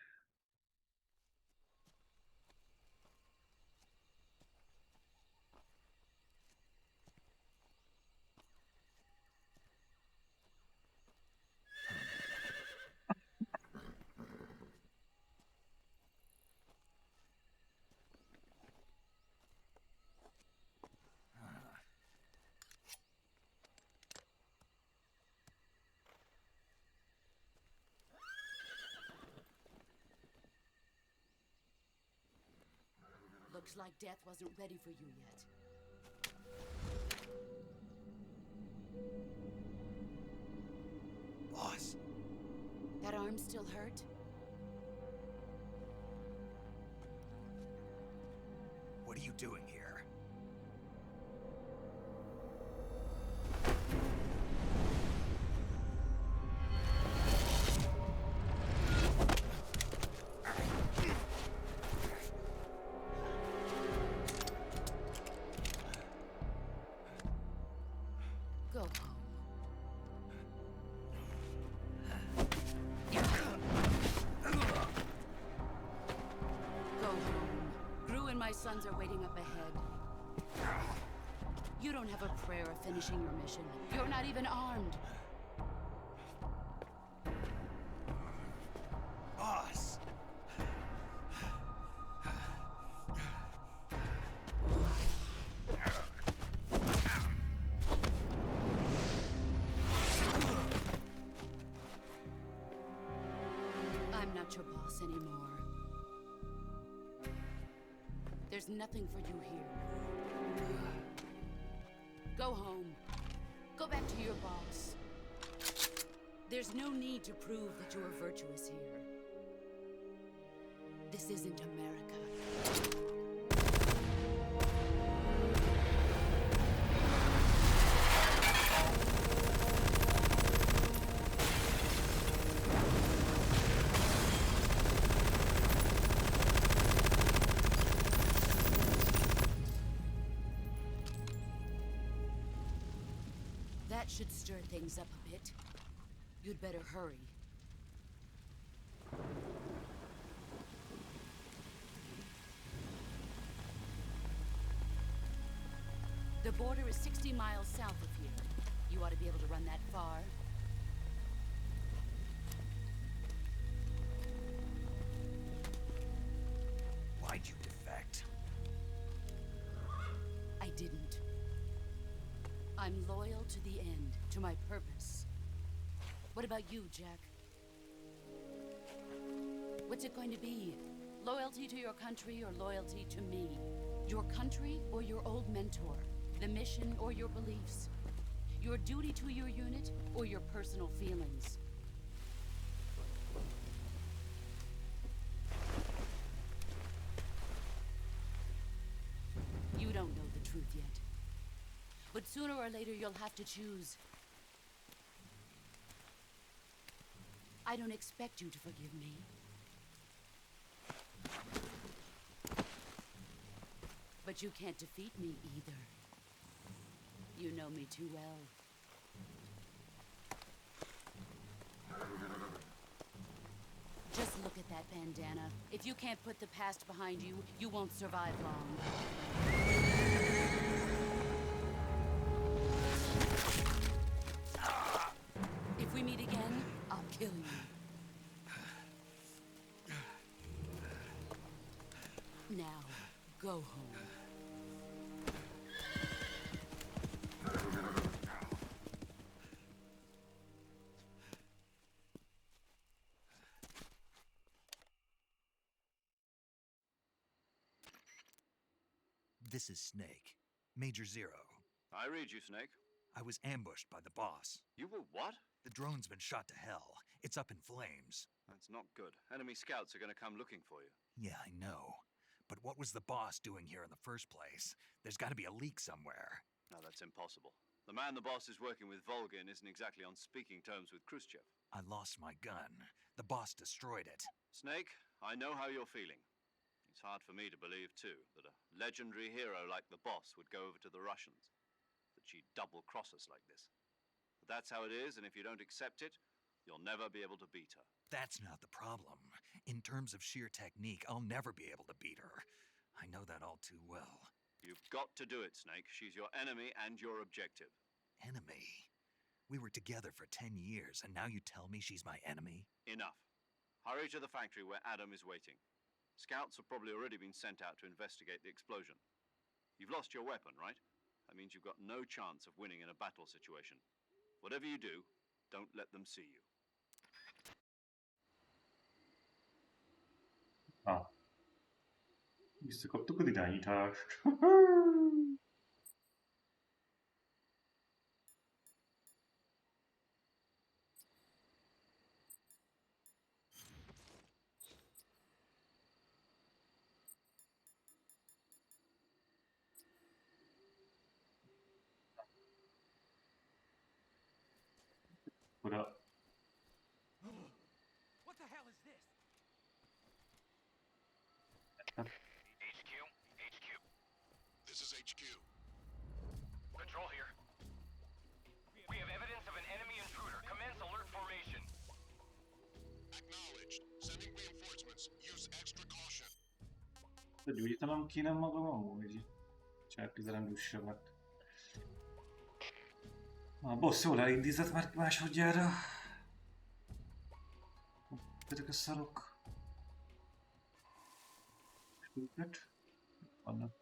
Looks like death wasn't ready for you yet. Boss. That arm still hurt? What are you doing here? Go home. Go home. Gru and my sons are waiting up ahead. You don't have a prayer of finishing your mission. You're not even armed. Boss. I'm not your boss anymore. There's nothing for you here. Go home. Go back to your boss. There's no need to prove that you are virtuous here. This isn't America. That should stir things up a bit. You'd better hurry. The border is 60 miles south of here. You ought to be able to run that far. Why'd you defect? I didn't. I'm loyal to the end, to my purpose. What about you, Jack? What's it going to be? Loyalty to your country or loyalty to me? Your country or your old mentor? The mission or your beliefs? Your duty to your unit or your personal feelings? You don't know the truth yet. But sooner or later you'll have to choose. I don't expect you to forgive me. But you can't defeat me either. You know me too well. Just look at that bandana. If you can't put the past behind you, you won't survive long. If we meet again, I'll kill you. Now, go home. This is Snake. Major Zero. I read you, Snake. I was ambushed by the boss. You were what? The drone's been shot to hell. It's up in flames. That's not good. Enemy scouts are going to come looking for you. Yeah, I know. But what was the boss doing here in the first place? There's got to be a leak somewhere. No, that's impossible. The man the boss is working with, Volgin, isn't exactly on speaking terms with Khrushchev. I lost my gun. The boss destroyed it. Snake, I know how you're feeling. It's hard for me to believe, too, that a legendary hero like the boss would go over to the Russians. That she'd double-cross us like this. But that's how it is, and if you don't accept it, you'll never be able to beat her. That's not the problem. In terms of sheer technique, I'll never be able to beat her. I know that all too well. You've got to do it, Snake. She's your enemy and your objective. Enemy? We were together for 10 years, and now you tell me she's my enemy? Enough. Hurry to the factory where Adam is waiting. Scouts have probably already been sent out to investigate the explosion. You've lost your weapon, right? That means you've got no chance of winning in a battle situation. Whatever you do, don't let them see you. Visszakaptuk az irányítást. Oda. What the hell is this? HQ? HQ. This is HQ. Control here. We have evidence of an enemy intruder. Commence alert formation. Acknowledged. Sending reinforcements. Use extra caution. Gyújtanom kéne magam amúgy. Csak közelem jussanak. A boss jól elindított már másodjára. Ezek a szarok. Őket vannak.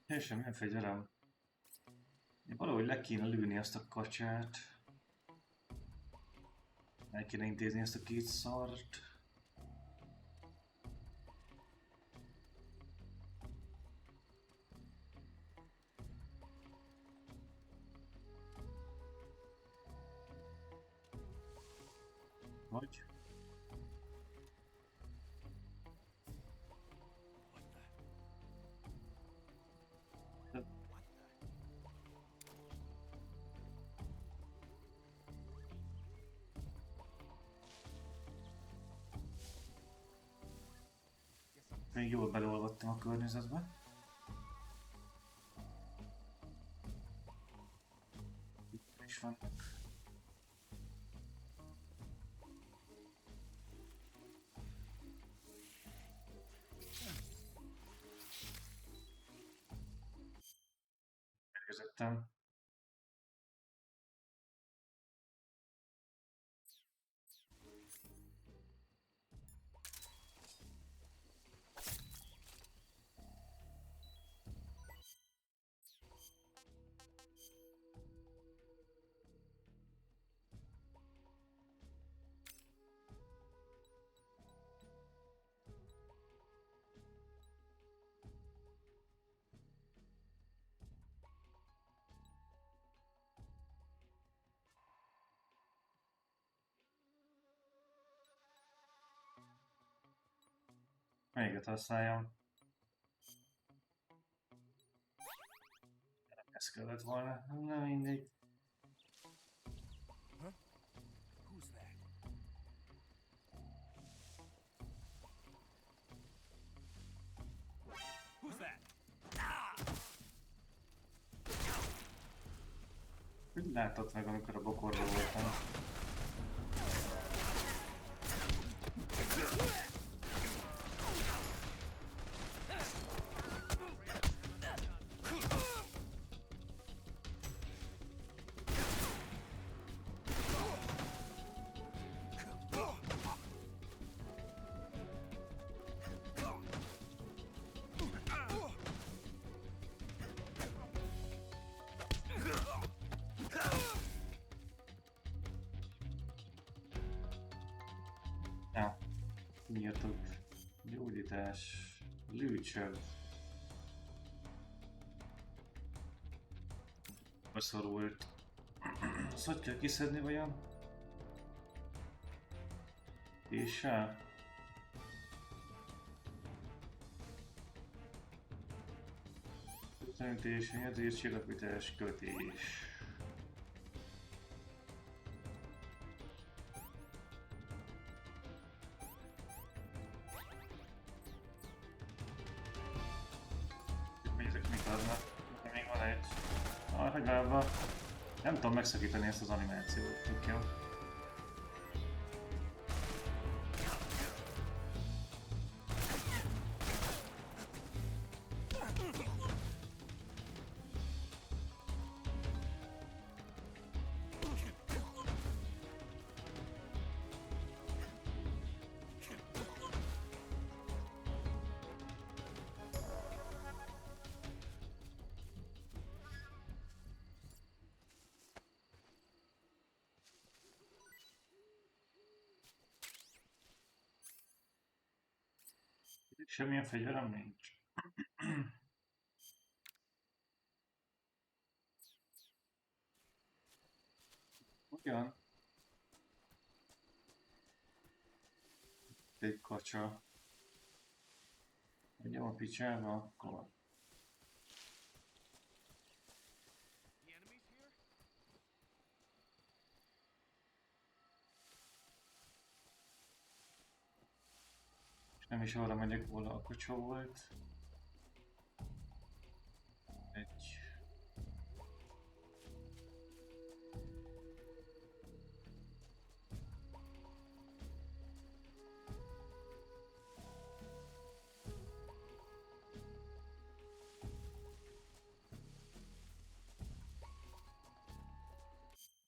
Teljesen milyen fegyverem. Valahogy le kéne lőni azt a kacsát. El kéne intézni ezt a két szart. Vagy? Még jól beleolvadtam a környezetbe. Itt is vannak. Érkezettem. Melyiket használjam? Ez kellett volna. Na mindegy. Who's that? Who's that? Hogy láttad meg, amikor a bokorban voltam? Ja, írtuk. Gyógyítás. Lőcsöv. Beszorult. Azt hogy kell kiszedni vajon? Késsel? Üzenítés, helyezés, csillapítás, kötés. Ezek mit adnak? De még van egy. Hogy válva. Nem tudom megszakítani ezt az animációt. Tök jó. Semmilyen fegyverem nincs. Ugyan? Egy kacsa. Megyem a picsába, akkor. És nem is arra megyek, hol a kacsa volt. Egy.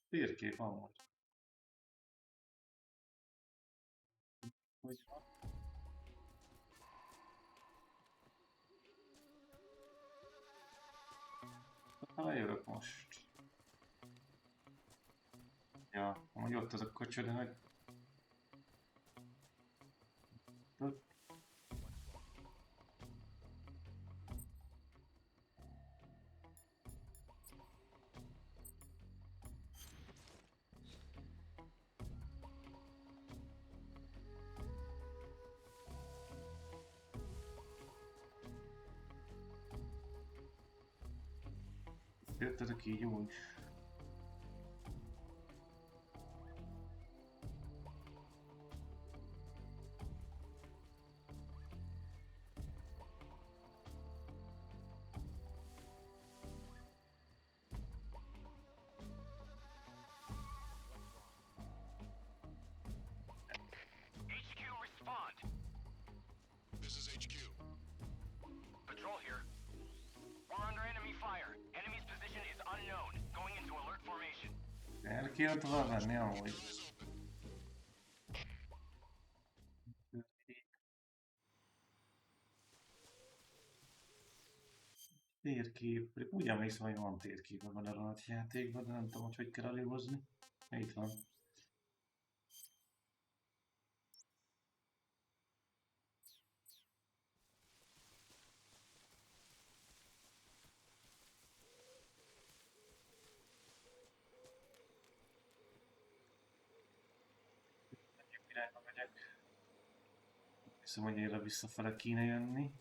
Térkép amúgy. Hogy van? Ha lejövök most. Ja, amúgy ott az a kocsa, de hogy... Jöttetek így úgy. HQ, respond. This is HQ. Patrol here. We're under enemy fire. Enemy's position is unknown. Going into alert formation. El kéne tovább menni amúgy. Térkép. Úgy emlékszem, hogy van térkép ebben a rohadt játékban, de nem tudom, hogy kell eléhozni. Itt van. Irányba megyek. Hiszem, hogy erre visszafele kéne jönni.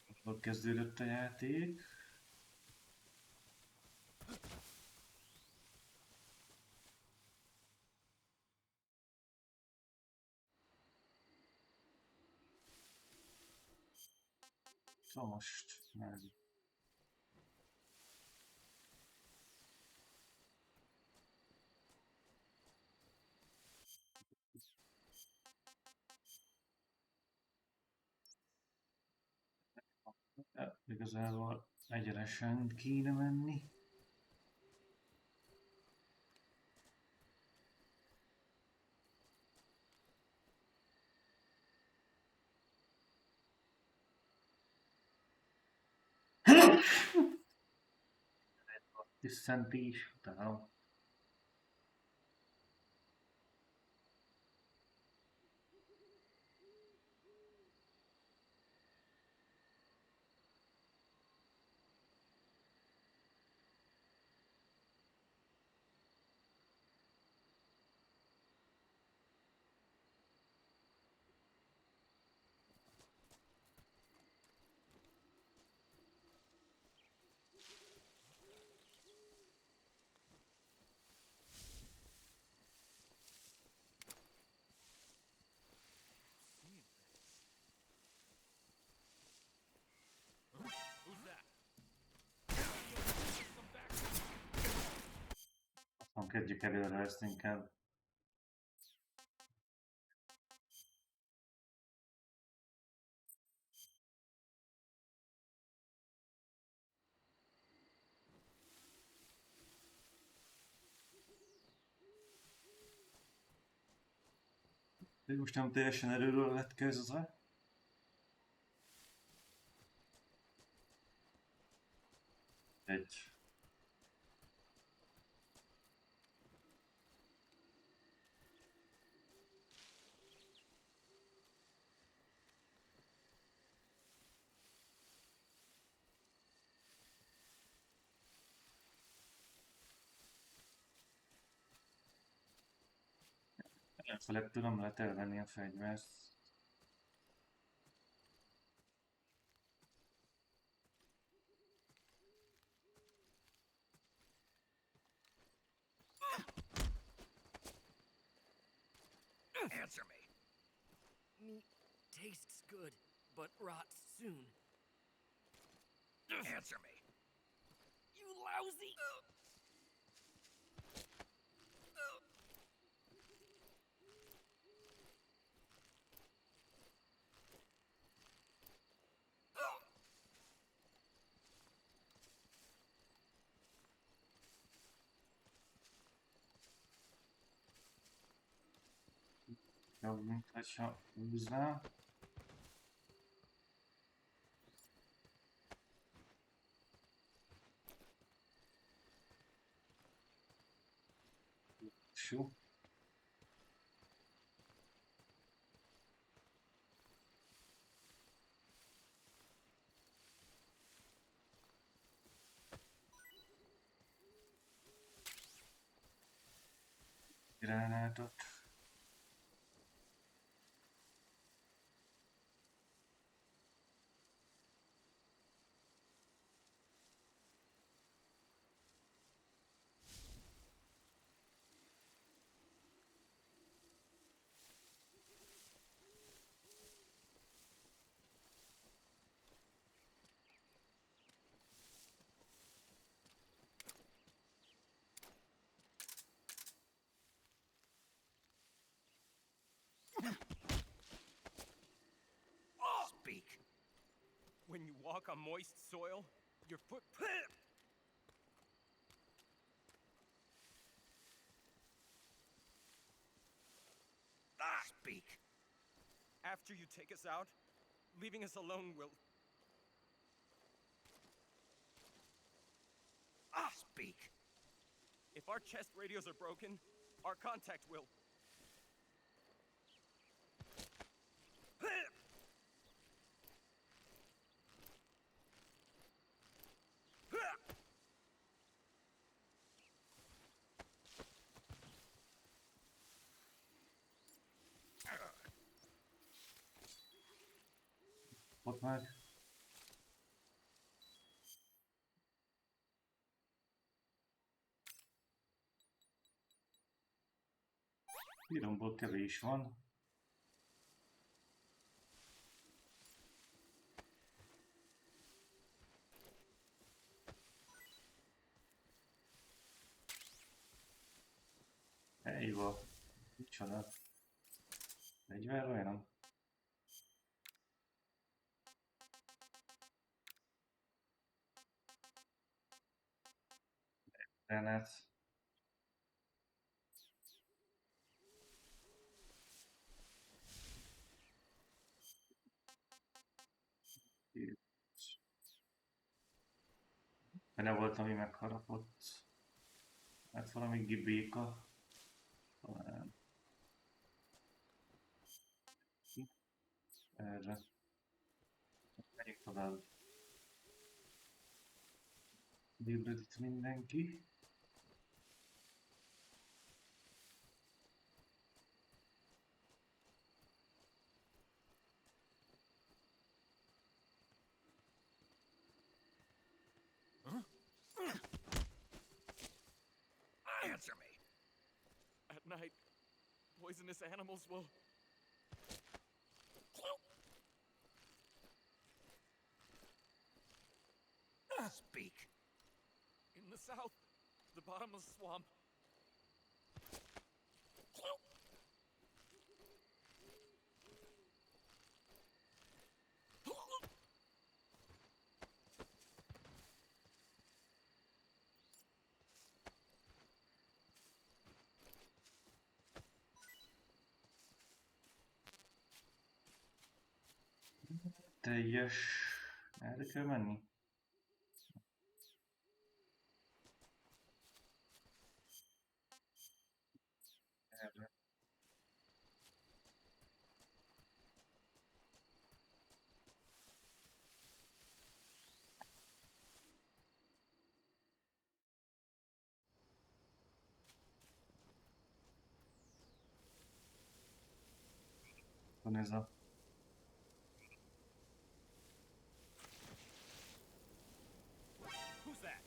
Akkor kezdődött a játék. Szóval most nézzük. Ja, igazából egyenesen kéne menni. Tisztentés, utálom. Who's that? Aztán kezdjük előre ezt inkább. De most nem teljesen erőről lett kezdve. Egy. Elfeledtől nem lehet elvenni a fegyvert. Answer me. Meat tastes good, but rots soon. Answer me. You lousy! Jobb, mint hogyha húzzá. Sú. Gránátot. Speak. When you walk on moist soil, your foot. Speak. After you take us out, leaving us alone will. Speak. If our chest radios are broken, our contact will. kapok meg. Íromból kevés van. Ejva. Micsoda. Fegyver olyan? Granát. Benne volt, ami megharapott. Hát valami gibéka. Talán. Erre. Megyünk tovább. Débred itt mindenki. Answer me. At night, poisonous animals will... Speak. In the south, the bottomless swamp. Teljes. Erre kell menni? Erre. Van ez a... Who's that?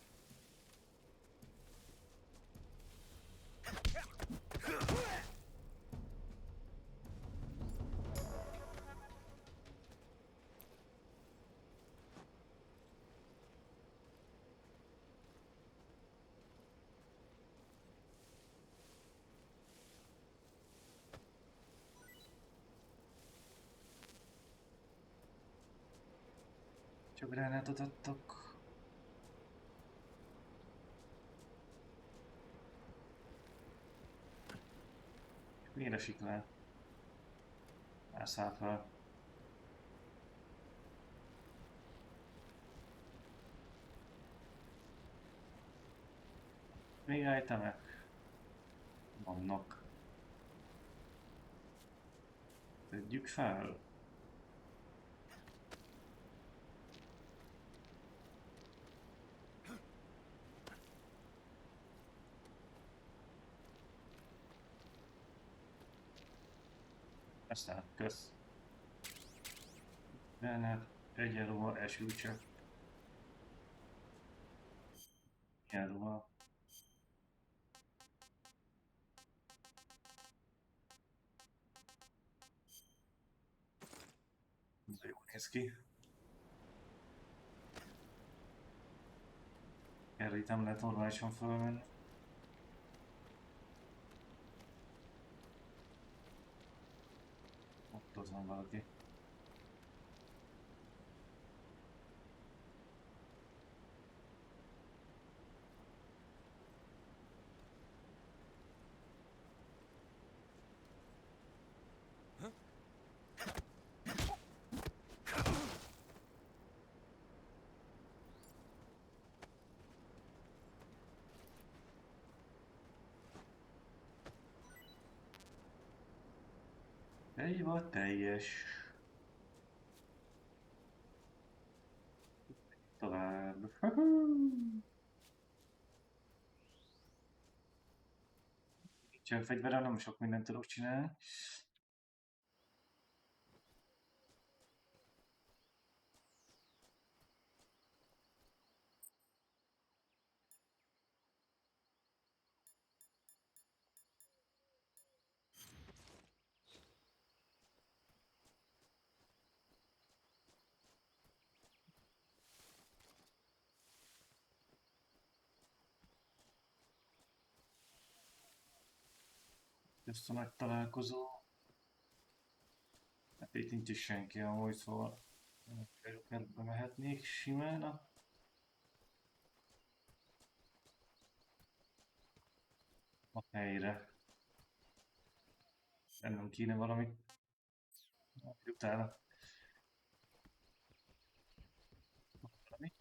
Csak gránátot adtak. Miért esik le? Elszáll fel. Még itemek vannak. Tegyük fel. Aztán kösz. Granát, egyenruha, esőcsepp. Milyen ruha? Ez jól néz ki. Erre itt nem lehet normálisan felmenni. Ott van valaki. Ejva, teljes. Tovább. Nincsen fegyverem, nem sok mindent tudok csinálni. Ezt a nagy találkozó. Hát itt nincs is senki amúgy, szóval kerületbe mehetnék simán a helyre. Ennem kéne valamit utána. Valami.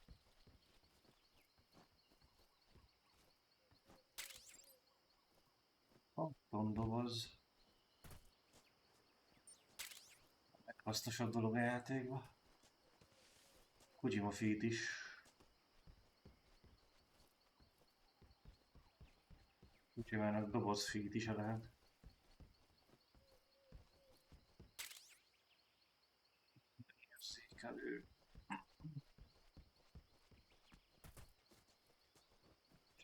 Kartondoboz. Meghasznosabb dolog a játékban. Kojima feat is. Kojimának doboz feat is lehet. Érzékelő.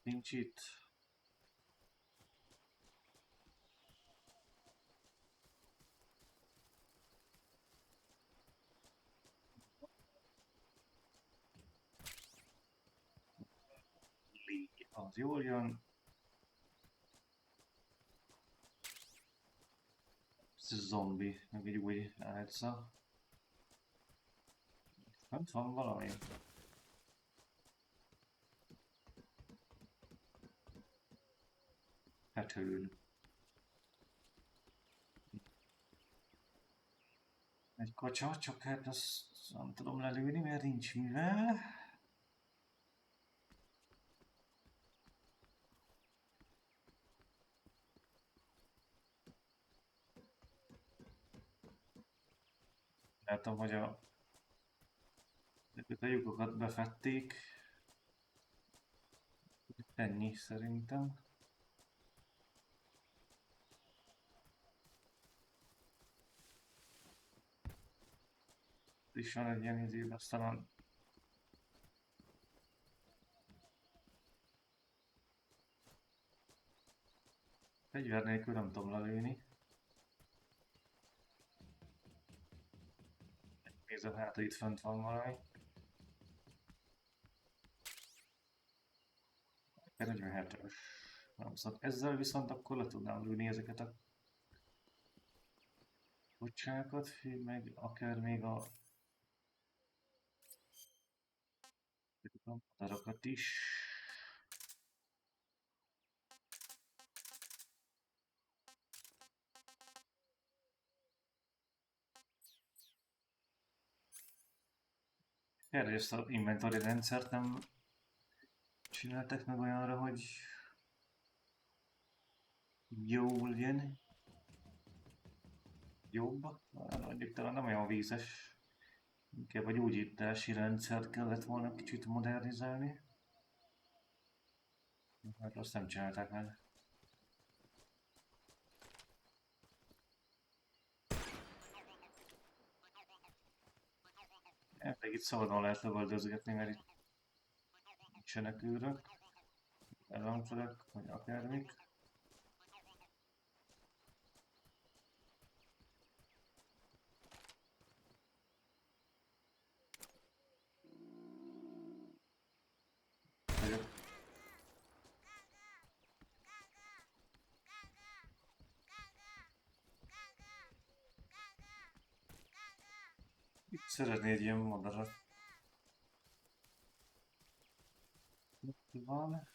Nincs itt. Az jól jön. Ez zombi, meg egy új álca. Fent van valami? Hetőn. Egy kacsa, csak hát azt nem tudom lelőni, mert nincs mivel. Látom, hogy a lyukokat befették. Ennyi szerintem. És van egy ilyen izébe, aztán fegyver nélkül nem tudom lelőni. Nézem, hát itt fönt van valami. 47-ös. Nem szóval ezzel viszont akkor le tudnám lőni ezeket a kocsákat, meg akár még a madarakat is. Erre ezt az inventory rendszert nem csináltak meg olyanra, hogy jó legyen. Jobb? Mondjuk talán nem olyan vízes. Inkább a gyógyítási rendszert kellett volna kicsit modernizálni. Hát azt nem csinálták meg. Elég itt szabadon lehet lövöldözgetni, mert itt nincsenek őrök, ellenfelek, vagy akármik. Itt szeretnéd ilyen madarat. Itt van.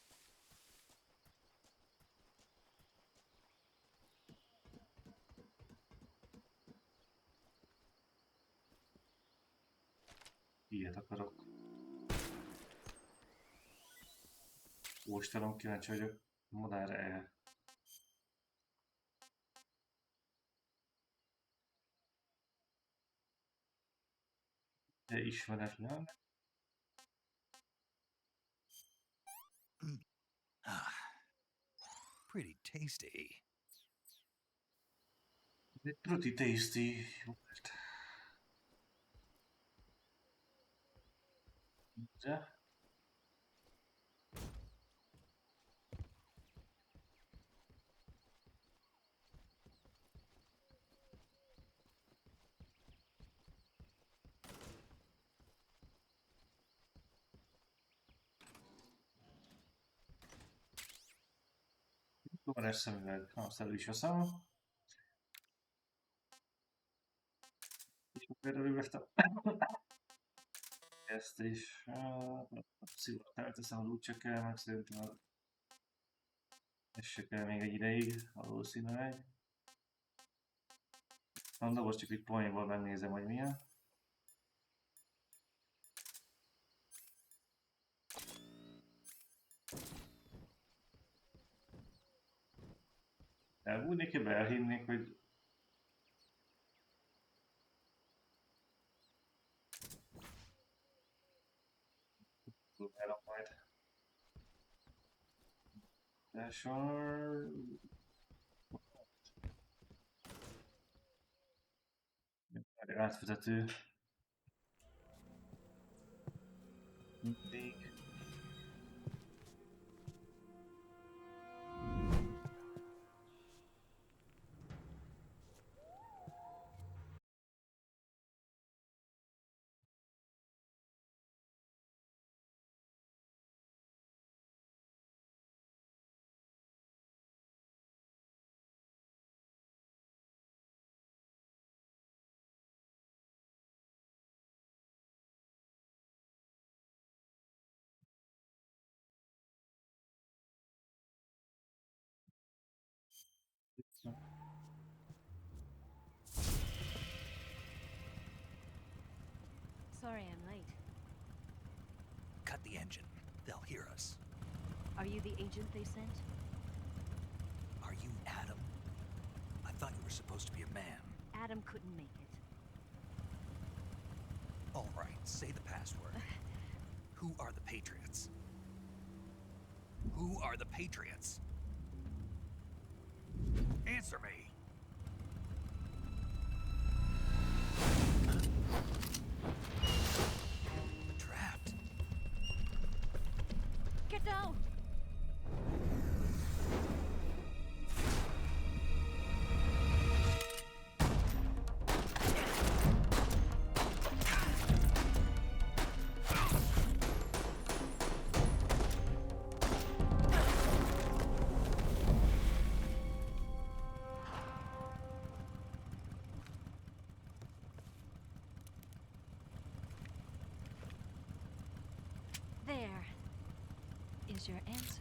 Ilyet akarok. Óstalom, kíváncsi vagyok. Madár-e? De ismeretlen. Pretty tasty. Pretty tasty. De? Van szemüveg, azt elő is veszem. És például üvegtem. Ezt is. Szívott elteszem, hogy úgy csak kell, meg szerintem ez se kell még egy ideig, valószínűleg. Mondom, most csak egy poénból megnézem, hogy milyen. Elbújnék, ebbe elhinnék, hogy próbálom majd. De sor... Átvezető. Mindig. Sorry I'm late. Cut the engine. They'll hear us. Are you the agent they sent? Are you Adam? I thought you were supposed to be a man. Adam couldn't make it. All right, say the password. Who are the Patriots? Who are the Patriots? Answer me. Trapped. Get down! There is your answer.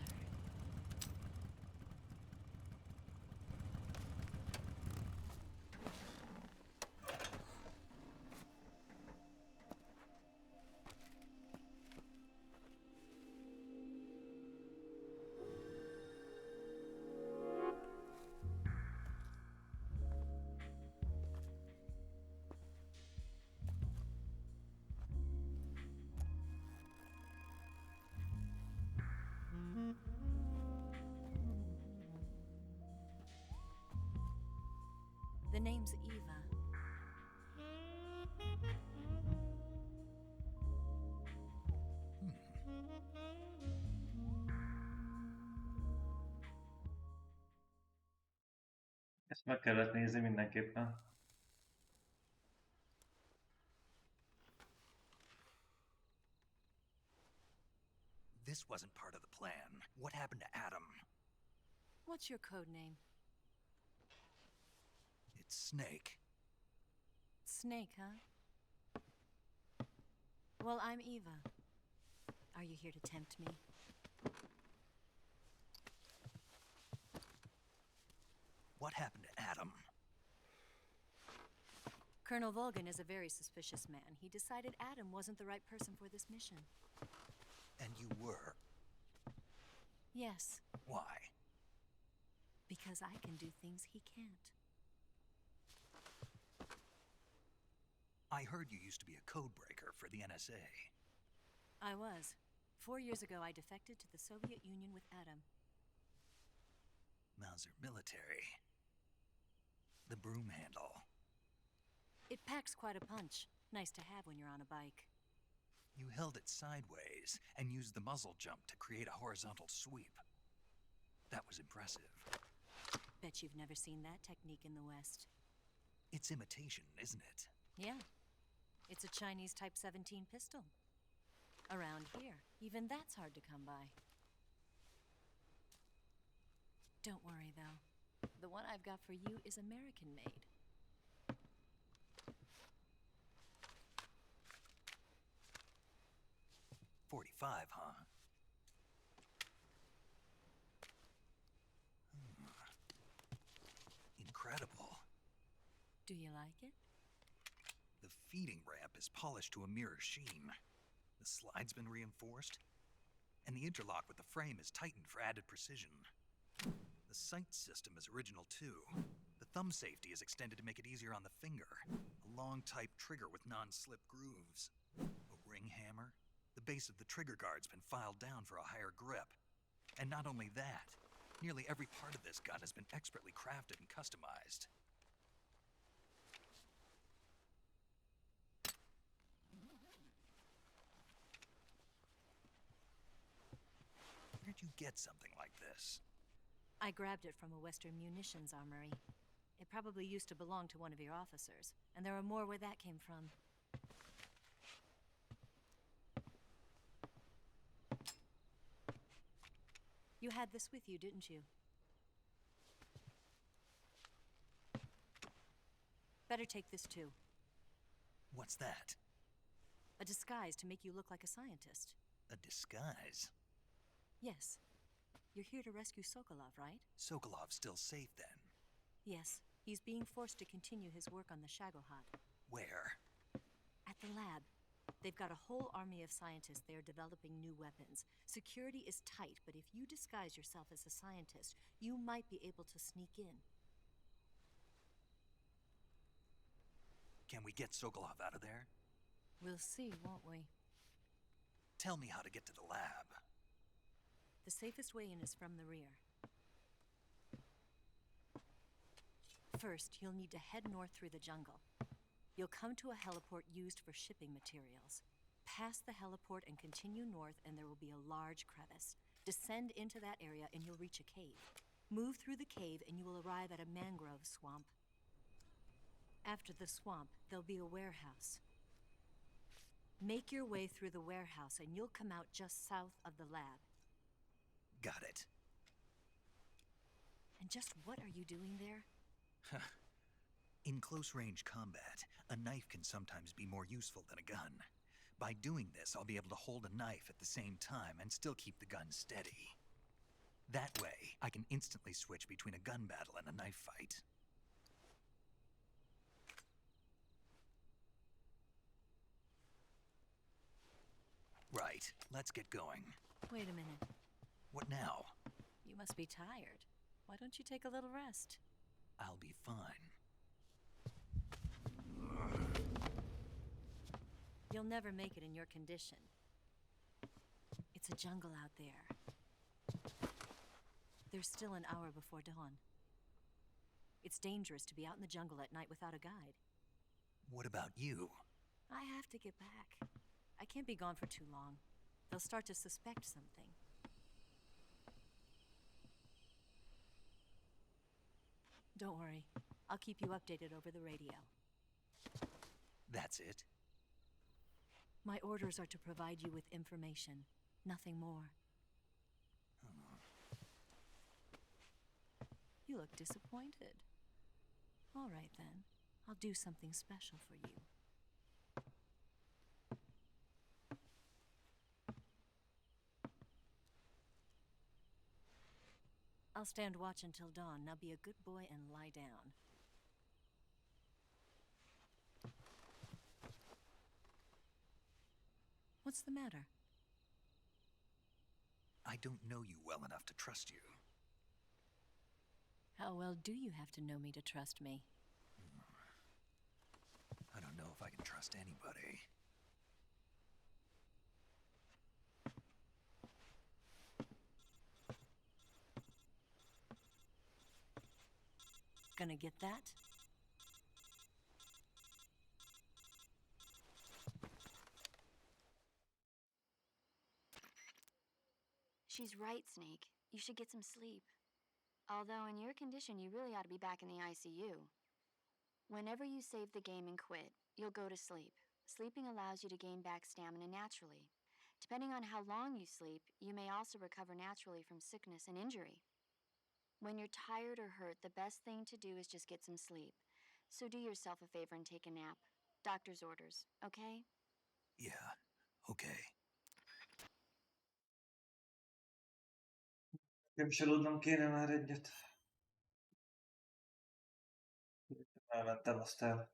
The name's Eva. Ezt meg kellett nézni mindenképpen. This wasn't part of the plan. What happened to Adam? What's your code name? It's Snake. Snake, huh? Well, I'm Eva. Are you here to tempt me? What happened to Adam? Colonel Volgan is a very suspicious man. He decided Adam wasn't the right person for this mission. And you were. Yes, Why? because I can do things he can't. I heard you used to be a code breaker for the NSA. I was. 4 years ago, I defected to the Soviet Union with Adam. Mauser military. The broom handle. It packs quite a punch. Nice to have when you're on a bike. You held it sideways and used the muzzle jump to create a horizontal sweep. That was impressive. Bet you've never seen that technique in the West. It's imitation, isn't it? Yeah. It's a Chinese Type 17 pistol. Around here, even that's hard to come by. Don't worry, though. The one I've got for you is American-made. .45, huh? Incredible. Do you like it? The feeding ramp is polished to a mirror sheen. The slide's been reinforced, and the interlock with the frame is tightened for added precision. The sight system is original too. The thumb safety is extended to make it easier on the finger. A long type trigger with non-slip grooves. A ring hammer. The base of the trigger guard's been filed down for a higher grip. And not only that, nearly every part of this gun has been expertly crafted and customized. Where'd you get something like this? I grabbed it from a Western munitions armory. It probably used to belong to one of your officers, and there are more where that came from. You had this with you, didn't you? Better take this too. What's that? A disguise to make you look like a scientist. A disguise? Yes. You're here to rescue Sokolov, right? Sokolov's still safe then? Yes. He's being forced to continue his work on the Shagohod. Where? At the lab. They've got a whole army of scientists there developing new weapons. Security is tight, but if you disguise yourself as a scientist, you might be able to sneak in. Can we get Sokolov out of there? We'll see, won't we? Tell me how to get to the lab. The safest way in is from the rear. First, you'll need to head north through the jungle. You'll come to a heliport used for shipping materials. Pass the heliport and continue north, and there will be a large crevice. Descend into that area and you'll reach a cave. Move through the cave and you will arrive at a mangrove swamp. After the swamp, there'll be a warehouse. Make your way through the warehouse and you'll come out just south of the lab. Got it. And just what are you doing there? In close-range combat, a knife can sometimes be more useful than a gun. By doing this, I'll be able to hold a knife at the same time and still keep the gun steady. That way, I can instantly switch between a gun battle and a knife fight. Right, let's get going. Wait a minute. What now? You must be tired. Why don't you take a little rest? I'll be fine. You'll never make it in your condition. It's a jungle out there. There's still an hour before dawn. It's dangerous to be out in the jungle at night without a guide. What about you? I have to get back. I can't be gone for too long. They'll start to suspect something. Don't worry. I'll keep you updated over the radio. That's it? My orders are to provide you with information, nothing more. You look disappointed. All right, then. I'll do something special for you. I'll stand watch until dawn. Now be a good boy and lie down. What's the matter? I don't know you well enough to trust you. How well do you have to know me to trust me? I don't know if I can trust anybody. Gonna get that? She's right, Snake. You should get some sleep. Although in your condition, you really ought to be back in the ICU. Whenever you save the game and quit, you'll go to sleep. Sleeping allows you to gain back stamina naturally. Depending on how long you sleep, you may also recover naturally from sickness and injury. When you're tired or hurt, the best thing to do is just get some sleep. So do yourself a favor and take a nap. Doctor's orders, okay? Yeah, okay. Nem is aludnom kéne már egyet. Elmentem, aztán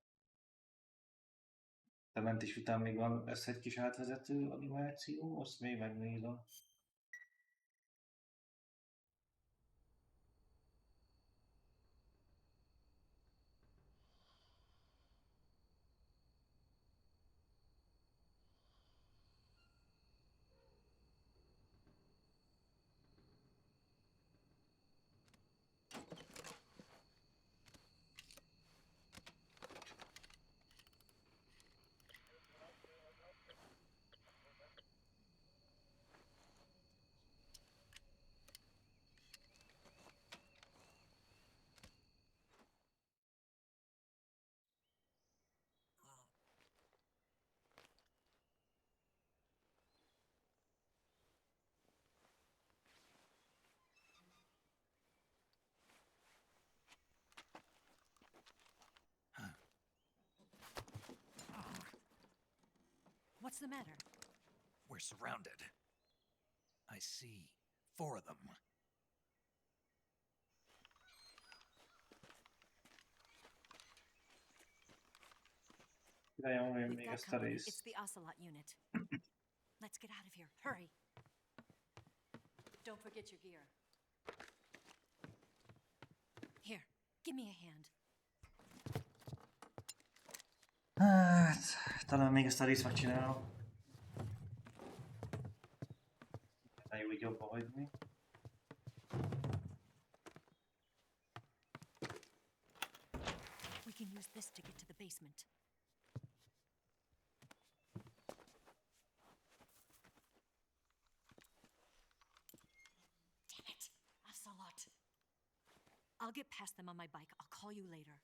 a mentés után még lesz egy kis átvezető animáció, azt még megnézem. What's the matter? We're surrounded. I see 4 of them. We've got company. It's the Ocelot unit. Let's get out of here. Hurry. Don't forget your gear. Here, give me a hand. Hát, talán még ezt a részt megcsinálom. Ne jó így jobba hagyni. We can use this to get to the basement. Damn it, Ocelot. I'll get past them on my bike. I'll call you later.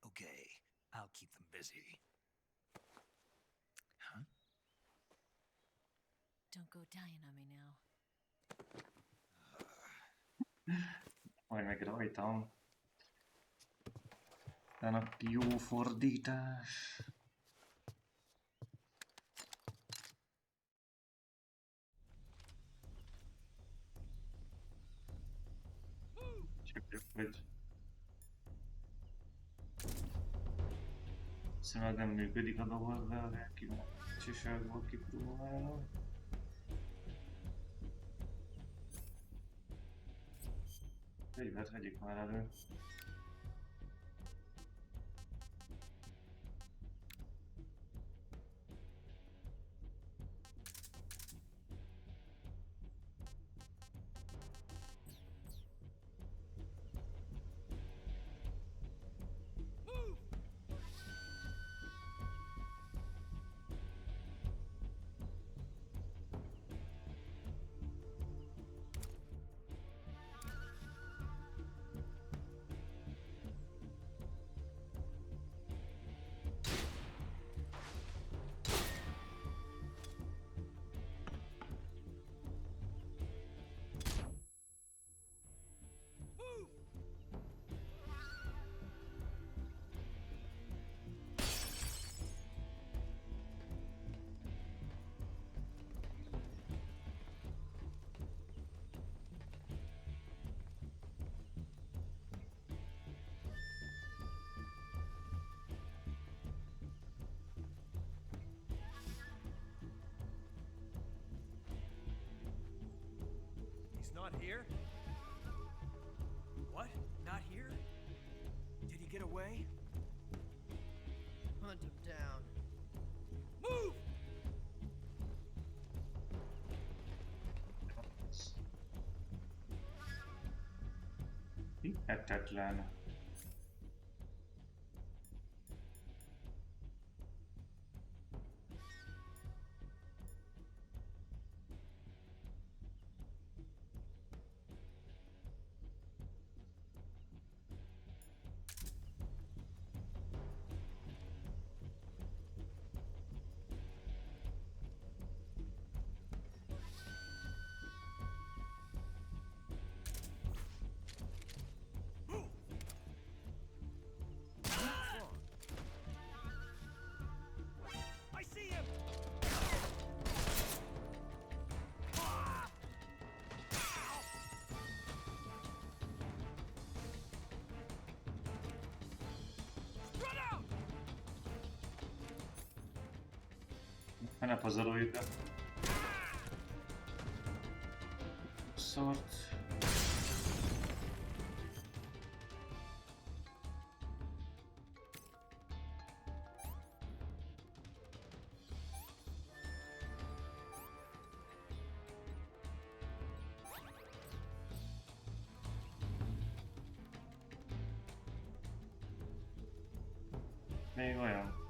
Okay, I'll keep them busy. Huh? Don't go dying on me now. Majd meg rajtam. Annak jó fordítás. Csak hogy... Szóval nem működik a dolog, de a kíváncsiságból kipróbálom. Fegyvert vegyük már elő. Not here? What? Not here? Did he get away? Hunt him down. Move! Hihetetlen. Ne pazaroljuk el. Szort. Még olyan.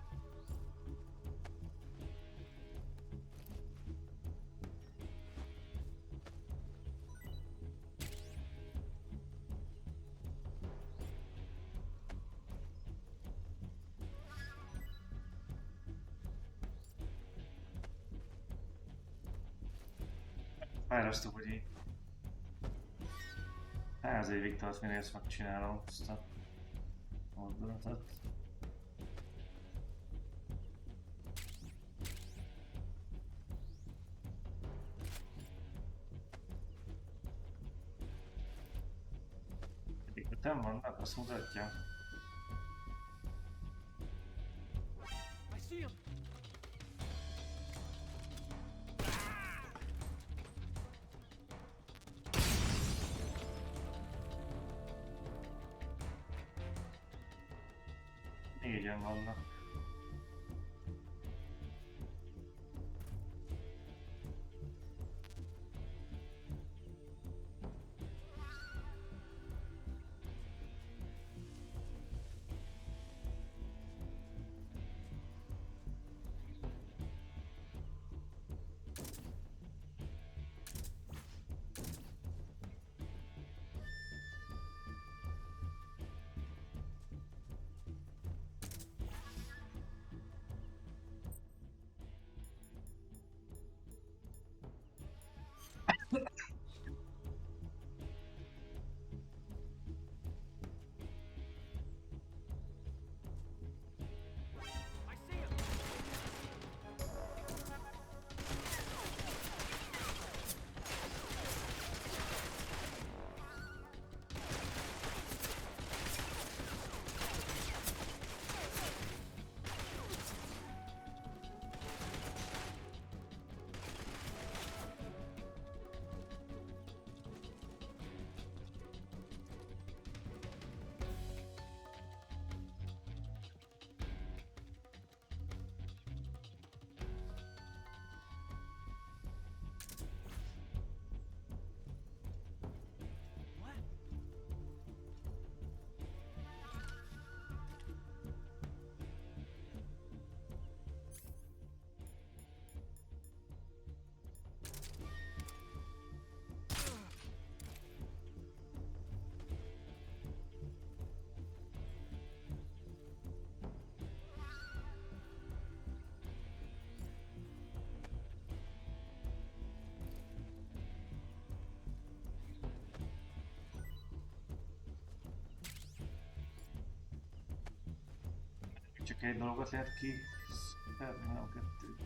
Fárasztó, hogy így 100 évig tart, minél ezt megcsinálom, ezt a mozdulatot. Eddig öten vannak, azt mutatja. I see him! Négyen vannak. Csak egy dolgot lehet ki. Nem, kettő.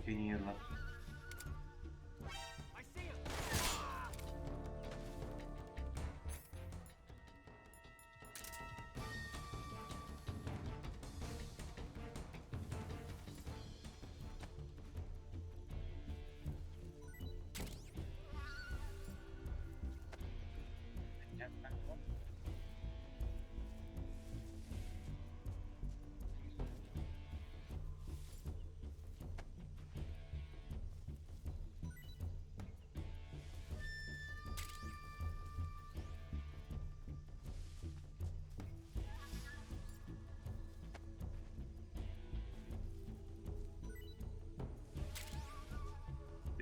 Kinyírlak.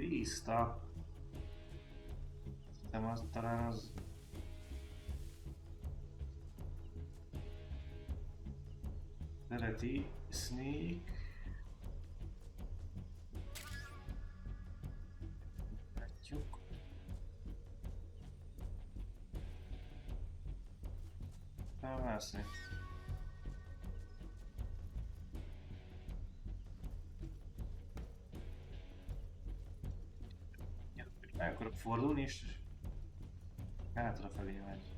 Tiszta. Nem az, talán az... Szereti Sneak. Látjuk. Felmászni. El akarok fordulni, és hátrafelé megy.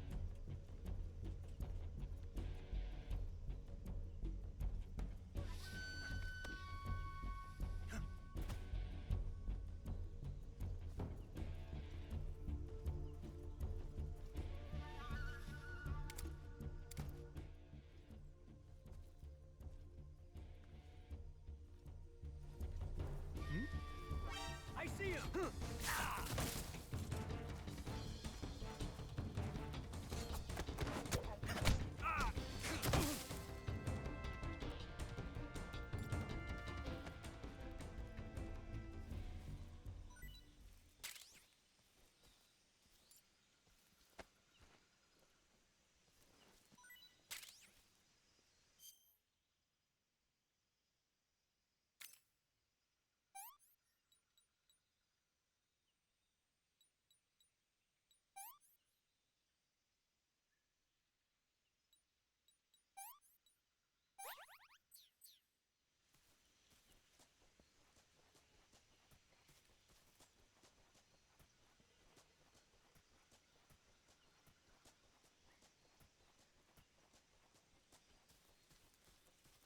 I see him!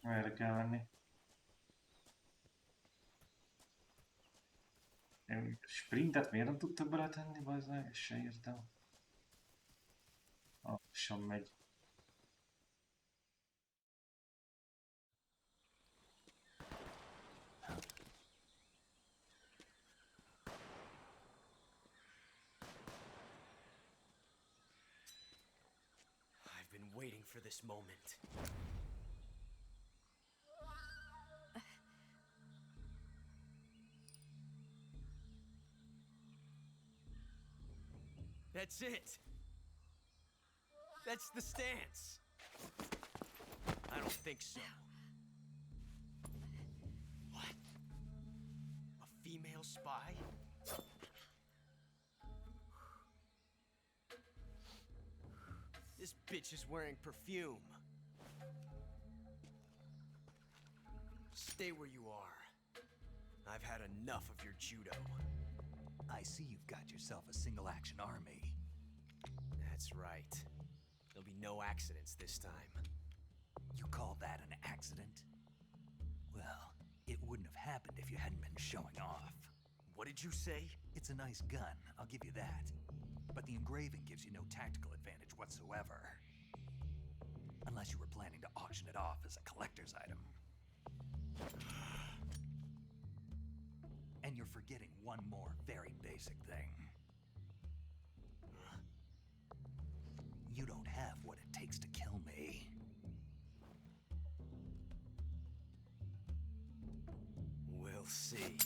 Merre kell menni? Én sprintet miért nem tudtak beletenni, bazd meg? Ezt se értem. Lassan megy. I've been waiting for this moment. That's it. That's the stance. I don't think so. What? A female spy? This bitch is wearing perfume. Stay where you are. I've had enough of your judo. I see you've got yourself a single-action army. That's right. There'll be no accidents this time. You call that an accident? Well, it wouldn't have happened if you hadn't been showing off. What did you say? It's a nice gun, I'll give you that. But the engraving gives you no tactical advantage whatsoever. Unless you were planning to auction it off as a collector's item. And you're forgetting one more very basic thing. You don't have what it takes to kill me. We'll see.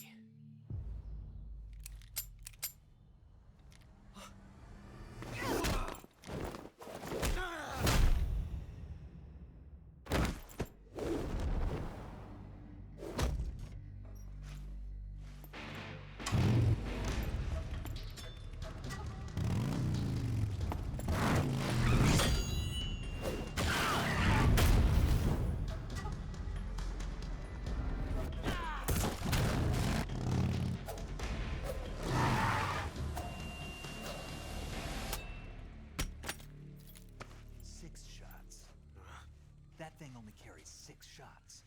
That thing only carries 6 shots.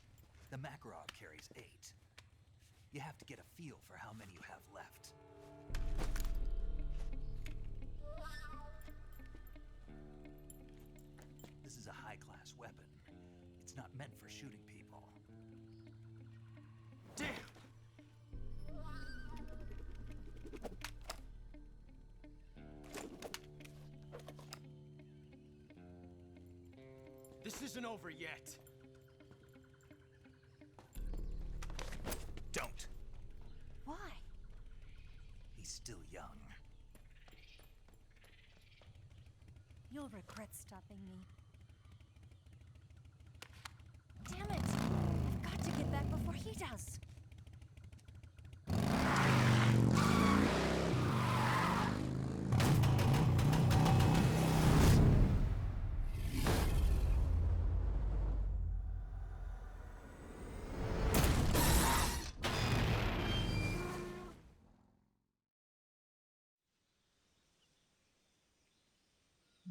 The Makarov carries 8. You have to get a feel for how many you have left. This is a high-class weapon. It's not meant for shooting people. Damn! This isn't over yet. Don't. Why? You'll regret stopping me. Damn it! I've got to get back before he does.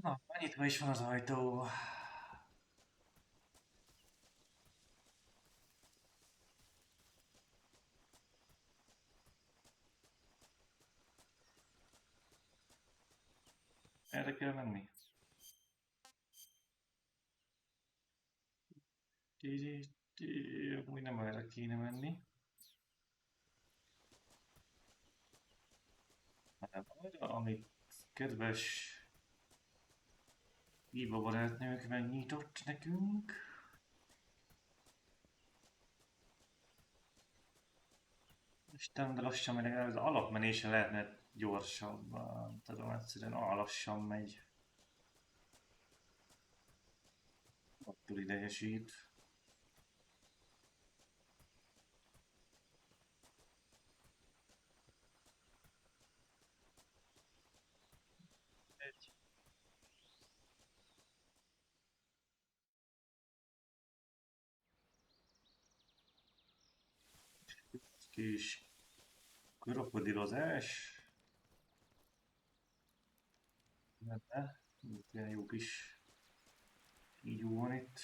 Na, nyitva is van az ajtó. Erre kell menni. Amúgy nem erre kéne menni. Hanem arra, amit kedves Iva barátnők megnyitott nekünk. Istenem, de lassan megy, az alapmenése lehetne gyorsabb. Nem tudom, egyszerűen lassan megy. Attól idegesít. Egy. Kis krokodilozás. Lenne. Ilyen jó kis kígyó van itt.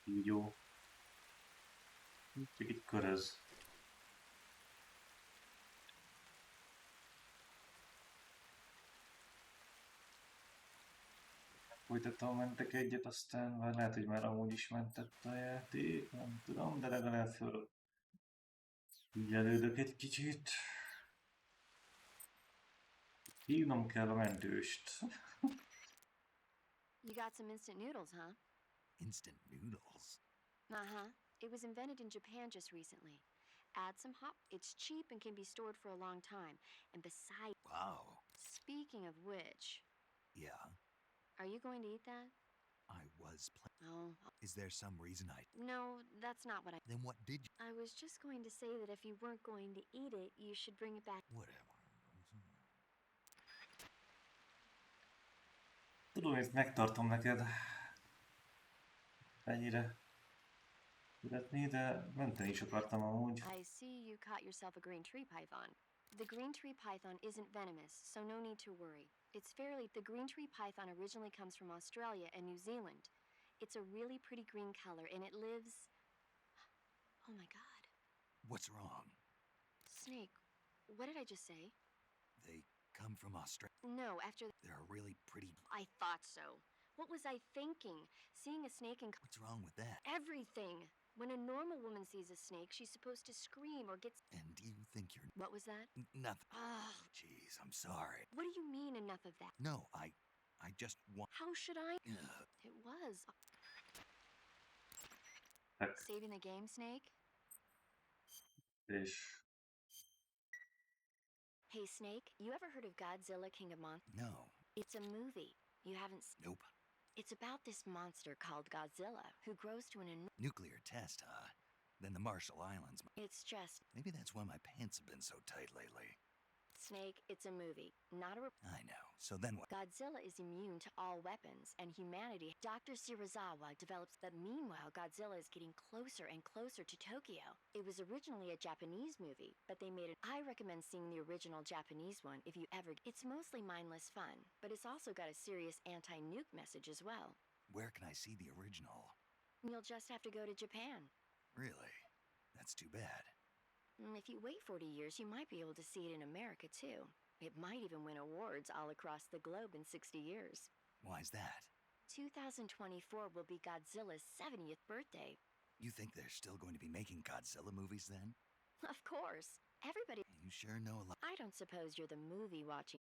Kígyó. Csak itt köröz. Folytattam, mentek egyet, aztán már lehet, hogy már amúgy is mentett a játék, nem tudom, de legalább föl figyelődök egy kicsit. Hívnom kell a mentőst. You got some instant noodles, huh? Instant noodles? Uh-huh. It was invented in Japan just recently. Add some hot. It's cheap and can be stored for a long time. And besides... Wow. Speaking of which... Yeah? Are you going to eat that? I was Oh. Is there some reason I... No, that's not what I... Then what did you... I was just going to say that if you weren't going to eat it, you should bring it back. Whatever. Tudom, hogy megtartom neked. Ennyire szeretné, de menteni is akartam amúgy. I see you caught yourself a green tree python. The green tree python isn't venomous, so no need to worry. It's fairly... The green tree python originally comes from Australia and New Zealand. It's a really pretty green color, and it lives... Oh my god. What's wrong? Snake, what did I just say? They come from Australia. No, after... They're a really pretty... I thought so. What was I thinking? Seeing a snake in... What's wrong with that? Everything! When a normal woman sees a snake, she's supposed to scream or get... And you think you're... What was that? Nothing. Oh. Jeez, I'm sorry. What do you mean, enough of that? No, I just want... How should I... Ugh. It was... Saving the game, Snake? És... Hey, Snake, you ever heard of Godzilla King of Monsters? No. It's a movie. You haven't... Nope. It's about this monster called Godzilla, who grows to an Nuclear test, huh? Then the Marshall Islands. It's just... Maybe that's why my pants have been so tight lately. Snake, it's a movie, not a... I know. So then what? Godzilla is immune to all weapons, and humanity... Dr. Shirazawa develops that meanwhile Godzilla is getting closer and closer to Tokyo. It was originally a Japanese movie, but they made it... I recommend seeing the original Japanese one if you ever... It's mostly mindless fun, but it's also got a serious anti-nuke message as well. Where can I see the original? You'll just have to go to Japan. Really? That's too bad. If you wait 40 years, you might be able to see it in America, too. It might even win awards all across the globe in 60 years. Why's that? 2024 will be Godzilla's 70th birthday. You think they're still going to be making Godzilla movies then? Of course. Everybody... You sure know a lot. I don't suppose you're the movie-watching